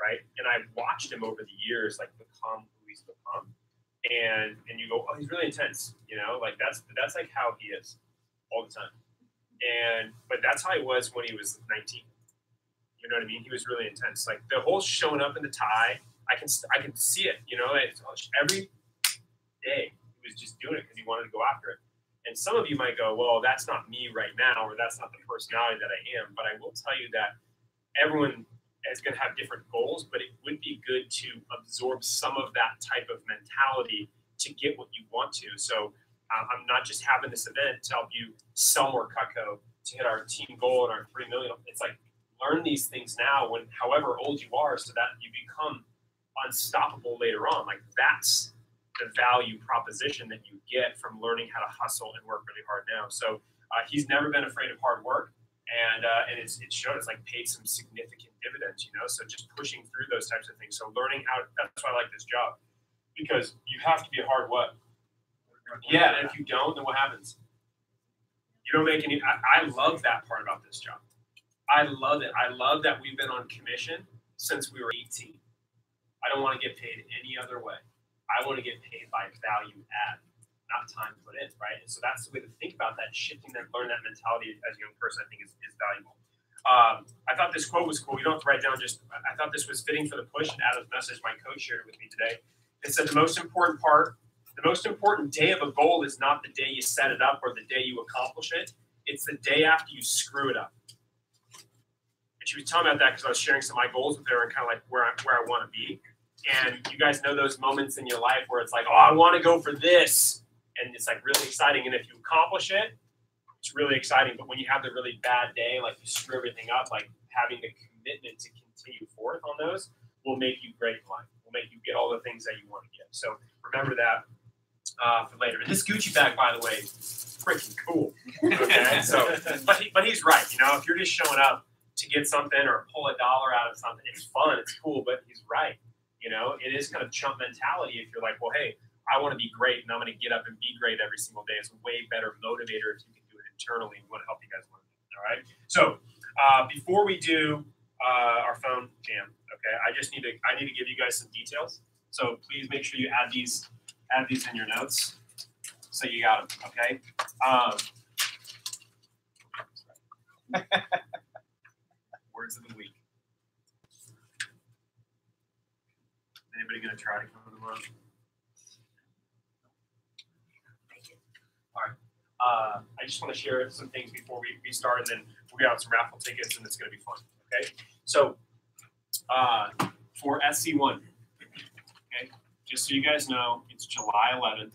right? And I've watched him over the years, like, become who he's become, and you go, oh, he's really intense, you know, like that's like how he is all the time, but that's how he was when he was 19. You know what I mean? He was really intense. Like, the whole showing up in the tie, I can see it. You know, every day he was just doing it because he wanted to go after it. And some of you might go, well, that's not me right now, or that's not the personality that I am. But I will tell you that everyone is going to have different goals, but it would be good to absorb some of that type of mentality to get what you want to. So I'm not just having this event to help you sell more Cutco to hit our team goal and our 3 million. It's like, learn these things now, when however old you are, so that you become unstoppable later on. Like, that's the value proposition that you get from learning how to hustle and work really hard now. So he's never been afraid of hard work, and it showed. It's like paid some significant dividends, you know. So just pushing through those types of things. So learning how. That's why I like this job, because you have to be a hard what? Yeah, and if you don't, then what happens? You don't make any. I love that part about this job. I love it. I love that we've been on commission since we were 18. I don't want to get paid any other way. I want to get paid by value add, not time put in, right? And so that's the way to think about that, shifting that, learn that mentality as a young person, I think is valuable. I thought this quote was cool. You don't have to write down I thought this was fitting for the push and Adam's message. My coach shared it with me today. It said the most important day of a goal is not the day you set it up or the day you accomplish it. It's the day after you screw it up. And she was telling me about that because I was sharing some of my goals with her and kind of like where I want to be. And you guys know those moments in your life where it's like, oh, I want to go for this. And it's like really exciting. And if you accomplish it, it's really exciting. But when you have the really bad day, like you screw everything up, like having the commitment to continue forth on those will make you great in life. Will make you get all the things that you want to get. So remember that for later. And this Gucci bag, by the way, is freaking cool. Okay. So, but he's right. You know, if you're just showing up to get something or pull $1 out of something, it's fun, it's cool, but he's right. You know, it is kind of chump mentality if you're like, well, hey, I want to be great and I'm going to get up and be great every single day. It's a way better motivator if you can do it internally. We want to help you guys learn. All right. So before we do our phone jam, okay, I need to give you guys some details. So please make sure you add these in your notes. So you got them, okay? Words of the week. Anybody gonna try to come tomorrow? All right. I just want to share some things before we start, and then we'll get out some raffle tickets, and it's gonna be fun. Okay. So for SC1, okay, just so you guys know, it's July 11th.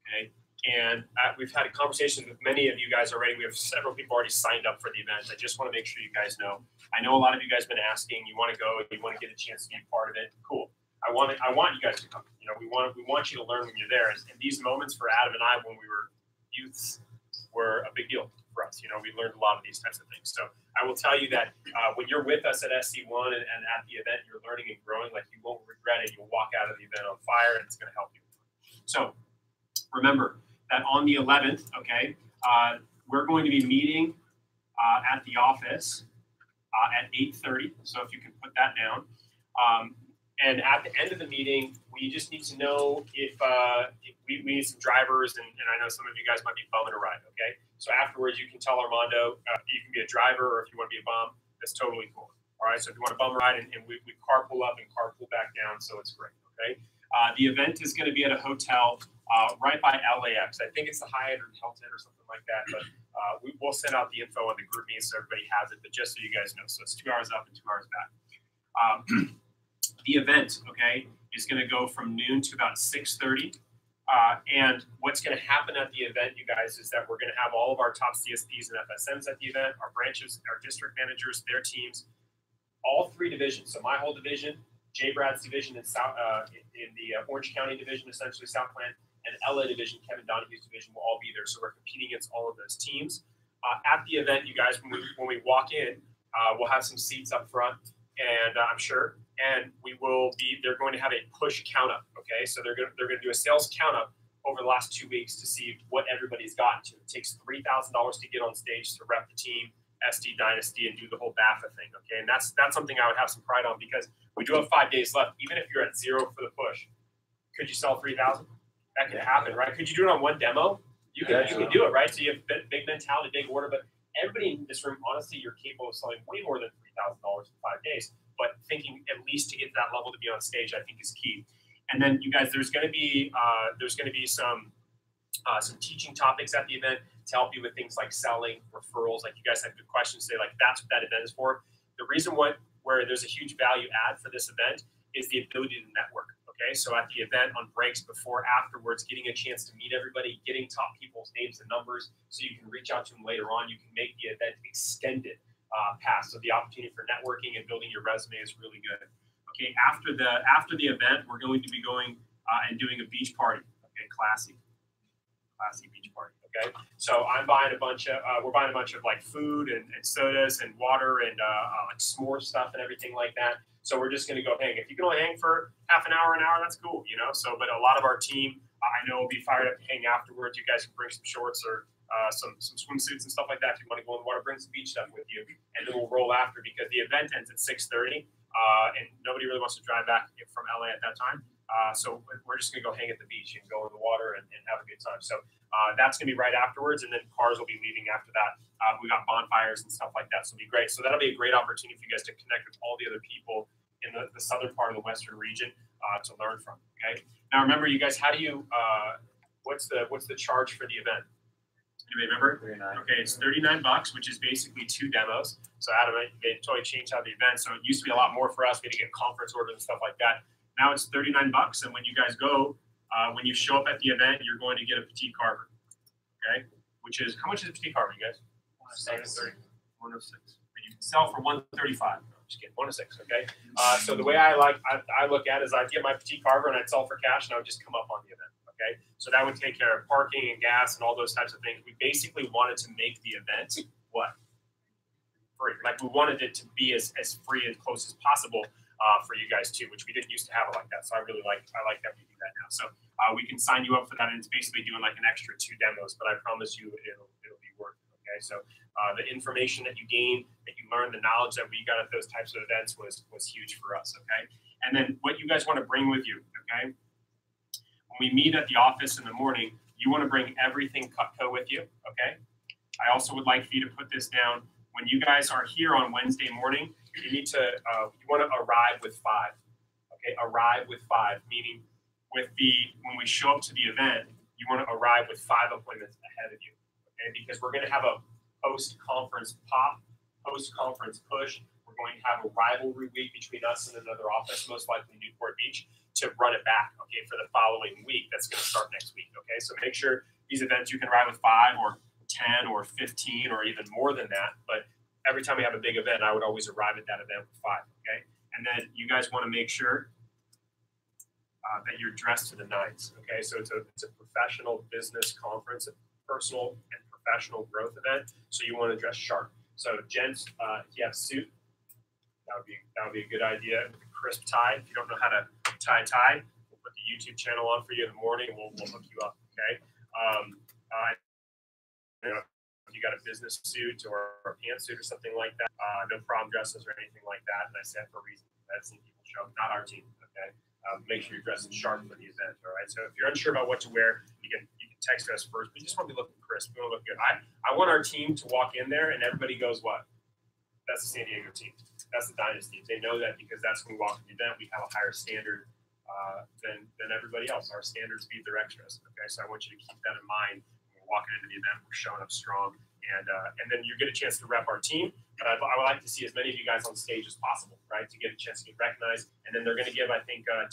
Okay. And we've had conversations with many of you guys already. We have several people already signed up for the event. I just want to make sure you guys know. I know a lot of you guys have been asking. You want to go. You want to get a chance to be part of it. Cool. I want you guys to come. You know, we want you to learn when you're there. And these moments for Adam and I, when we were youths, were a big deal for us. You know, we learned a lot of these types of things. So I will tell you that when you're with us at SC1 and at the event, you're learning and growing. Like, you won't regret it. You'll walk out of the event on fire, and it's going to help you. So remember that on the 11th, okay, we're going to be meeting at the office at 8:30. So if you can put that down. And at the end of the meeting, we just need to know if we need some drivers, and I know some of you guys might be bumming a ride, okay? So afterwards, you can tell Armando you can be a driver, or if you want to be a bum, that's totally cool. All right, so if you want to bum ride, and we carpool up and carpool back down, so it's great, okay? The event is going to be at a hotel right by LAX. I think it's the Hyatt or Hilton or something like that, but we'll send out the info on the group meet so everybody has it, but just so you guys know. So it's 2 hours up and 2 hours back. The event, okay, is going to go from noon to about 6:30. And what's going to happen at the event, you guys, is that we're going to have all of our top CSPs and FSMs at the event, our branches, our district managers, their teams, all three divisions. So my whole division, Jay Brad's division in the Orange County division, essentially Southland, and LA division, Kevin Donahue's division, will all be there. So we're competing against all of those teams. At the event, you guys, when we walk in, we'll have some seats up front, and I'm sure. And they're going to have a push count up, okay? So they're going to do a sales count up over the last 2 weeks to see what everybody's gotten to. It takes $3,000 to get on stage to rep the team, SD Dynasty, and do the whole BAFA thing, okay? And that's something I would have some pride on, because we do have 5 days left. Even if you're at 0 for the push, could you sell 3,000? That could happen, right? Could you do it on one demo? You can do it, right? So you have big mentality, big order, but everybody in this room, honestly, you're capable of selling way more than $3,000 in 5 days. But thinking at least to get to that level to be on stage, I think, is key. And then, you guys, there's going to be some teaching topics at the event to help you with things like selling, referrals. Like, you guys have good questions. Say, like, that's what that event is for. The reason where there's a huge value add for this event is the ability to network. Okay, so at the event, on breaks, before, afterwards, getting a chance to meet everybody, getting top people's names and numbers, so you can reach out to them later on. You can make the event extended. Past. So the opportunity for networking and building your resume is really good. Okay, after the event, we're going to be going and doing a beach party. Okay, classy beach party. Okay, so we're buying a bunch of like food and sodas and water and like s'more stuff and everything like that. So we're just going to go hang. If you can only hang for half an hour, that's cool, you know. So, but a lot of our team, I know, will be fired up to hang afterwards. You guys can bring some shorts or some swimsuits and stuff like that. If you want to go in the water, bring some beach stuff with you, and then we'll roll after, because the event ends at 6:30, and nobody really wants to drive back from LA at that time. So we're just going to go hang at the beach and go in the water and have a good time. So that's going to be right afterwards, and then cars will be leaving after that. We got bonfires and stuff like that, so it'll be great. So that'll be a great opportunity for you guys to connect with all the other people in the southern part of the Western region to learn from. Okay. Now remember, you guys, how do you? What's the charge for the event? Anybody remember? $39. Okay, it's $39, which is basically 2 demos. So Adam, they totally changed how the event. So it used to be a lot more for us. We had to get conference orders and stuff like that. Now it's $39, and when you guys go, when you show up at the event, you're going to get a petite carver. Okay, which is, how much is a petite carver, you guys? 106. But you can sell for $135. No, just kidding. 106. Okay. So the way I look at it is, I'd get my petite carver and I'd sell for cash, and I would just come up on the event. Okay, so that would take care of parking and gas and all those types of things. We basically wanted to make the event free. Like we wanted it to be as free and close as possible for you guys too, which we didn't used to have it like that. So I like that we do that now. So we can sign you up for that, and it's basically doing like an extra 2 demos. But I promise you, it'll be worth it. Okay, so the information that you gain, that you learn, the knowledge that we got at those types of events was huge for us. Okay, and then what you guys want to bring with you. Okay, when we meet at the office in the morning, you want to bring everything Cutco with you. Okay, I also would like for you to put this down. When you guys are here on Wednesday morning, you need to you want to arrive with 5. Okay, arrive with 5, meaning when we show up to the event, you want to arrive with 5 appointments ahead of you. Okay, because we're going to have a post-conference pop, post-conference push. We're going to have a rivalry week between us and another office, most likely Newport Beach, to run it back. Okay, for the following week. That's going to start next week. Okay, so make sure these events you can arrive with 5 or 10 or 15 or even more than that. But every time we have a big event, I would always arrive at that event with 5. Okay, and then you guys want to make sure that you're dressed to the nines. Okay, so it's a professional business conference, a personal and professional growth event. So you want to dress sharp. So gents, if you have a suit, that would be a good idea. With a crisp tie. If you don't know how to tie, we'll put the YouTube channel on for you in the morning, and we'll hook you up. Okay. If you got a business suit or a pantsuit or something like that, no prom dresses or anything like that. And I said for a reason. I've seen people show up, not our team. Okay. Make sure you're dressing sharp for the event. All right. So if you're unsure about what to wear, you can text us first. We just want to be looking crisp. We want to look good. I want our team to walk in there and everybody goes, what? That's the San Diego team. That's the Dynasty. They know that because that's when we walk in the event. We have a higher standard than everybody else. Our standards beat their extras. Okay. So I want you to keep that in mind. When we're walking into the event, we're showing up strong. And then you get a chance to rep our team. But I would like to see as many of you guys on stage as possible, right? To get a chance to get recognized. And then they're going to give, I think, I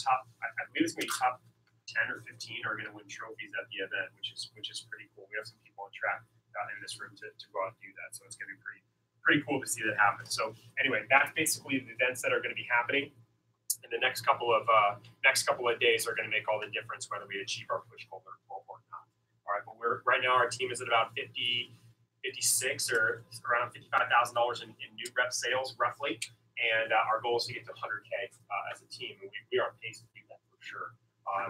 believe it's going to be top 10 or 15 are going to win trophies at the event, which is pretty cool. We have some people on track in this room to go out and do that. So it's going to be pretty cool to see that happen. So anyway, that's basically the events that are going to be happening. And the next couple of days are going to make all the difference whether we achieve our push goal or not. All right, but right now our team is at about 56 or around $55,000 in new rep sales roughly, and our goal is to get to 100K as a team, and we are on pace to do that for sure.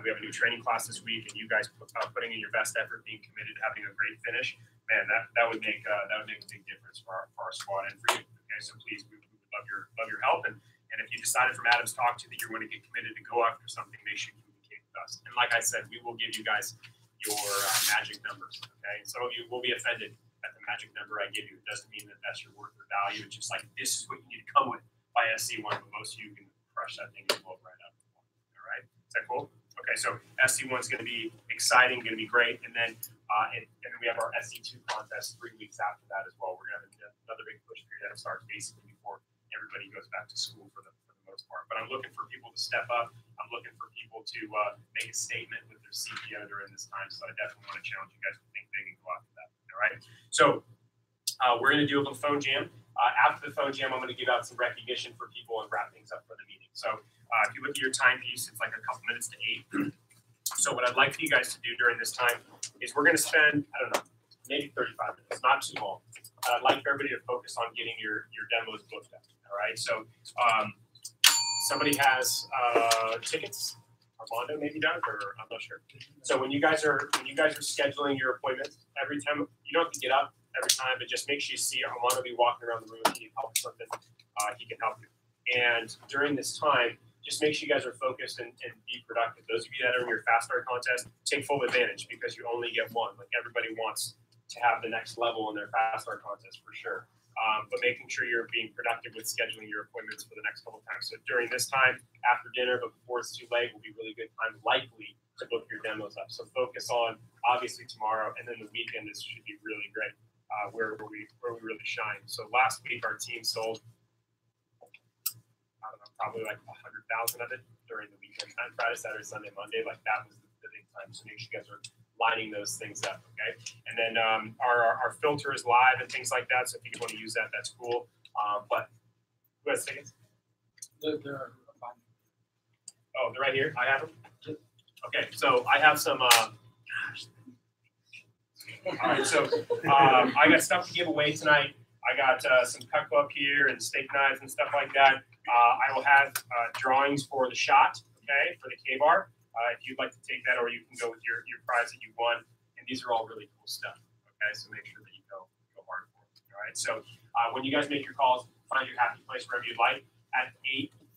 We have a new training class this week, and you guys putting in your best effort, being committed to having a great finish, man, that would make a big difference for our squad and for you. Okay, so please, we would love your help, and if you decided from Adam's talk to that you're going to get committed to go after something, make sure you communicate with us. And like I said, we will give you guys your magic numbers. Okay, some of you will be offended at the magic number I give you. It doesn't mean that that's your worth or value. It's just like this is what you need to come with by SC1, but most of you can crush that thing and blow it right up. All right, is that cool? Okay, so SC1 is going to be exciting, going to be great, and then we have our SC2 contest 3 weeks after that as well. We're going to have another big push period that starts basically before everybody goes back to school for the most part. But I'm looking for people to step up. I'm looking for people to make a statement with their CPO during this time. So I definitely want to challenge you guys to think big and go after that. All right. So we're going to do a little phone jam. After the phone jam, I'm going to give out some recognition for people and wrap things up for the meeting. So if you look at your timepiece, it's like a couple minutes to 8. So what I'd like for you guys to do during this time is we're going to spend, I don't know, maybe 35 minutes, not too long. I'd like for everybody to focus on getting your demos booked up. All right. So somebody has tickets. Armando maybe does, or I'm not sure. So when you guys are scheduling your appointments, every time you don't have to get up every time, but just make sure you see Armando be walking around the room. If you need help with something, he can help you. And during this time, just make sure you guys are focused and be productive. Those of you that are in your fast start contest, take full advantage because you only get one. Like everybody wants to have the next level in their fast start contest for sure. But making sure you're being productive with scheduling your appointments for the next couple of times. So during this time, after dinner, but before it's too late, will be really good time likely to book your demos up. So focus on obviously tomorrow, and then the weekend. This should be really great. Where we really shine. So last week our team sold, I don't know, probably like 100,000 of it during the weekend time, Friday, Saturday, Sunday, Monday. Like that was the big time. So make sure you guys are lining those things up, okay? And then our filter is live and things like that. So if you want to use that, that's cool. But who has tickets? They're oh, they're right here. I have them. Okay, so I have some. All right, so I got stuff to give away tonight. I got some Cutco up here and steak knives and stuff like that. I will have drawings for the shot, okay, for the K-bar. If you'd like to take that, or you can go with your prize that you won. And these are all really cool stuff, okay? So make sure that you go hard for it, all right? So when you guys make your calls, find your happy place wherever you'd like. At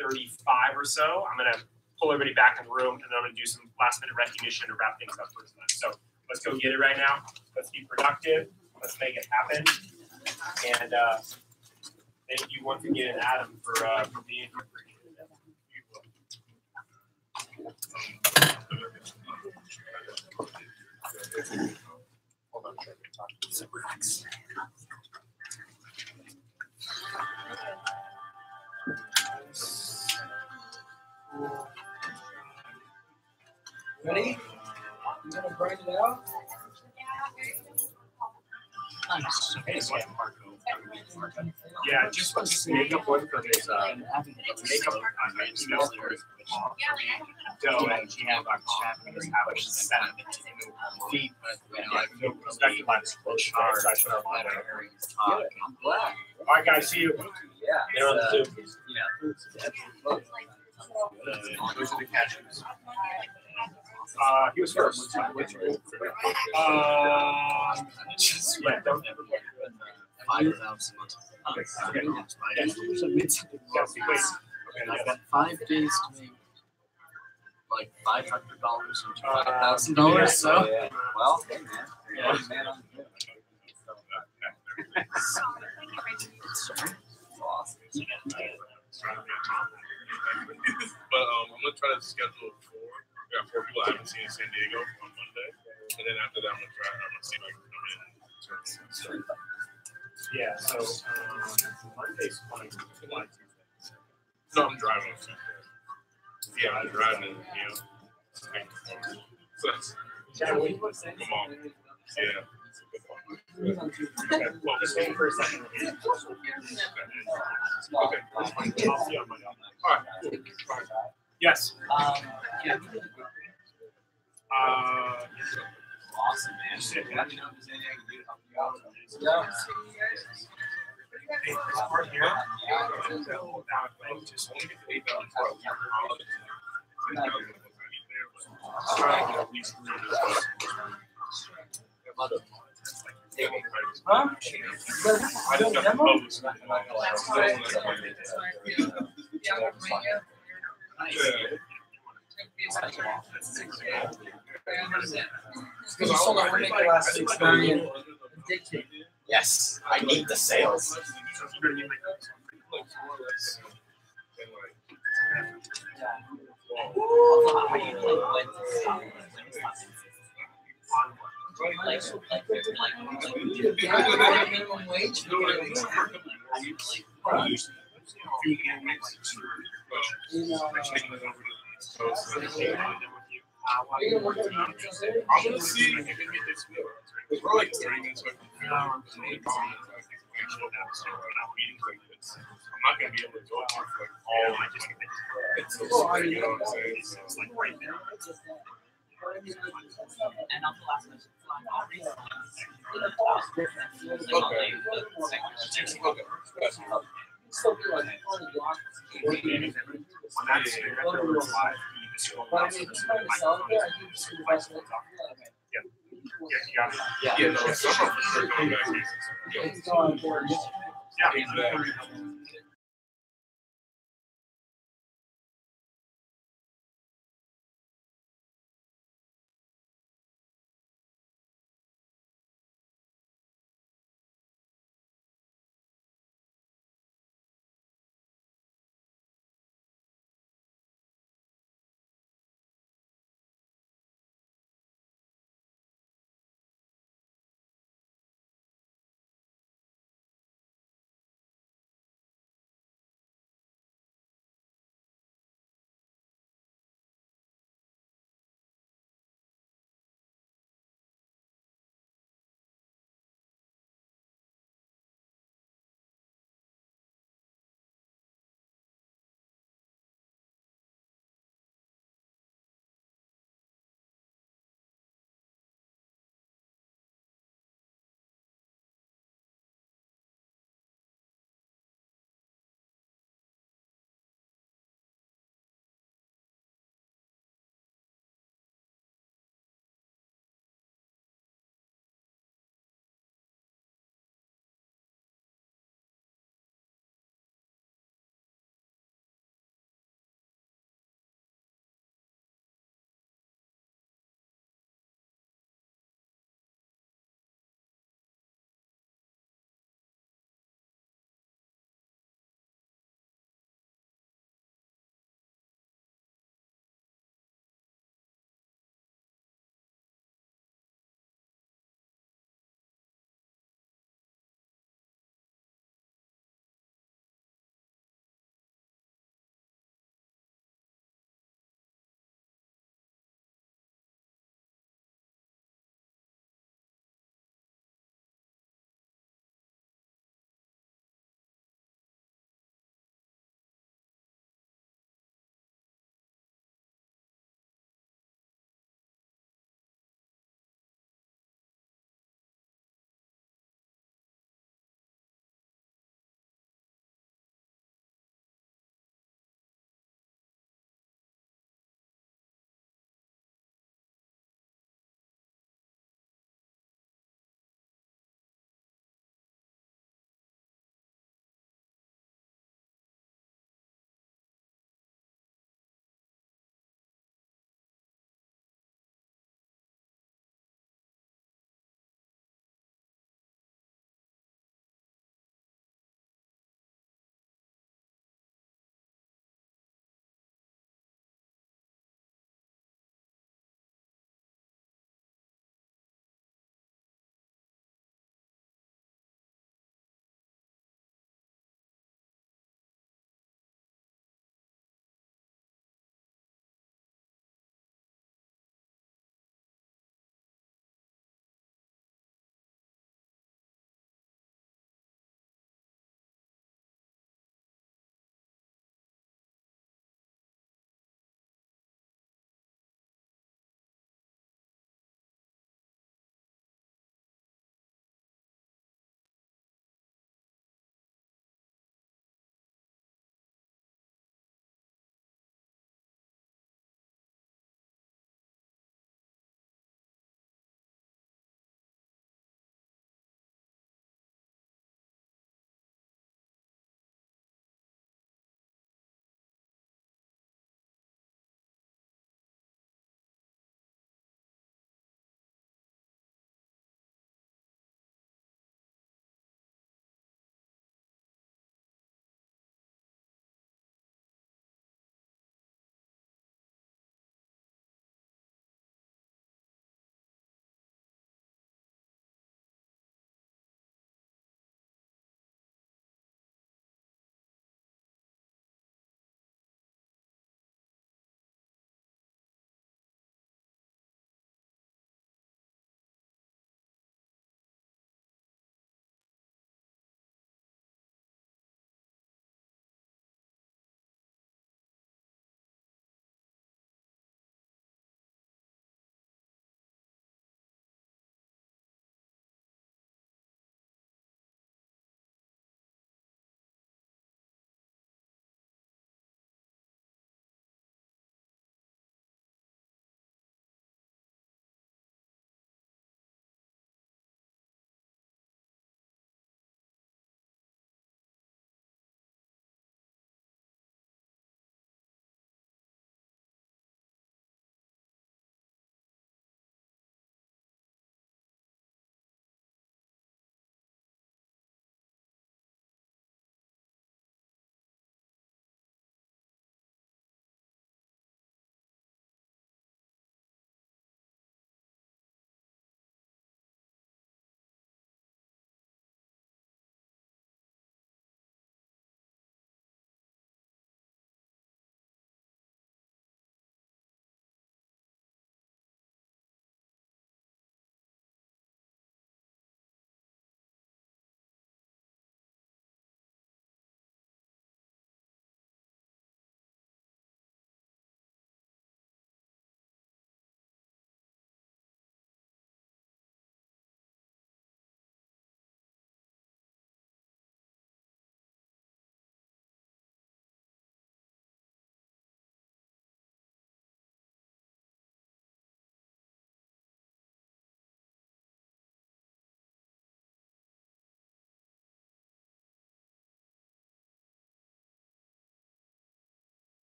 8:35 or so, I'm going to pull everybody back in the room, and then I'm going to do some last-minute recognition to wrap things up for tonight. So let's go get it right now. Let's be productive. Let's make it happen. And thank you once again, Adam, for being here. Hold on, relax. Ready? You gonna grind it out? Nice. Yeah, just makeup one for this makeup dough, and she had about Japanese habits and that deep, but respected by this close shot. All right, guys, see you. Yeah. They're on the Zoom. Those are the cashews. He was first. Yeah, don't. 5,000. Okay. And I've got 5 days to make like $500 and $5,000. So, well, hey man, Yeah. But I'm gonna try to schedule 4. We got 4 people I haven't seen in San Diego on Monday, and then after that I'm gonna see if I can come in. Yeah, so Monday's fine. No, I'm driving. Yeah, I'm driving. So that's Yeah, we come on. Yeah. okay. Well, just wait for a second. Okay. I'll see you on Monday. All right. Cool. Yes. awesome, man. Sit Let me know if there's anything I can do to help you out. Yeah. Hey, this part here. Just only get $8 for it. Huh? I just got the bubbles. Yes, I need the sales. Minimum wage. I'm gonna see if we can get this deal. We're like 30 minutes away from the film. I'm not gonna be able to talk to you for like all my just it's so you know what I'm saying? So it's like right now. And also last question. Still be like On that signature was live. You just scroll down to the microphone. Yeah, you got it. Yeah, no, someone for sure going back here. Yeah, Exactly.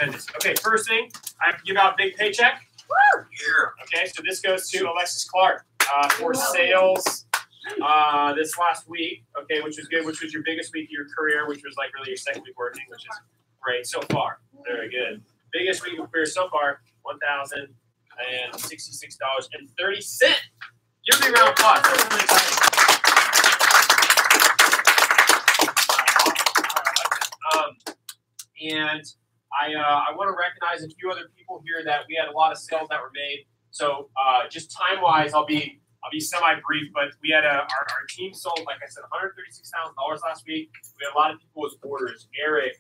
attendance. Okay, first thing, I have to give out a big paycheck. Yeah. Okay, so this goes to Alexis Clark for sales this last week. Okay, which was good. Which was your biggest week of your career, which was like really your second week working, which is great so far. Very good. Biggest week of career so far, $1,066.30. Give me a round of applause. That's really exciting. And I want to recognize a few other people here that we had a lot of sales that were made. So just time wise, I'll be semi brief, but we had our team sold, like I said, $136,000 last week. We had a lot of people with orders. Eric,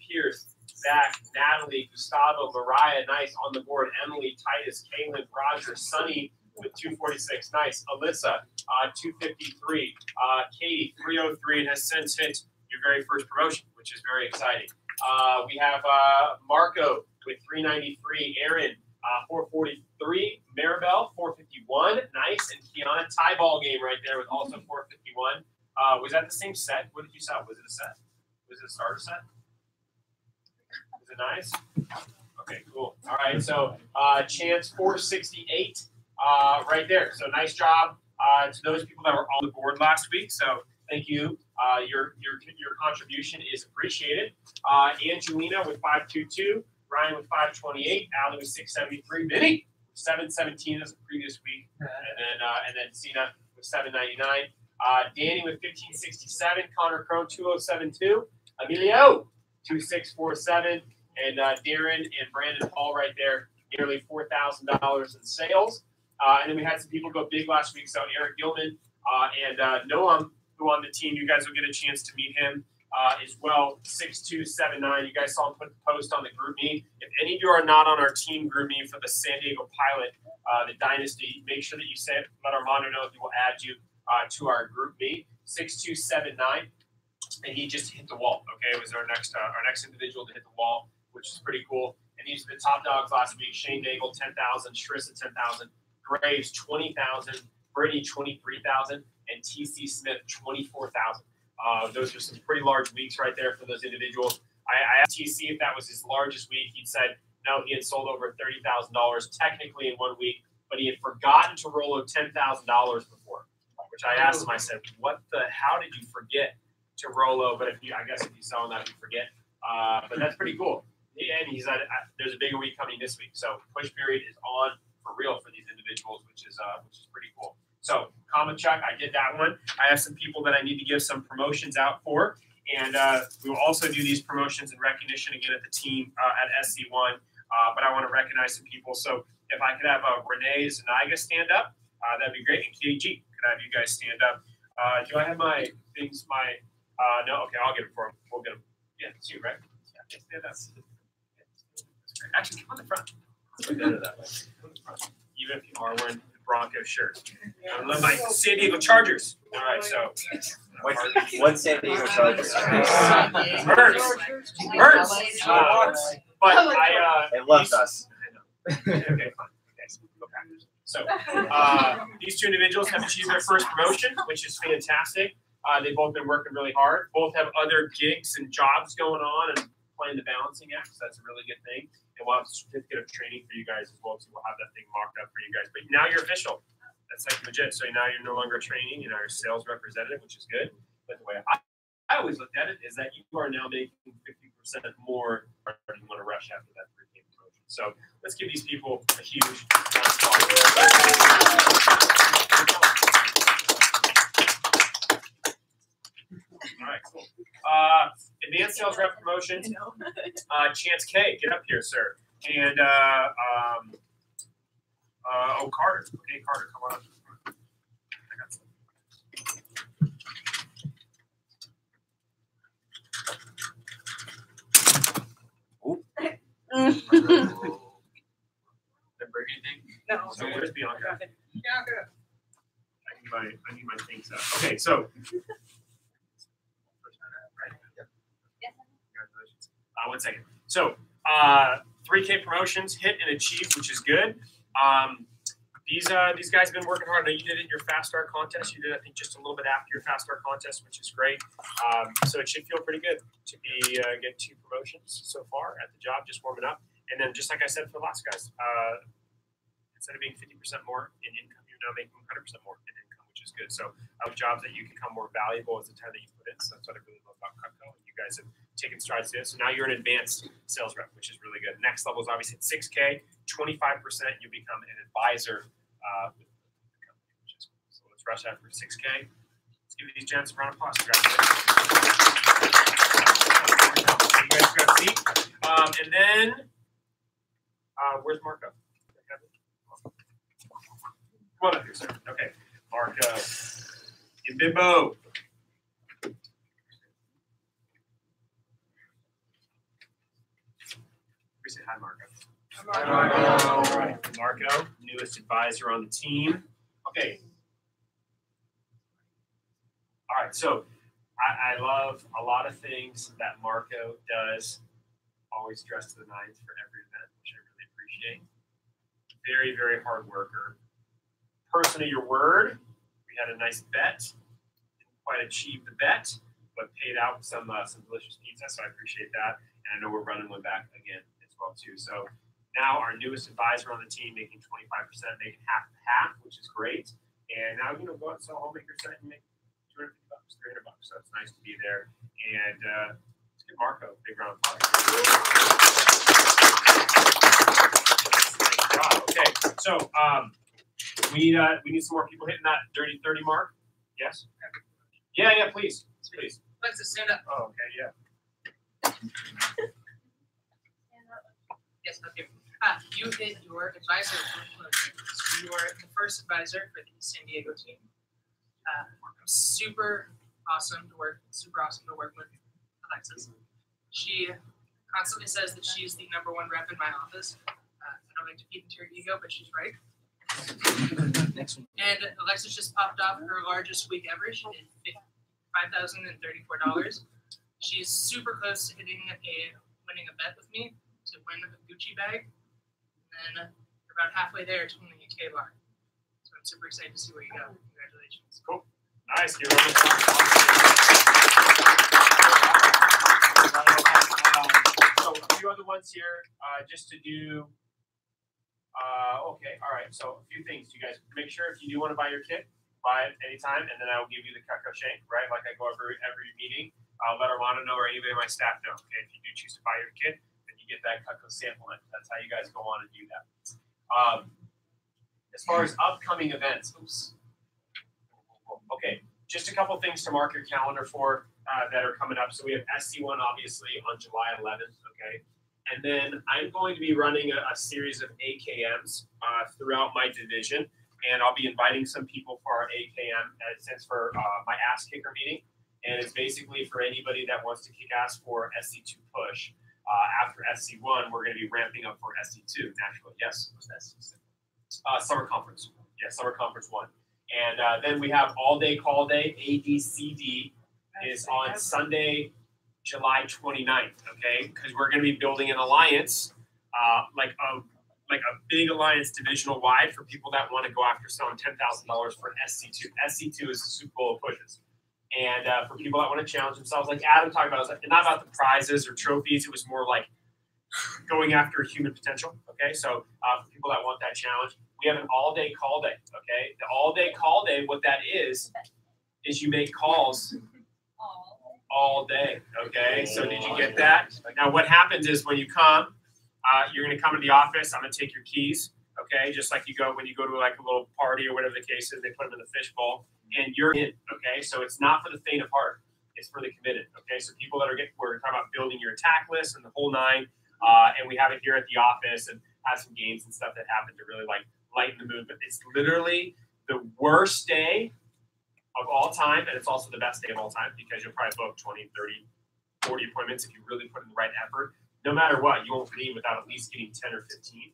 Pierce, Zach, Natalie, Gustavo, Mariah, nice on the board. Emily, Titus, Kaylin, Roger, Sunny with 246, nice. Alyssa, 253. Katie, 303, and has since hit your very first promotion, which is very exciting. We have Marco with 393, Aaron 443, Maribel 451, nice, and Kiana tie ball game right there with also 451. Was that the same set? What did you sell? Was it a set? Was it a starter set? Was it nice? Okay, cool. All right, so Chance 468 right there. So nice job to those people that were on the board last week. So thank you. Your contribution is appreciated. Angelina with 522, Ryan with 528, Allie with 673, Vinny with 717 as the previous week, and then Cena with 799. Danny with 1567, Connor Crone 2072, Emilio 2647, and Darren and Brandon Paul right there, nearly $4,000 in sales. And then we had some people go big last week. So Eric Gilman and Noam, who on the team, you guys will get a chance to meet him as well. 6279. You guys saw him put the post on the group me. If any of you are not on our team group me for the San Diego Pilot, the Dynasty, make sure that you let Armando know if he will add you to our group me. 6279. And he just hit the wall. Okay, it was our next individual to hit the wall, which is pretty cool. And these are the top dogs last week: Shane Nagel 10,000, Shrissa 10,000, Graves 20,000, Brittany 23,000, and TC Smith 24,000. Those are some pretty large weeks right there for those individuals. I asked TC if that was his largest week. He said no, he had sold over $30,000 technically in 1 week, but he had forgotten to roll $10,000 before. Which I asked him. I said, how did you forget to Rolo? But I guess if you saw that, you forget. But that's pretty cool. And he said there's a bigger week coming this week. So push period is on for real for these individuals, which is pretty cool. So Comic Chuck, I did that one. I have some people that I need to give some promotions out for. And we will also do these promotions and recognition again at the team at SC1. But I want to recognize some people. So if I could have Renee Zaniga stand up, that'd be great. And KG, could I have you guys stand up? Do I have my things? No? Okay, I'll get it for him. We'll get him. Yeah, it's you, right? Yeah, stand up. Actually, come on the front. Let's look at it that way. Come on the front. Even if you are wearing the Broncos shirt. I love my San Diego Chargers. All right, so. What's San Diego Chargers? Hurts. But It left us. Okay, fine. Go Packers. So these two individuals have achieved their first promotion, which is fantastic. They've both been working really hard. Both have other gigs and jobs going on and playing the balancing act. So that's a really good thing. And we'll have a certificate of training for you guys as well. So we'll have that thing mocked up for you guys. But now you're official. That's like legit. So now you're no longer training. You're a sales representative, which is good. But the way I always looked at it is that you are now making 50% more than you want to rush after that 3K promotion. So let's give these people a huge round of applause. All right, cool. Advanced sales rep promotion. Chance K, get up here, sir. And Carter. Okay, Carter, come on up. I got some. Did I break anything? No. So where's Bianca? Bianca. I need my things out. Okay, so. Congratulations. 1 second. So 3K promotions hit and achieved, which is good. these guys have been working hard. I know you did it in your fast start contest. You did, I think, just a little bit after your fast start contest, which is great. So it should feel pretty good to be get 2 promotions so far at the job, just warming up. And then, just like I said for the last guys, instead of being 50% more in income, you're now making 100% more in income, which is good. So jobs that you become more valuable is the time that you put in. So that's what I really love about Cutco. You guys have taken strides to this. So now you're an advanced sales rep, which is really good. Next level is obviously at 6K, 25%. You become an advisor with the company, which is cool. So let's rush out for 6K. Let's give these gents a round of applause. Congratulations. You guys got a seat. And then, where's Marco? Come on up here, sir. Okay, Marco. And Bimbo. Say hi, Marco. Marco. All right, Marco, newest advisor on the team. Okay. All right, so I love a lot of things that Marco does. Always dressed to the nines for every event, which I really appreciate. Very, very hard worker. Person of your word. We had a nice bet. Didn't quite achieve the bet, but paid out some delicious pizza, so I appreciate that. And I know we're running one back again as well too. So now our newest advisor on the team, making 25%, making half and half, which is great. And now go out and sell homemaker set and make $250, $300. So it's nice to be there. And let's give Marco a big round of applause. Nice job. Okay, so we need some more people hitting that dirty 30 mark. Yes. Yeah, please. Let's just stand up. Oh, okay, yeah. Yes, okay. You hit your advisor promotion. So you are the first advisor for the San Diego team. Super awesome to work with Alexis. She constantly says that she's the #1 rep in my office. I don't like to feed into her ego, but she's right. Next one. And Alexis just popped off her largest week ever. She did $5,034. She's super close to winning a bet with me to win a Gucci bag. And then we're about halfway there to winning a K-bar. So I'm super excited to see where you go. Congratulations. Cool. Nice. So a few other ones here, just to do. Okay, all right. So a few things. You guys make sure if you do want to buy your kit, buy it anytime, and then I will give you the Cutco shake, right? Like I go every meeting. I'll let Armando know or anybody on my staff know. Okay, if you do choose to buy your kit, then you get that Cutco sample. That's how you guys go on and do that. As far as upcoming events, okay, just a couple things to mark your calendar for that are coming up. So we have SC1 obviously on July 11th. Okay. And then I'm going to be running a series of AKMs throughout my division, and I'll be inviting some people for our AKM, since for my ass kicker meeting, and it's basically for anybody that wants to kick ass for SC2 push. After SC1, we're going to be ramping up for SC2 naturally. Yes, what's SC2? Summer conference. Yeah, summer conference 1. And then we have all day call day. ADCD is on Sunday, July 29th, okay? Because we're going to be building an alliance, like a big alliance divisional wide for people that want to go after selling $10,000 for an SC2. SC2 is the Super Bowl of pushes. And for people that want to challenge themselves, like Adam talked about, it was like, not about the prizes or trophies. It was more like going after human potential, okay? So for people that want that challenge, we have an all-day call day, okay? The all-day call day, what that is you make calls all day, okay? So did you get that? Now what happens is when you come, you're going to come to the office. I'm going to take your keys, okay? Just like when you go to like a little party or whatever the case is, they put them in the fishbowl, and you're in, okay? So it's not for the faint of heart. It's for the committed, okay? So people that we're talking about building your attack list and the whole nine, and we have it here at the office and have some games and stuff that happen to really like lighten the mood. But it's literally the worst day of all time, and it's also the best day of all time because you'll probably book 20, 30, 40 appointments if you really put in the right effort. No matter what, you won't leave without at least getting 10 or 15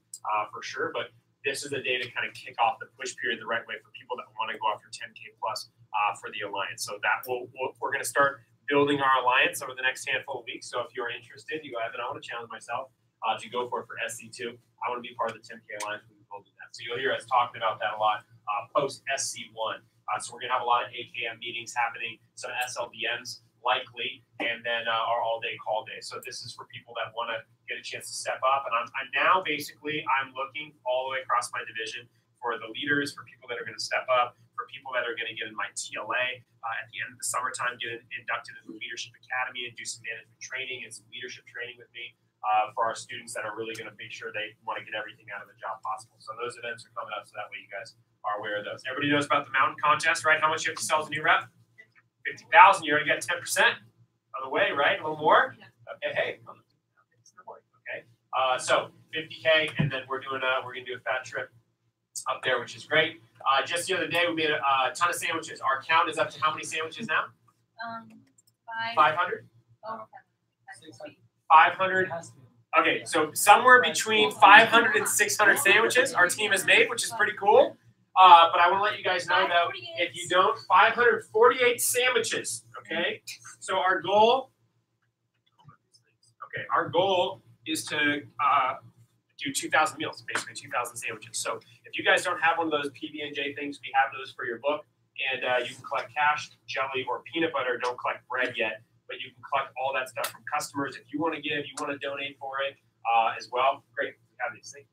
for sure. But this is the day to kind of kick off the push period the right way for people that want to go after 10K plus for the alliance. So that we're going to start building our alliance over the next handful of weeks. So if you're interested, you go ahead and I want to challenge myself to go for it for SC2. I want to be part of the 10K alliance moving building that. So you'll hear us talking about that a lot post SC1. So we're going to have a lot of AKM meetings happening, some SLBMs likely, and then our all-day call day. So this is for people that want to get a chance to step up. And I'm now basically, I'm looking all the way across my division for the leaders, for people that are going to step up, for people that are going to get in my TLA at the end of the summertime, get inducted into the Leadership Academy and do some management training and some leadership training with me for our students that are really going to make sure they want to get everything out of the job possible. So those events are coming up, so that way you guys are aware of those. Everybody knows about the mountain contest, right? How much you have to sell as a new rep? 50,000. You already got 10% of the way, right? A little more. Okay, hey. Okay. So 50K, and then we're gonna do a fat trip up there, which is great. Just the other day, we made a ton of sandwiches. Our count is up to how many sandwiches now? 500. 500. Okay, so somewhere between 500 and 600 sandwiches our team has made, which is pretty cool. But I want to let you guys know that if you don't, 548 sandwiches. Okay, so our goal is to do 2,000 meals, basically 2,000 sandwiches. So if you guys don't have one of those PB&J things, we have those for your book, and you can collect cash, jelly, or peanut butter. Don't collect bread yet, but you can collect all that stuff from customers. If you want to give, you want to donate for it as well. Great, we have these things.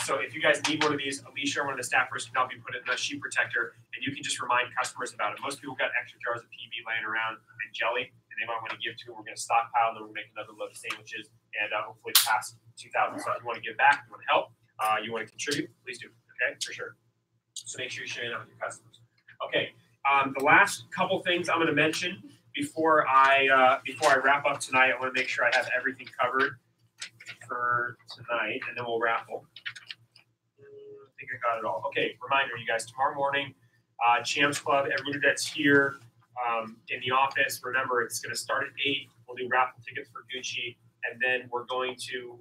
So if you guys need one of these, Alicia or one of the staffers can help you put it in a sheet protector, and you can just remind customers about it. Most people got extra jars of PB laying around and jelly, and they might want to give to them. We're going to stockpile, and then we'll make another load of sandwiches, and hopefully pass 2,000. So if you want to give back, you want to help, you want to contribute, please do. Okay, for sure. So make sure you're sharing that with your customers. Okay, the last couple things I'm going to mention before I wrap up tonight. I want to make sure I have everything covered for tonight, and then we'll raffle. I think I got it all. Okay, reminder, you guys, tomorrow morning, Champs Club, everybody that's here in the office, remember, it's going to start at 8. We'll do raffle tickets for Gucci, and then we're going to,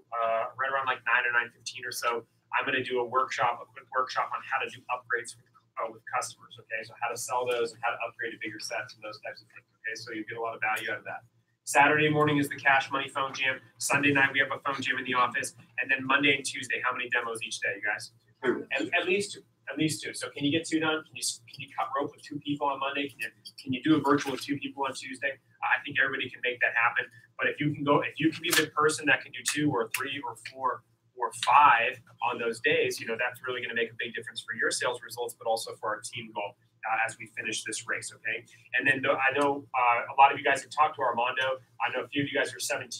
right around like 9 or 9:15 or so, I'm going to do a quick workshop on how to do upgrades with customers, okay? So how to sell those and how to upgrade to bigger sets and those types of things, okay? So you get a lot of value out of that. Saturday morning is the Cash Money Phone Jam. Sunday night, we have a phone jam in the office. And then Monday and Tuesday, how many demos each day, you guys? At least two. At least two. So can you get 2 done? Can you cut rope with 2 people on Monday? Can you do a virtual with 2 people on Tuesday? I think everybody can make that happen. But if you can be the person that can do 2 or 3 or 4 or 5 on those days, that's really going to make a big difference for your sales results, but also for our team goal as we finish this race, okay? And then I know a lot of you guys have talked to Armando. I know a few of you guys are 17,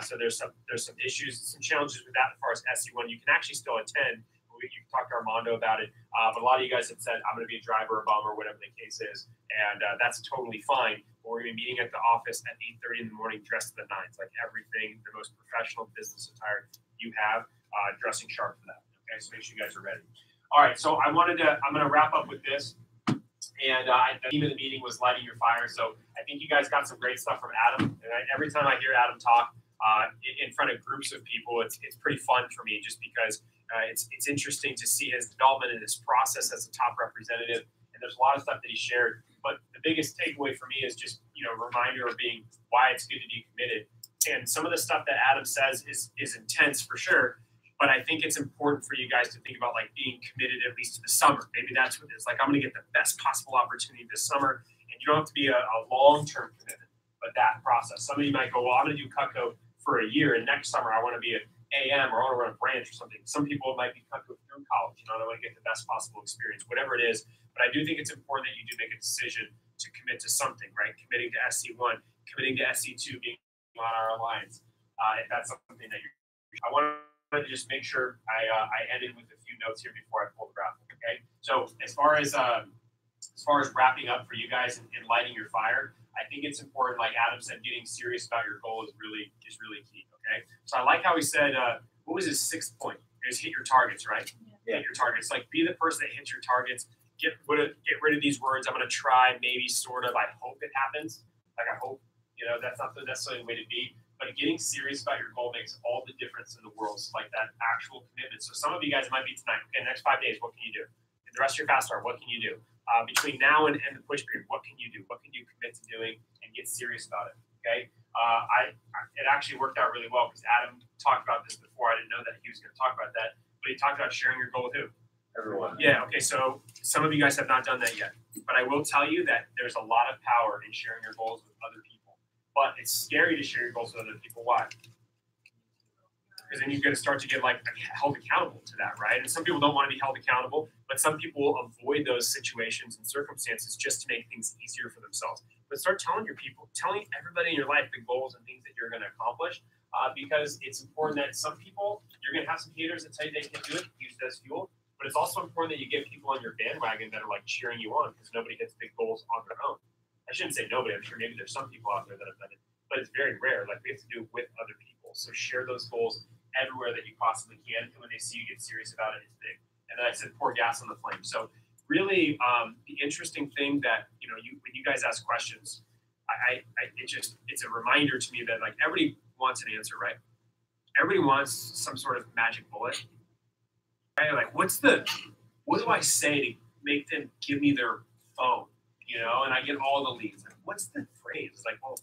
so there's some issues, some challenges with that as far as SC1. You can actually still attend. You can talk to Armando about it, but a lot of you guys have said, I'm going to be a driver, a bum, or whatever the case is, and that's totally fine. But we're going to be meeting at the office at 8:30 in the morning, dressed to the nines, like everything, the most professional business attire you have, dressing sharp for that. Okay, so make sure you guys are ready. All right, so I'm going to wrap up with this. And the theme of the meeting was lighting your fire. So I think you guys got some great stuff from Adam. And every time I hear Adam talk in front of groups of people, it's pretty fun for me just because it's interesting to see his development and his process as a top representative. And there's a lot of stuff that he shared. But the biggest takeaway for me is just, a reminder of being why it's good to be committed. And some of the stuff that Adam says is intense for sure. But I think it's important for you guys to think about being committed at least to the summer. Maybe that's what it is. I'm going to get the best possible opportunity this summer. And you don't have to be a long-term commitment, but that process. Some of you might go, well, I'm going to do Cutco for a year, and next summer I want to be an AM or I want to run a branch or something. Some people might be Cutco through college. They want to get the best possible experience, whatever it is. But I do think it's important that you do make a decision to commit to something, right? Committing to SC1, committing to SC2, being on our alliance. If that's something that I want to just make sure I ended with a few notes here before I pull the raffle. Okay, so as far as wrapping up for you guys and lighting your fire, I think it's important, like Adam said, getting serious about your goal is really key. Okay, so I like how he said, what was his 6th point? Is hit your targets, right? Yeah. Hit your targets. Be the person that hits your targets. Get rid of these words. I'm going to try, maybe, sort of. I hope it happens. I hope. That's not necessarily the way to be. But getting serious about your goal makes all the difference in the world. So that actual commitment. So some of you guys might be tonight. Okay, next 5 days, what can you do? In the rest of your fast start, what can you do? Between now and the push period, what can you do? What can you commit to doing and get serious about it? Okay. It actually worked out really well because Adam talked about this before. I didn't know that he was going to talk about that. But you talked about sharing your goal with who? Everyone. Yeah, okay, so some of you guys have not done that yet. But I will tell you that there's a lot of power in sharing your goals with other people. But it's scary to share your goals with other people. Why? Because then you're going to start to get like held accountable to that, right? And some people don't want to be held accountable, but some people will avoid those situations and circumstances just to make things easier for themselves. But start telling your people, telling everybody in your life the goals and things that you're going to accomplish, because it's important that some people, you're going to have some haters that tell you they can do it, use it as fuel. But it's also important that you get people on your bandwagon that are like cheering you on, because nobody hits big goals on their own. I shouldn't say nobody. I'm sure maybe there's some people out there that have done it, but it's very rare. Like we have to do it with other people. So share those goals everywhere that you possibly can. And when they see you get serious about it, it's big. And then I said, pour gas on the flame. So really, the interesting thing that, you know, when you guys ask questions, it's a reminder to me that like everybody wants an answer, right? Everybody wants some sort of magic bullet. Right? Like, what do I say to make them give me their phone? You know, and I get all the leads. Like, what's the phrase? It's like, well,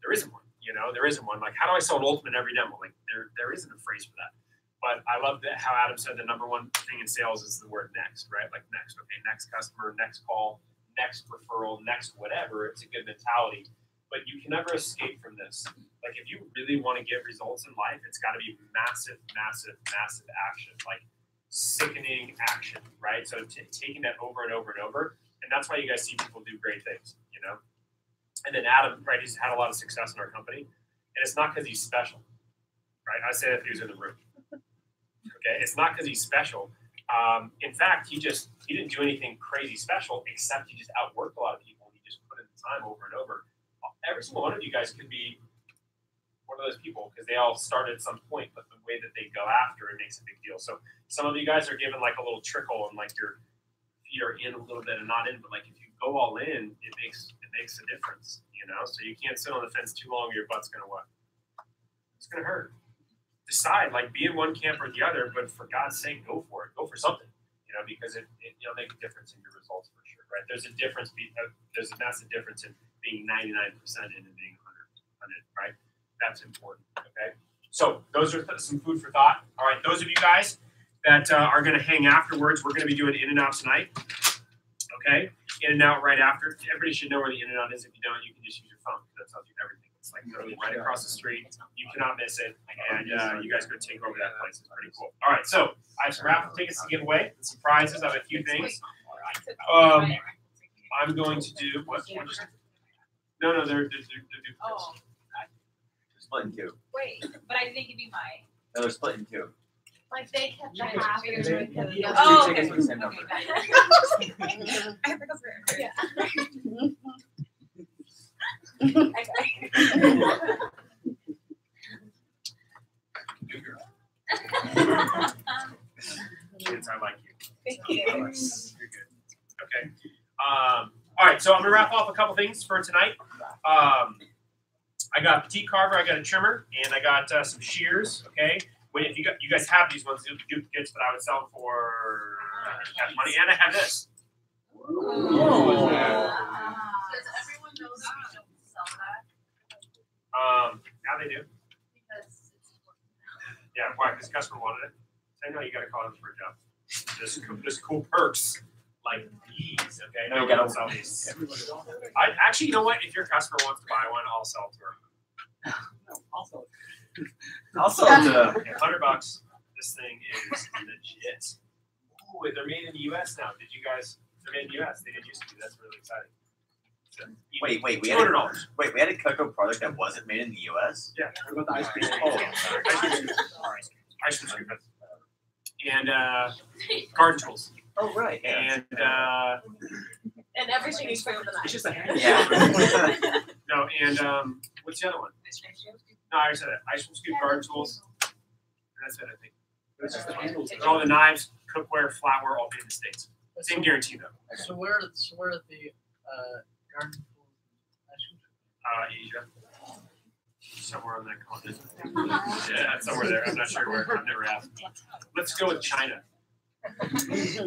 there isn't one. You know, there isn't one. Like, how do I sell an ultimate every demo? Like, there isn't a phrase for that. But I love that how Adam said the number one thing in sales is the word next, right? Like next, okay, next customer, next call, next referral, next whatever. It's a good mentality. But you can never escape from this. Like if you really want to get results in life, it's got to be massive, massive, massive action, like sickening action, right? So taking that over and over and over. And that's why you guys see people do great things, you know? And then Adam, right, he's had a lot of success in our company. And it's not because he's special, right? I say that if he was in the room. Okay, it's not because he's special. In fact, he didn't do anything crazy special, except he just outworked a lot of people. He just put in the time over and over. Every single one of you guys could be one of those people because they all started at some point, but the way that they go after it makes a big deal. So some of you guys are given like a little trickle and like your feet are in a little bit and not in, but like if you go all in, it makes a difference, you know? So you can't sit on the fence too long or your butt's gonna what? It's gonna hurt. Decide, like be in one camp or the other, but for God's sake, go for it. Go for something, you know, because it'll make a difference in your results for sure, right? There's a difference, there's a massive difference in being 99% in and being 100, right? That's important, okay? So those are some food for thought. All right, those of you guys that are going to hang afterwards, we're going to be doing In-N-Out tonight, okay? In-N-Out right after. Everybody should know where the In-N-Out is. If you don't, you can just use your phone. That tells you everything. It's like literally right across the street. You cannot miss it, and you guys go take over that place. It's pretty cool. All right, so I have some raffle tickets to give away, some prizes. I have a few things. I'm going to do what? No, they're duplicates. Oh. They're split in two. Wait, but I didn't give you mine. No, they're split in two. Like they kept the half. Oh, two tickets for the same number. I have those were. Yeah. Kids, I like you. Thank you. You're good. Okay. All right, so I'm gonna wrap off a couple things for tonight. I got a petite carver, I got a trimmer, and I got some shears. Okay. If you guys have these ones, these are duplicates, but I would sell them for cash money. And I have this. Does everyone know that we don't sell that? Now they do. Because it's Yeah, why? This customer wanted it. Say no, you got to call them for a job. This cool perks like these. Okay, no, we don't sell these. I actually, you know what? If your customer wants to buy one, I'll sell it to her. No, also. I'll sell it to $100. This thing is legit. Ooh, they're made in the U.S. now. Did you guys? They're made in the U.S. They didn't used to be. That's really exciting. So, Wait, we $200. We had a cocoa product that wasn't made in the U.S. Yeah. What about the ice cream? Ice cream scoop. And garden tools. Oh right. Yeah. and everything is for the night. It's just a hand. Yeah. No, and what's the other one? No, I already said that. Ice cream scoop, garden tools. And that's it, I think. It's just the handles. And all the knives, cookware, flatware, all made in the States. Same guarantee though. So where are the garden tools? Asia. Somewhere on that continent. Yeah, somewhere there. I'm not sure where. I've never asked. Let's go with China. Let me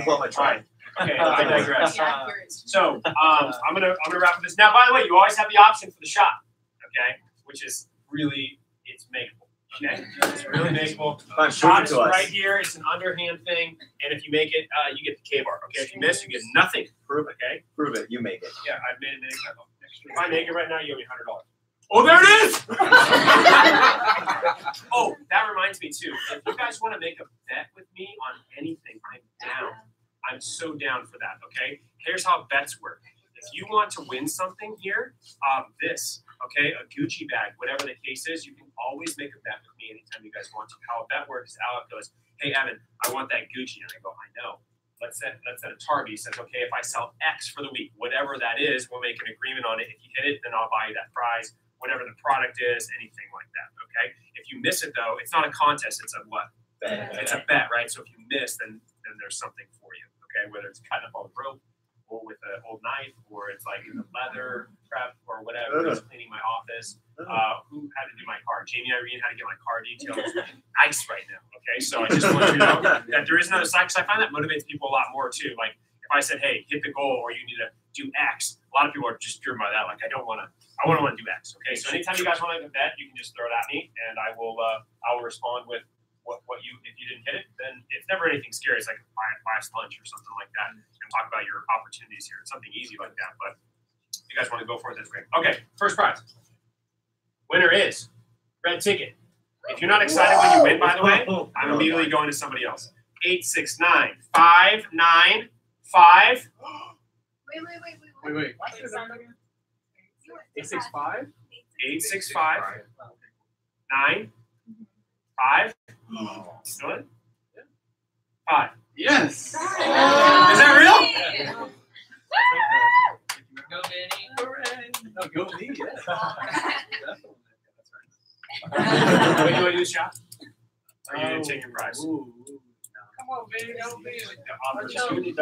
blow my try. Okay, I digress. So I'm gonna wrap with this. Now, by the way, you always have the option for the shop, okay? Which is really it's makeable. Okay, it's really makeable. Fine, Shot prove it is to us. right here. It's an underhand thing, and if you make it, you get the K bar. Okay, if you miss, you get nothing. Prove it. Okay. Prove it. You make it. Yeah, I've made it. If I make it right now, you owe me $100. Oh, there it is! Oh, that reminds me too. If you guys want to make a bet with me on anything, I'm down. I'm so down for that. Okay. Here's how bets work. If you want to win something here, okay, a Gucci bag, whatever the case is, you can always make a bet with me anytime you guys want to. How a bet works is Alec goes, hey, Evan, I want that Gucci. And I go, I know. Let's set a target. He says, okay, if I sell X for the week, whatever that is, we'll make an agreement on it. If you hit it, then I'll buy you that prize, whatever the product is, anything like that, okay? If you miss it, though, it's not a contest. It's a what? Bet. It's a bet, right? So if you miss, then there's something for you, okay? Whether it's cutting up a rope, or with an old knife, or it's like in the leather prep, or whatever, just cleaning my office. Who had to do my car? Jamie Irene had to get my car detailed. It's nice right now, okay? So I just want you to know that there is another side, because I find that motivates people a lot more too. Like if I said, hey, hit the goal, or you need to do X, a lot of people are just driven by that. Like I want to do X, okay? So anytime you guys want to make a bet, you can just throw it at me, and I will respond with what you, if you didn't hit it, then it's never anything scary. It's like buy us lunch or something like that, and talk about your opportunities here. It's something easy like that, but if you guys want to go for it, that's great. Okay, first prize. Winner is red ticket. If you're not excited when you win, by the way, I'm immediately going to somebody else. 869-595. Wait. 865? 865 9 5. Still in? 5. Yes. Is that real? Go, Danny. No, go me. Yeah. Wait, you want to do a shot? Or you didn't take your prize? Come on, baby. Don't be. The opportunity.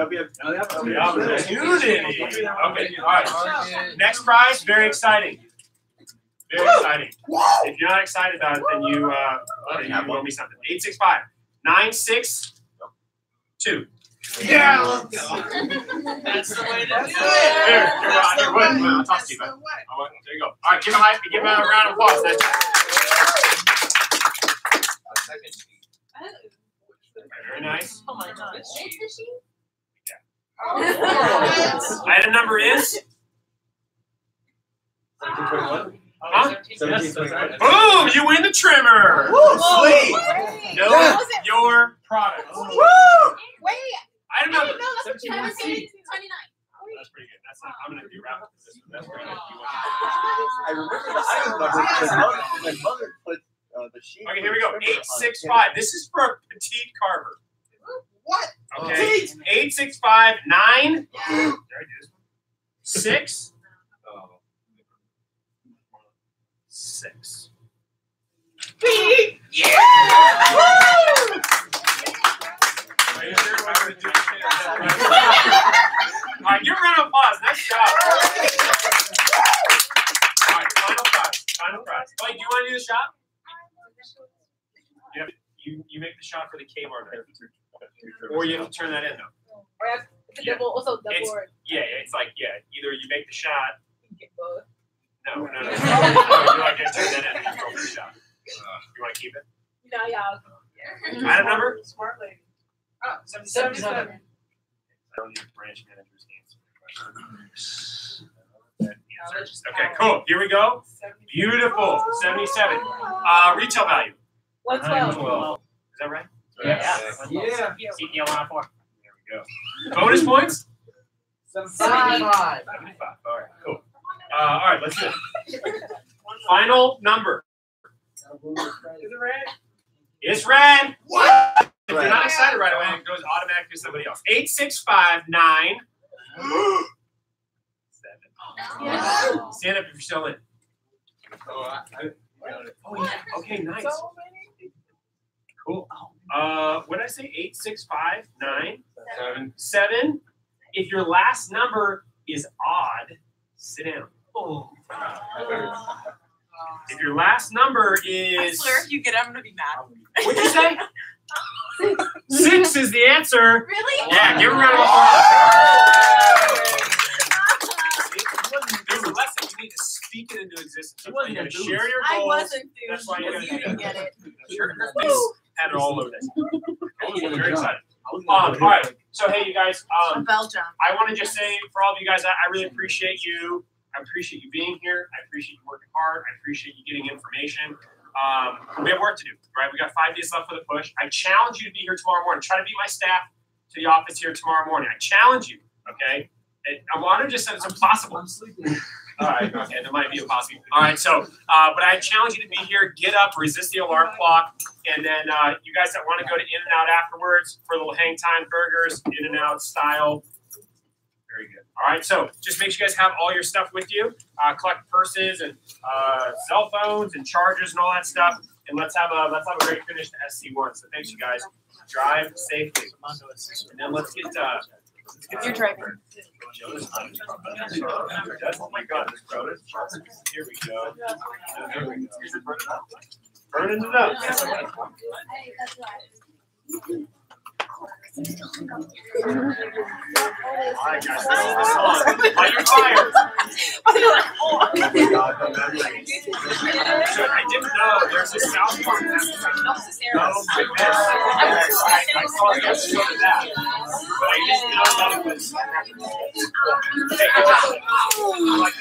Okay, all right. Next prize, very exciting. Very exciting. If you're not excited about it, then you owe me something. 865-962. Yeah, let's go. That's the way to do it. Here, I'll talk to you about it. There you go. All right, give him a round of applause. Nice job. Very nice. Oh my gosh. Item number is? 1721. Huh? 1721. Boom! You win the trimmer. Sweet. Know your product. Woo! Wait. Item number. That's 29. That's pretty good. That's not. I'm gonna do wrap up this one. That's pretty good. I remember the item number because my mother put the sheet. Okay, here we go. 865. This is for a petite carver. What? Okay. 865 9. Did I do this one? 6. 6. Yeah! Woo! Are you sure? All right, give a round of applause. Nice job. All right, final prize. Final prize. Oh, do you want to do the shot? Yeah, you make the shot for the K-bar knife. Or you have to turn that in, though. Yeah. It's like, either you make the shot. No. You like to turn that in and you go for the shot. You want to keep it? No, yeah. Item number? Smart lady. Oh, 77. I don't need branch manager's answer. Okay, cool. Here we go. Beautiful. 77. Retail value. 112. Is that right? Yeah. Yeah. CPO 104. There we go. Bonus points? 75. 75. All right, cool. All right, let's do it. Final number. Is it red? It's red. What? If you're not excited right away, it goes automatically to somebody else. 865 9. 7. Yeah. Stand up if you're still in. Oh, yeah. Okay, nice. Cool. What did I say? 865 9 7. If your last number is odd, sit down. Oh. If your last number is. I swear, if you get it, I'm gonna be mad. What'd you say? 6 is the answer. Really? Yeah, give a round of applause. There's a lesson. You need to speak it into existence. She That's why you wasn't gotta enthused. share your I goals. wasn't That's why you because gotta you didn't get it. Sure, her face had it all over this. I was gonna Very jump. excited. I was All gonna go right. So hey, you guys. A bell jump. I want to just say for all of you guys, I really appreciate you. I appreciate you being here. I appreciate you working hard. I appreciate you getting information. We have work to do, right? We got 5 days left for the push. I challenge you to be here tomorrow morning. Try to beat my staff to the office here tomorrow morning. I challenge you, okay? And I want to just say it's impossible. I'm sleeping. All right, okay, there might be a possibility. All right, so, but I challenge you to be here, get up, resist the alarm clock, and then you guys that want to go to In-N-Out afterwards for little hang time burgers, In-N-Out style. Very good. All right, so just make sure you guys have all your stuff with you. Collect purses and cell phones and chargers and all that stuff, and let's have a great finish to SC1. So thanks, you guys. Drive safely, and then let's get. You're driving. Oh my God, this crowded. Here we go. There we go. Burning it up. All right, guys, this is the song. Light your fire. Oh my God, the memory. So I didn't know there's a South Park episode. No, like this. I saw the episode of that, but I didn't know that it was. Hey, good job. Like,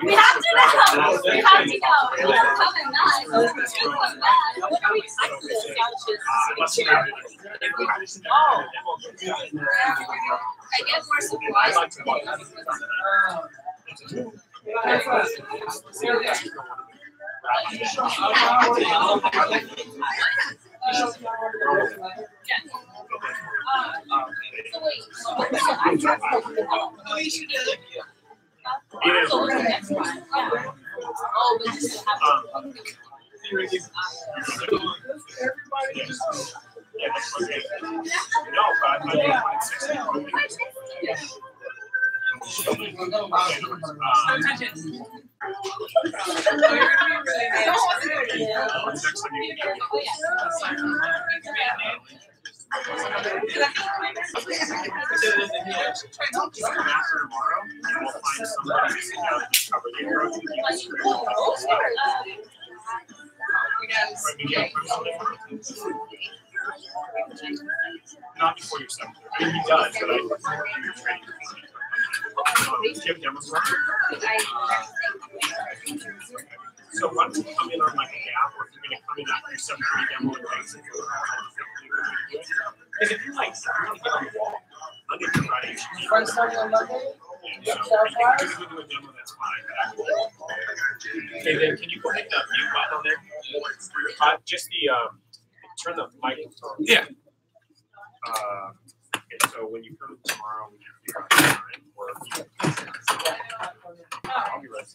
We have to know. We have to know. We're coming back. I get more supplies. Not before your son. I mean, he does, but you're training. So why don't you come in on like a gap, or if you're going to come in after your 7:30 demo and things, because if you're like, you're going to get on the wall, Monday to Friday, you should be. Want to start on Monday? Yeah, so if you're going to do a demo, that's fine. Okay, then can you go hit the mute button on there? Just the, turn the mic on. Yeah. Okay, so when you come tomorrow, we can figure out the time, or I'll be ready.